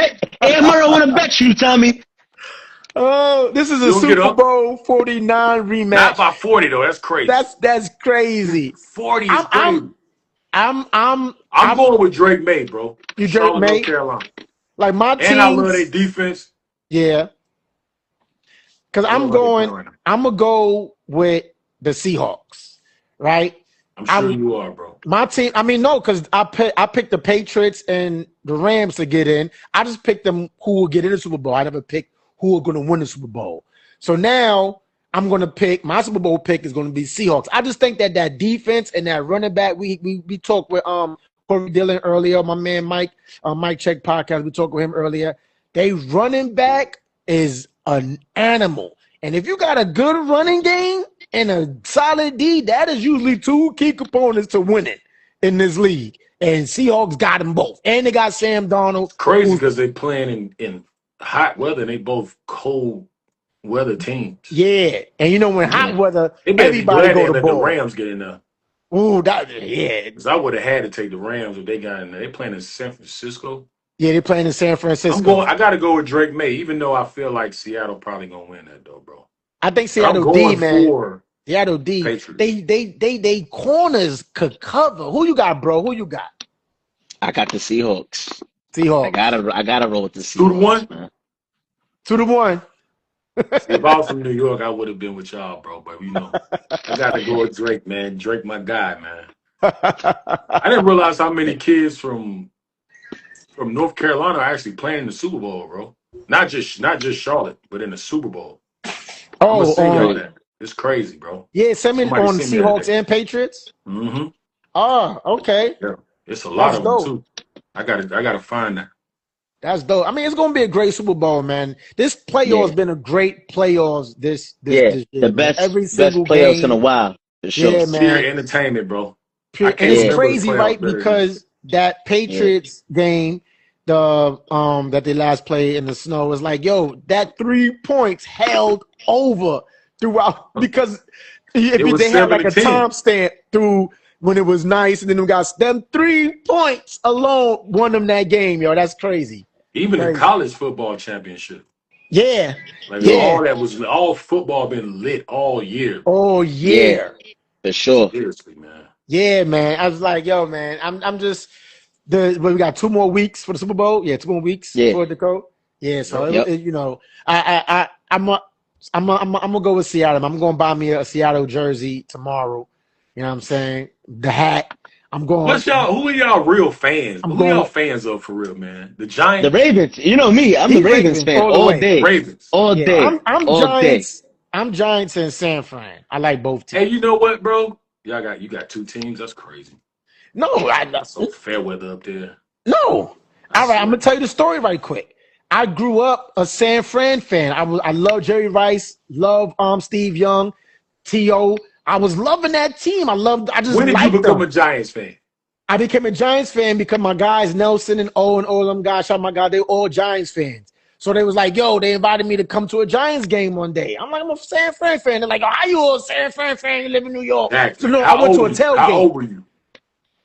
[SPEAKER 2] Murrow want to bet you, Tommy.
[SPEAKER 1] Oh, this is a Super Bowl 49 rematch.
[SPEAKER 3] Not by 40 though. That's crazy.
[SPEAKER 1] That's crazy.
[SPEAKER 3] 40 is crazy.
[SPEAKER 1] I'm
[SPEAKER 3] going with Drake May, bro.
[SPEAKER 1] You Drake May?
[SPEAKER 3] North Carolina.
[SPEAKER 1] Like my team.
[SPEAKER 3] And I love their defense.
[SPEAKER 1] Yeah. Because I'm gonna go with the Seahawks, right?
[SPEAKER 3] I'm sure you are, bro.
[SPEAKER 1] My team, no, because I picked the Patriots and the Rams to get in. I just picked them who will get in the Super Bowl. I never picked who are going to win the Super Bowl. So now I'm going to pick, my Super Bowl pick is going to be Seahawks. I just think that defense and that running back, we talked with Corey Dillon earlier, my man Mike Check podcast, we talked with him earlier. They running back is an animal. And if you got a good running game and a solid D, that is usually two key components to winning in this league. And Seahawks got them both. And they got Sam Darnold.
[SPEAKER 3] Crazy because they playing in hot weather and they both cold weather teams.
[SPEAKER 1] Yeah. And you know, when hot weather,
[SPEAKER 3] They better be
[SPEAKER 1] everybody
[SPEAKER 3] glad
[SPEAKER 1] go
[SPEAKER 3] they
[SPEAKER 1] to
[SPEAKER 3] let the
[SPEAKER 1] ball.
[SPEAKER 3] Rams get in there.
[SPEAKER 1] Ooh, yeah.
[SPEAKER 3] Because I would have had to take the Rams if they got in there. They playing in San Francisco.
[SPEAKER 1] Yeah, they're playing in San Francisco.
[SPEAKER 3] I got to go with Drake May, even though I feel like Seattle probably going to win that, though, bro.
[SPEAKER 1] I think Seattle D, man.
[SPEAKER 3] For
[SPEAKER 1] Seattle D.
[SPEAKER 3] Patriots.
[SPEAKER 1] They corners could cover. Who you got, bro? Who you got?
[SPEAKER 2] I got the Seahawks.
[SPEAKER 1] Seahawks.
[SPEAKER 2] I gotta roll with the Seahawks.
[SPEAKER 3] 2-1?
[SPEAKER 2] Man.
[SPEAKER 1] 2-1.
[SPEAKER 3] If I was from New York, I would have been with y'all, bro. But, you know, I got to go with Drake, man. Drake, my guy, man. I didn't realize how many kids from North Carolina are actually playing in the Super Bowl, bro. Not just Charlotte, but in the Super Bowl. I'm gonna send y'all that. It's crazy, bro.
[SPEAKER 1] Yeah, send me on Seahawks and Patriots.
[SPEAKER 3] Mm-hmm.
[SPEAKER 1] Oh, okay.
[SPEAKER 3] Yeah, it's a lot of them too. I gotta find that.
[SPEAKER 1] That's dope. I mean, it's gonna be a great Super Bowl, man. This playoff's been a great playoffs. This year,
[SPEAKER 2] the best
[SPEAKER 1] every single
[SPEAKER 2] playoffs
[SPEAKER 1] game.
[SPEAKER 2] In a while. For sure.
[SPEAKER 1] Yeah, man.
[SPEAKER 3] Pure entertainment, bro.
[SPEAKER 1] And it's crazy, right? Because that Patriots game, that they last played in the snow, was like, yo, that 3 points held over throughout because they had like a timestamp through when it was nice, and then we got them 3 points alone won them that game, yo. That's crazy.
[SPEAKER 3] Even the college football championship.
[SPEAKER 1] Yeah.
[SPEAKER 3] All football been lit all year.
[SPEAKER 1] All year.
[SPEAKER 2] Yeah, for sure.
[SPEAKER 3] Seriously, man.
[SPEAKER 1] Yeah, man. I was like, yo, man, I'm just we got 2 more weeks for the Super Bowl. Yeah, 2 more weeks for it to go. Yeah, so you know, I'm gonna go with Seattle. I'm gonna buy me a Seattle jersey tomorrow. You know what I'm saying? The hat. I'm going.
[SPEAKER 3] Who are y'all real fans? Who y'all fans of for real, man? The Giants?
[SPEAKER 2] The Ravens. You know me. I'm the Ravens fan all day.
[SPEAKER 3] Ravens.
[SPEAKER 2] All day.
[SPEAKER 1] I'm Giants. I'm Giants and San Fran. I like both teams.
[SPEAKER 3] Hey, you know what, bro? You got 2 teams. That's crazy.
[SPEAKER 1] No,
[SPEAKER 3] That's so fair weather up there.
[SPEAKER 1] No. All right, I'm gonna tell you the story right quick. I grew up a San Fran fan. I love Jerry Rice, love Steve Young, T.O. I was loving that team. When
[SPEAKER 3] did you become a Giants fan?
[SPEAKER 1] I became a Giants fan because my guys, Nelson and Owen, all them guys, oh my God, they were all Giants fans. So they was like, yo, they invited me to come to a Giants game one day. I'm like, I'm a San Fran fan. They're like, oh, how you a San Fran fan? You live in New York.
[SPEAKER 3] Exactly.
[SPEAKER 1] So no, I went to a tailgate.
[SPEAKER 3] How old were you?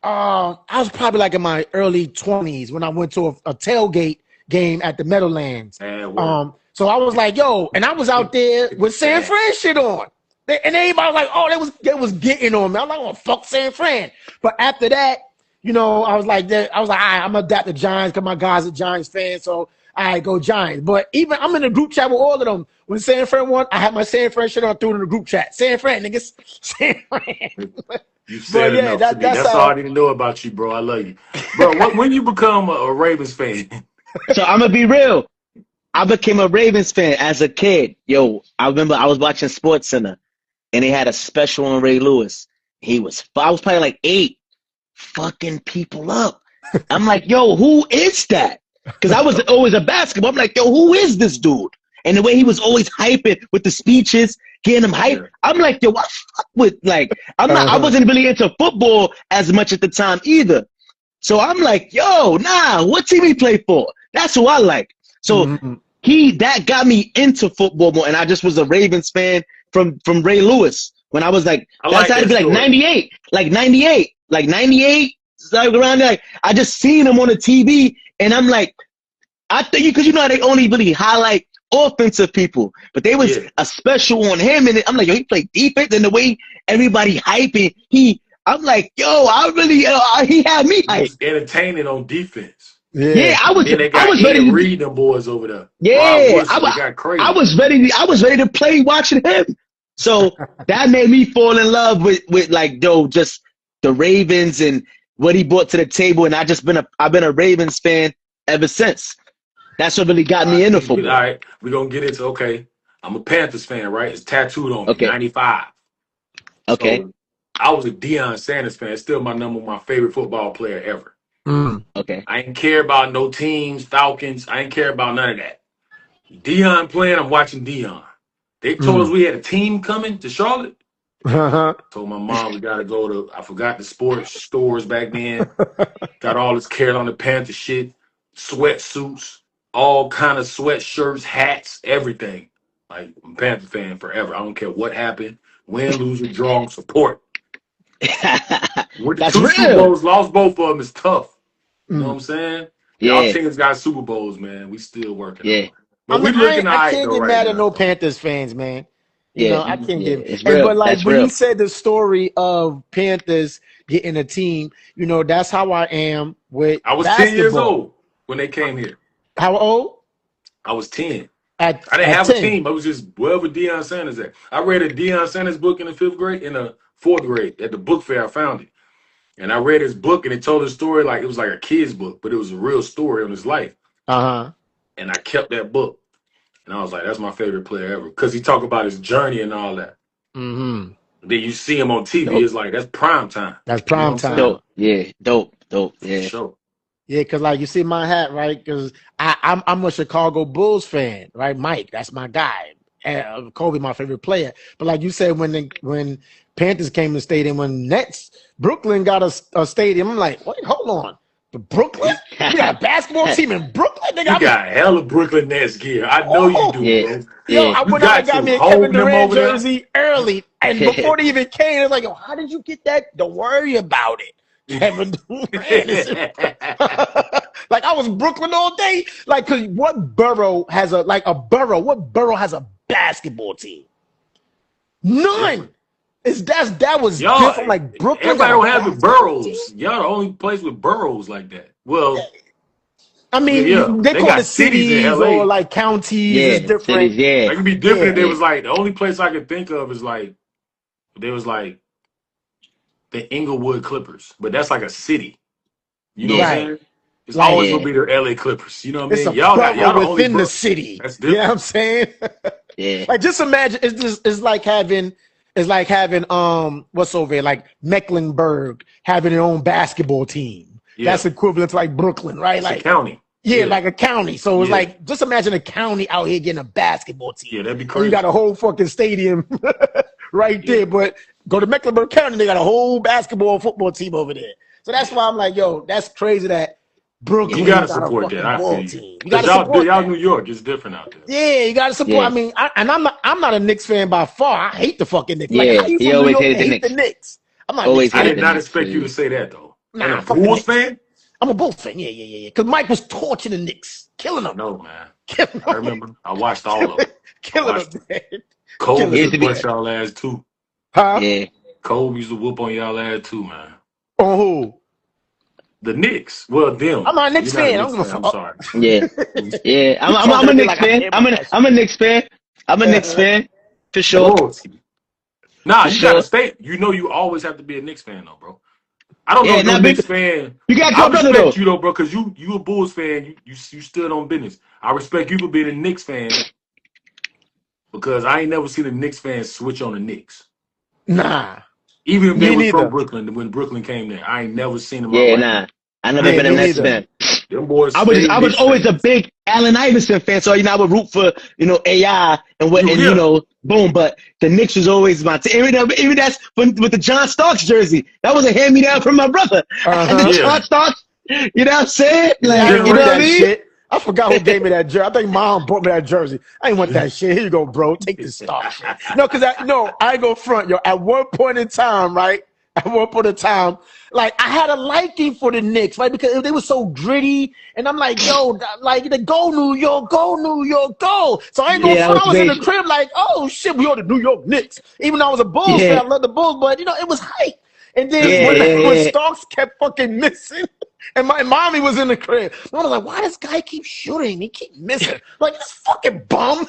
[SPEAKER 1] I was probably like in my early 20s when I went to a tailgate game at the Meadowlands. So I was like, yo, and I was out there with San Fran shit on. And everybody was like, oh, they was getting on me. I'm like, oh, fuck San Fran. But after that, you know, I was like, all right, I'm gonna adapt to Giants because my guys are Giants fans. So I go Giants. But even I'm in a group chat with all of them. When San Fran won, I had my San Fran shit on, threw it in the group chat. San Fran, niggas. San Fran.
[SPEAKER 3] You said enough to me. That's all I need to know about you, bro. I love you. Bro, when you become a Ravens fan?
[SPEAKER 2] So I'm going to be real. I became a Ravens fan as a kid. Yo, I remember I was watching SportsCenter, and they had a special on Ray Lewis. I was probably like 8, fucking people up. I'm like, yo, who is that? Because I was always a basketball. I'm like, yo, who is this dude? And the way he was always hyping with the speeches, getting him hype. Yeah. I'm like, yo, what fuck with, like, I wasn't really into football as much at the time either. So I'm like, yo, what team he play for? That's who I like. So that got me into football more, and I just was a Ravens fan from Ray Lewis when I was like, that's had to be like 98, like 98, like around there. Like, I just seen him on the TV, and I'm like, I think because you know how they only really highlight offensive people, but they was a special on him, and I'm like, yo, he played defense, and the way everybody hyping, I'm like, yo, I really, he had me hyped.
[SPEAKER 3] He was entertaining on defense.
[SPEAKER 2] Yeah, I was
[SPEAKER 3] ready to read them boys over there.
[SPEAKER 2] Yeah, I was ready to play watching him. So that made me fall in love with like, yo, just the Ravens and what he brought to the table, and I've been a Ravens fan ever since. That's what really got me into football.
[SPEAKER 3] All right, we're gonna get into I'm a Panthers fan, right? It's tattooed on me, 95.
[SPEAKER 2] Okay.
[SPEAKER 3] So I was a Deion Sanders fan. It's still my favorite football player ever.
[SPEAKER 2] Okay.
[SPEAKER 3] I ain't care about no teams, Falcons. I ain't care about none of that. Dion playing, I'm watching Dion. They told us we had a team coming to Charlotte. Told my mom we gotta go to, I forgot the sports stores back then. Got all this Carolina Panther shit, sweatsuits, all kind of sweatshirts, hats, everything. Like, I'm a Panther fan forever. I don't care what happened. Win, lose, or draw, support. Went to
[SPEAKER 2] That's
[SPEAKER 3] 2
[SPEAKER 2] real.
[SPEAKER 3] Super Bowls, lost both of them. It's tough. You know what I'm saying?
[SPEAKER 2] Yeah.
[SPEAKER 3] Y'all teams got Super Bowls, man. We still working on it.
[SPEAKER 1] I
[SPEAKER 3] But
[SPEAKER 1] mean,
[SPEAKER 3] we looking
[SPEAKER 1] I
[SPEAKER 3] all right
[SPEAKER 1] can't
[SPEAKER 3] though
[SPEAKER 1] get
[SPEAKER 3] right
[SPEAKER 1] mad
[SPEAKER 3] now.
[SPEAKER 1] at no Panthers fans, man. You know, I can't get.
[SPEAKER 2] It's real.
[SPEAKER 1] But like
[SPEAKER 2] That's
[SPEAKER 1] when
[SPEAKER 2] real.
[SPEAKER 1] you said the story of Panthers getting a team, you know, that's how I am with.
[SPEAKER 3] I was
[SPEAKER 1] basketball.
[SPEAKER 3] 10 years old when they came here.
[SPEAKER 1] How old?
[SPEAKER 3] I was 10.
[SPEAKER 1] I
[SPEAKER 3] didn't have
[SPEAKER 1] 10.
[SPEAKER 3] a team. I was just wherever Deion Sanders at. I read a Deion Sanders book in the 5th grade, in the 4th grade. At the book fair, I found it. And I read his book, and it told a story like it was like a kid's book, but it was a real story on his life. And I kept that book. And I was like, that's my favorite player ever. Because he talked about his journey and all that. Then you see him on TV,
[SPEAKER 2] Dope.
[SPEAKER 3] It's like, that's prime time.
[SPEAKER 1] That's prime time.
[SPEAKER 2] Dope. Yeah. Dope. Yeah.
[SPEAKER 3] For sure.
[SPEAKER 1] Yeah, because like you see my hat, right? Because I'm a Chicago Bulls fan, right? Mike, that's my guy. And Kobe, my favorite player. But like you said, when Panthers came to the stadium, when Brooklyn got a stadium, I'm like, wait, hold on. But Brooklyn? We got a basketball team in Brooklyn? Nigga,
[SPEAKER 3] You got hella Brooklyn Nets gear. I know you do,
[SPEAKER 2] Yeah.
[SPEAKER 3] bro.
[SPEAKER 1] Yo, I went out and got me a Kevin Durant jersey early. And before they even came, it's like, yo, how did you get that? Don't worry about it. Kevin Durant. Like, I was Brooklyn all day. Like, because what borough has a basketball team? None. That was different. Like, Brooklyn.
[SPEAKER 3] Everybody don't have the boroughs. Y'all the only place with boroughs like that. Well,
[SPEAKER 1] I mean, they call it cities or like counties.
[SPEAKER 2] Yeah,
[SPEAKER 1] it's different.
[SPEAKER 2] cities, yeah.
[SPEAKER 3] It can be different if there was like, the only place I could think of is like, there was like the Inglewood Clippers, but that's like a city. You know what I'm saying? It's always gonna be the LA Clippers. You know what I mean?
[SPEAKER 1] It's a
[SPEAKER 3] y'all
[SPEAKER 1] borough within the city.
[SPEAKER 3] That's
[SPEAKER 1] You know
[SPEAKER 3] different.
[SPEAKER 1] what I'm saying?
[SPEAKER 2] Yeah.
[SPEAKER 1] Like, just imagine it's like having what's over there, like Mecklenburg having their own basketball team.
[SPEAKER 3] Yeah.
[SPEAKER 1] That's equivalent to like Brooklyn, right?
[SPEAKER 3] It's
[SPEAKER 1] Like
[SPEAKER 3] a county.
[SPEAKER 1] Yeah, like a county. So it's
[SPEAKER 3] Yeah.
[SPEAKER 1] like, just imagine a county out here getting a basketball team.
[SPEAKER 3] Yeah, that'd be
[SPEAKER 1] And
[SPEAKER 3] crazy.
[SPEAKER 1] you got a whole fucking stadium right there. But go to Mecklenburg County, they got a whole basketball football team over there. So that's why I'm like, yo, that's crazy that Brooklyn
[SPEAKER 3] You gotta
[SPEAKER 1] got a
[SPEAKER 3] support
[SPEAKER 1] fucking
[SPEAKER 3] that. I
[SPEAKER 1] ball
[SPEAKER 3] feel you.
[SPEAKER 1] team. You gotta
[SPEAKER 3] Y'all,
[SPEAKER 1] support
[SPEAKER 3] y'all
[SPEAKER 1] that.
[SPEAKER 3] New York, it's different out there.
[SPEAKER 1] Yeah, you gotta support.
[SPEAKER 2] Yeah.
[SPEAKER 1] I mean, I'm not a Knicks fan by far. I hate the fucking Knicks.
[SPEAKER 2] Yeah,
[SPEAKER 1] Like, how you
[SPEAKER 2] he
[SPEAKER 1] from New
[SPEAKER 2] always
[SPEAKER 1] York
[SPEAKER 2] hated
[SPEAKER 1] and
[SPEAKER 2] the
[SPEAKER 1] hate the
[SPEAKER 2] Knicks.
[SPEAKER 1] Knicks? I'm not
[SPEAKER 2] Always
[SPEAKER 1] a
[SPEAKER 3] I
[SPEAKER 1] Knicks
[SPEAKER 3] did
[SPEAKER 1] fan.
[SPEAKER 3] not
[SPEAKER 2] Knicks,
[SPEAKER 3] expect you
[SPEAKER 2] yeah.
[SPEAKER 3] to say that though.
[SPEAKER 1] Nah,
[SPEAKER 3] And a
[SPEAKER 1] fuck the
[SPEAKER 3] Bulls
[SPEAKER 1] Knicks.
[SPEAKER 3] fan?
[SPEAKER 1] I'm a Bulls fan. Yeah. Because Mike was torching the Knicks, killing them.
[SPEAKER 3] No, man.
[SPEAKER 1] Killing them.
[SPEAKER 3] I remember. I watched all of them.
[SPEAKER 1] Killing
[SPEAKER 3] watched
[SPEAKER 1] them, man.
[SPEAKER 3] Kobe
[SPEAKER 1] Killing
[SPEAKER 3] used to
[SPEAKER 2] them.
[SPEAKER 3] bust y'all ass too.
[SPEAKER 1] Huh?
[SPEAKER 2] Yeah.
[SPEAKER 3] Kobe used to whoop on y'all ass too, man.
[SPEAKER 1] On who?
[SPEAKER 3] The Knicks. Well, them.
[SPEAKER 1] I'm not a Knicks
[SPEAKER 3] You're not
[SPEAKER 1] fan.
[SPEAKER 3] a
[SPEAKER 1] I
[SPEAKER 3] Knicks
[SPEAKER 1] don't give a
[SPEAKER 3] fan. I'm
[SPEAKER 1] fuck.
[SPEAKER 3] sorry.
[SPEAKER 2] Yeah. Yeah. I'm
[SPEAKER 1] talking
[SPEAKER 2] a
[SPEAKER 1] to me
[SPEAKER 2] Knicks
[SPEAKER 1] like I
[SPEAKER 2] fan.
[SPEAKER 1] care
[SPEAKER 2] I'm
[SPEAKER 1] about that
[SPEAKER 2] a Knicks fan. I'm a Knicks fan. For sure.
[SPEAKER 3] Loyalty. Nah,
[SPEAKER 2] For
[SPEAKER 3] you gotta
[SPEAKER 2] sure.
[SPEAKER 3] stay. You know you always have to be a Knicks fan though, bro. I don't know
[SPEAKER 2] Yeah,
[SPEAKER 3] if no
[SPEAKER 2] nah,
[SPEAKER 3] Knicks
[SPEAKER 2] big-
[SPEAKER 3] fan.
[SPEAKER 2] You got
[SPEAKER 3] I
[SPEAKER 2] good brother
[SPEAKER 3] respect
[SPEAKER 2] though.
[SPEAKER 3] you though, bro, because you a Bulls fan. You stood on business. I respect you for being a Knicks fan because I ain't never seen a Knicks fan switch on the Knicks.
[SPEAKER 1] Nah.
[SPEAKER 3] Even if they
[SPEAKER 1] Me
[SPEAKER 3] was from
[SPEAKER 1] neither.
[SPEAKER 3] Brooklyn, when Brooklyn came there, I ain't never seen them.
[SPEAKER 2] Yeah, nah. I never
[SPEAKER 1] Yeah,
[SPEAKER 2] been a
[SPEAKER 1] me
[SPEAKER 2] Nets
[SPEAKER 1] neither.
[SPEAKER 2] fan.
[SPEAKER 3] Them boys.
[SPEAKER 2] I was
[SPEAKER 3] Knicks
[SPEAKER 2] always a
[SPEAKER 3] fans.
[SPEAKER 2] big Allen Iverson fan, so I would root for AI and
[SPEAKER 3] Yeah.
[SPEAKER 2] boom. But the Knicks was always my team. Even that's with the John Starks jersey. That was a hand me down from my brother. And the
[SPEAKER 3] Yeah.
[SPEAKER 2] John Starks, you know what I'm saying? Like,
[SPEAKER 1] I
[SPEAKER 2] you
[SPEAKER 1] ain't
[SPEAKER 2] know
[SPEAKER 1] want
[SPEAKER 2] what I
[SPEAKER 1] that
[SPEAKER 2] mean?
[SPEAKER 1] shit. I forgot who gave me that jersey. I think Mom brought me that jersey. I ain't want that shit. Here you go, bro. Take this stock shit. No, because I ain't go front, yo. At one point in time, right? Like, I had a liking for the Knicks, right? Because they were so gritty. And I'm like, yo, like, go New York, go. So I ain't go
[SPEAKER 2] Yeah,
[SPEAKER 1] front.
[SPEAKER 2] that
[SPEAKER 1] I
[SPEAKER 2] was
[SPEAKER 1] was in the
[SPEAKER 2] crazy.
[SPEAKER 1] crib like, oh, shit, we are the New York Knicks. Even though I was a Bulls
[SPEAKER 2] Yeah.
[SPEAKER 1] fan, I love the Bulls, but, it was hype. And then
[SPEAKER 2] Yeah,
[SPEAKER 1] when
[SPEAKER 2] yeah.
[SPEAKER 1] Starks kept fucking missing, and my mommy was in the crib, I was like, why does guy keep shooting? He keep missing. Like, this fucking bum.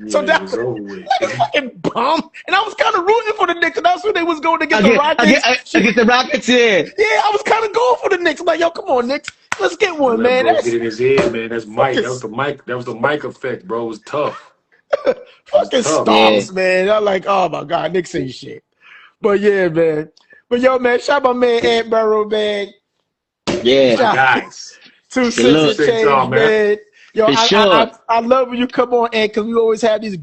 [SPEAKER 1] So
[SPEAKER 3] Yeah,
[SPEAKER 1] that
[SPEAKER 3] it was over with.
[SPEAKER 1] like a fucking bum. And I was kind of rooting for the Knicks, and that's when they was going against the Rockets.
[SPEAKER 2] Against the Rockets, yeah.
[SPEAKER 1] Yeah, I was kind of going for the Knicks. I'm like, yo, come on, Knicks. Let's get one,
[SPEAKER 3] Let
[SPEAKER 1] man.
[SPEAKER 3] bro
[SPEAKER 1] That's
[SPEAKER 3] get in his head, man. That's Mike.
[SPEAKER 1] fucking-
[SPEAKER 3] That was the Mike. That was the Mike effect, bro. It was tough.
[SPEAKER 1] fucking
[SPEAKER 3] tough.
[SPEAKER 1] Starks, man. I'm like, oh, my God, Knicks ain't shit. But, yeah, man. But, yo, man, shout out my man, Ant Barrow, man.
[SPEAKER 2] Yeah.
[SPEAKER 1] Shout-
[SPEAKER 3] Guys.
[SPEAKER 1] 2
[SPEAKER 2] Salute.
[SPEAKER 1] cents a change,
[SPEAKER 3] Y'all, man.
[SPEAKER 1] man. Yo,
[SPEAKER 2] For sure.
[SPEAKER 1] I love when you come on, Ed, because we always have these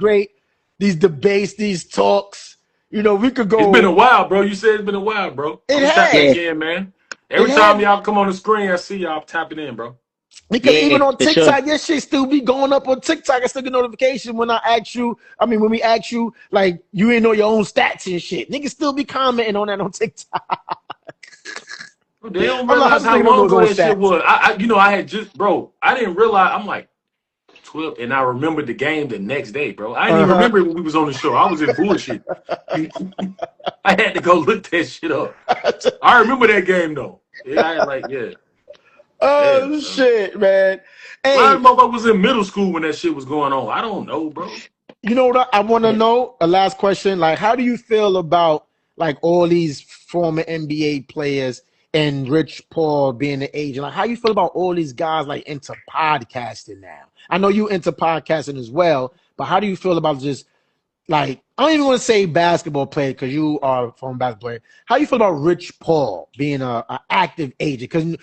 [SPEAKER 1] debates, these talks. You know, we could go.
[SPEAKER 3] It's been a while, bro. You said it's been a while, bro.
[SPEAKER 1] It
[SPEAKER 3] I'm tapping
[SPEAKER 1] has.
[SPEAKER 3] again, man. Every
[SPEAKER 1] It
[SPEAKER 3] time
[SPEAKER 1] has.
[SPEAKER 3] y'all come on the screen, I see y'all tapping in, bro.
[SPEAKER 1] Because even on
[SPEAKER 2] for
[SPEAKER 1] TikTok,
[SPEAKER 2] sure.
[SPEAKER 1] your shit still be going up on TikTok. I still get notification when I ask you. I mean, when we ask you, like, you ain't know your own stats and shit. Niggas still be commenting on that on TikTok.
[SPEAKER 3] They don't
[SPEAKER 1] I'm like,
[SPEAKER 3] realize
[SPEAKER 1] how
[SPEAKER 3] how
[SPEAKER 1] nigga don't know
[SPEAKER 3] long
[SPEAKER 1] his
[SPEAKER 3] ago
[SPEAKER 1] own
[SPEAKER 3] that shit
[SPEAKER 1] stats?
[SPEAKER 3] was. I had just, bro. I didn't realize. I'm like 12, and I remembered the game the next day, bro. I didn't even remember it when we was on the show. I was in bullshit. I had to go look that shit up. I remember that game though. Yeah, I had like, yeah.
[SPEAKER 1] Oh
[SPEAKER 3] Damn,
[SPEAKER 1] shit, man.
[SPEAKER 3] a lot
[SPEAKER 1] Hey,
[SPEAKER 3] of motherfuckers was in middle school when that shit was going on. I don't know, bro.
[SPEAKER 1] you know what I want to know? A last question. Like, how do you feel about like all these former NBA players and Rich Paul being the agent? Like, how you feel about all these guys like into podcasting now? I know you into podcasting as well, but how do you feel about just like I don't even want to say basketball player because you are a former basketball player. How you feel about Rich Paul being a active agent? Because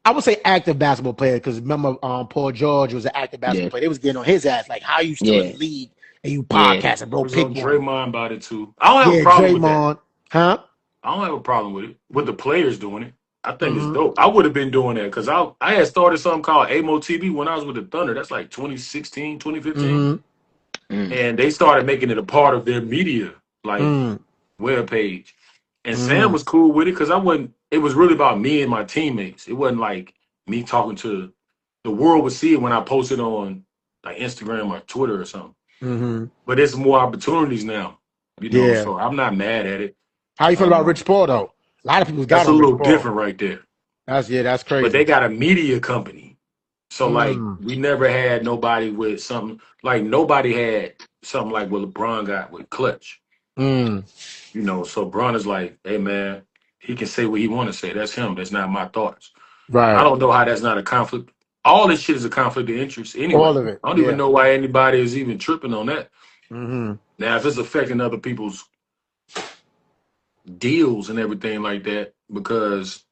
[SPEAKER 1] I would say active basketball player because remember Paul George was an active basketball
[SPEAKER 2] Yeah.
[SPEAKER 1] player. They was getting on his ass like, how you still in
[SPEAKER 2] Yeah.
[SPEAKER 1] the league and you
[SPEAKER 2] Yeah.
[SPEAKER 1] podcasting,
[SPEAKER 3] I
[SPEAKER 1] bro?
[SPEAKER 3] was
[SPEAKER 1] Pick
[SPEAKER 3] on
[SPEAKER 1] one.
[SPEAKER 3] Draymond about it too. I don't have a
[SPEAKER 1] Yeah,
[SPEAKER 3] problem with that.
[SPEAKER 1] Draymond, huh?
[SPEAKER 3] I don't have a problem with it. With the players doing it. I think it's
[SPEAKER 1] Mm-hmm.
[SPEAKER 3] dope. I would have been doing that because I had started something called AMO TV when I was with the Thunder. That's like 2016, 2015.
[SPEAKER 1] Mm-hmm.
[SPEAKER 2] Mm.
[SPEAKER 3] And they started making it a part of their media, like
[SPEAKER 1] Mm-hmm.
[SPEAKER 3] web page. And Sam
[SPEAKER 1] Mm-hmm.
[SPEAKER 3] was cool with it because it was really about me and my teammates. It wasn't like me talking to the world would see it when I posted on like Instagram or Twitter or something.
[SPEAKER 1] Mm-hmm.
[SPEAKER 3] But there's more opportunities now,
[SPEAKER 1] Yeah.
[SPEAKER 3] so I'm not mad at it.
[SPEAKER 1] How you feel about Rich Paul though? A lot of people got
[SPEAKER 3] That's a
[SPEAKER 1] on Rich
[SPEAKER 3] little
[SPEAKER 1] Paul.
[SPEAKER 3] different right there.
[SPEAKER 1] That's
[SPEAKER 3] But they
[SPEAKER 1] crazy.
[SPEAKER 3] got a media company. So like
[SPEAKER 1] Mm.
[SPEAKER 3] we never had nobody with something like nobody had something like what LeBron got with Clutch.
[SPEAKER 1] Mm.
[SPEAKER 3] So Bron is like, hey man, he can say what he want to say. That's him. That's not my thoughts. I
[SPEAKER 1] Right.
[SPEAKER 3] don't know how that's not a conflict. All this shit is a conflict of interest
[SPEAKER 1] All
[SPEAKER 3] anyway.
[SPEAKER 1] of it.
[SPEAKER 3] I don't even
[SPEAKER 1] Yeah.
[SPEAKER 3] know why anybody is even tripping on that.
[SPEAKER 1] Mm-hmm.
[SPEAKER 3] Now, if it's affecting other people's deals and everything like that, because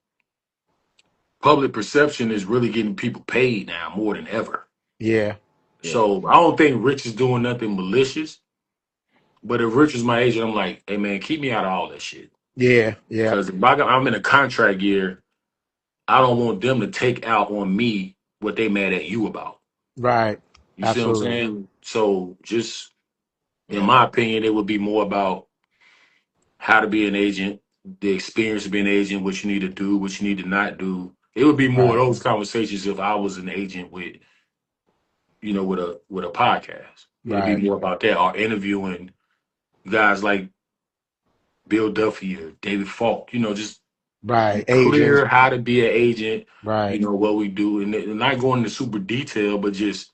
[SPEAKER 3] public perception is really getting people paid now more than ever.
[SPEAKER 1] Yeah.
[SPEAKER 2] Yeah.
[SPEAKER 3] So I don't think Rich is doing nothing malicious. But if Rich is my agent, I'm like, hey man, keep me out of all that shit.
[SPEAKER 1] Yeah. Yeah.
[SPEAKER 3] Because if I'm in a contract year, I don't want them to take out on me what they mad at you about.
[SPEAKER 1] Right.
[SPEAKER 3] You see what I'm
[SPEAKER 1] Absolutely.
[SPEAKER 3] saying? So just in
[SPEAKER 2] Yeah.
[SPEAKER 3] my opinion, it would be more about how to be an agent, the experience of being an agent, what you need to do, what you need to not do. It would be more
[SPEAKER 1] Right.
[SPEAKER 3] of those conversations if I was an agent with a podcast. It'd be
[SPEAKER 1] Right.
[SPEAKER 3] more about that or interviewing guys like Bill Duffy or David Falk, just
[SPEAKER 1] Right. Agents.
[SPEAKER 3] clear how to be an agent,
[SPEAKER 1] Right.
[SPEAKER 3] what we do, and not going into super detail, but just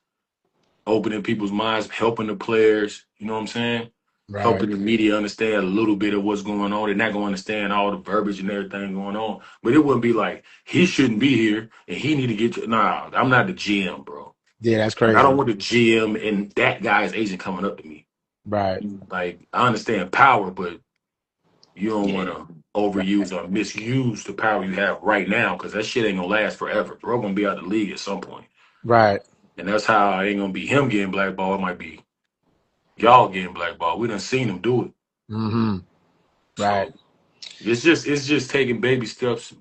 [SPEAKER 3] opening people's minds, helping the players, you know what I'm saying?
[SPEAKER 1] Right.
[SPEAKER 3] Helping the media understand a little bit of what's going on. They're not going to understand all the verbiage and everything going on. But it wouldn't be like, he shouldn't be here and he need to get to, nah, I'm not the GM, bro.
[SPEAKER 1] Yeah, that's
[SPEAKER 3] Like, I don't
[SPEAKER 1] crazy.
[SPEAKER 3] want the GM and that guy's agent coming up to me.
[SPEAKER 1] Right.
[SPEAKER 3] Like, I understand power, but you don't
[SPEAKER 2] Yeah.
[SPEAKER 3] want to overuse or misuse the power you have right now because that shit ain't going to last forever. Bro, going to be out of the league at some point.
[SPEAKER 1] Right.
[SPEAKER 3] And that's how it ain't going to be him getting blackballed. It might be y'all getting blackballed. We done seen them do it.
[SPEAKER 1] Mm-hmm. Right.
[SPEAKER 3] So it's just taking baby steps,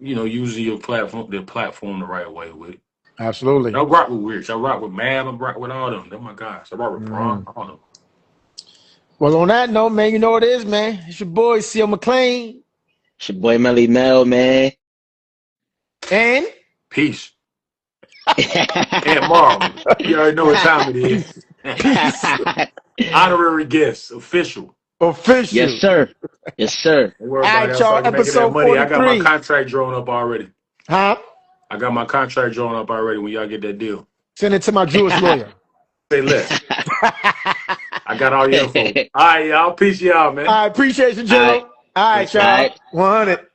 [SPEAKER 3] using your platform, the right way with it.
[SPEAKER 1] Absolutely.
[SPEAKER 3] I rock with Rich. I rock with Mab. I rock with all them. They're my guys. I rock with Bron.
[SPEAKER 1] Mm-hmm.
[SPEAKER 3] All them.
[SPEAKER 1] Well, on that note, man, you know what it is, man. It's your boy, C.L. McLean.
[SPEAKER 2] It's your boy Melly Mel, man.
[SPEAKER 1] And
[SPEAKER 3] Peace. And Marlon. You already know what time it is. Honorary guest. Official.
[SPEAKER 1] official.
[SPEAKER 2] Yes, sir. Yes, sir.
[SPEAKER 3] Don't worry
[SPEAKER 1] All
[SPEAKER 3] about
[SPEAKER 1] right,
[SPEAKER 3] it. I'm
[SPEAKER 1] y'all.
[SPEAKER 3] starting making that
[SPEAKER 1] Episode
[SPEAKER 3] money. I got my
[SPEAKER 1] 43.
[SPEAKER 3] contract drawn up already.
[SPEAKER 1] Huh?
[SPEAKER 3] I got my contract drawn up already when y'all get that deal.
[SPEAKER 1] Send it to my Jewish lawyer.
[SPEAKER 3] Say less. I got all your info. All right, y'all. Peace y'all, man.
[SPEAKER 1] I appreciate you, Joe. All right, y'all.
[SPEAKER 2] All right.
[SPEAKER 1] 100.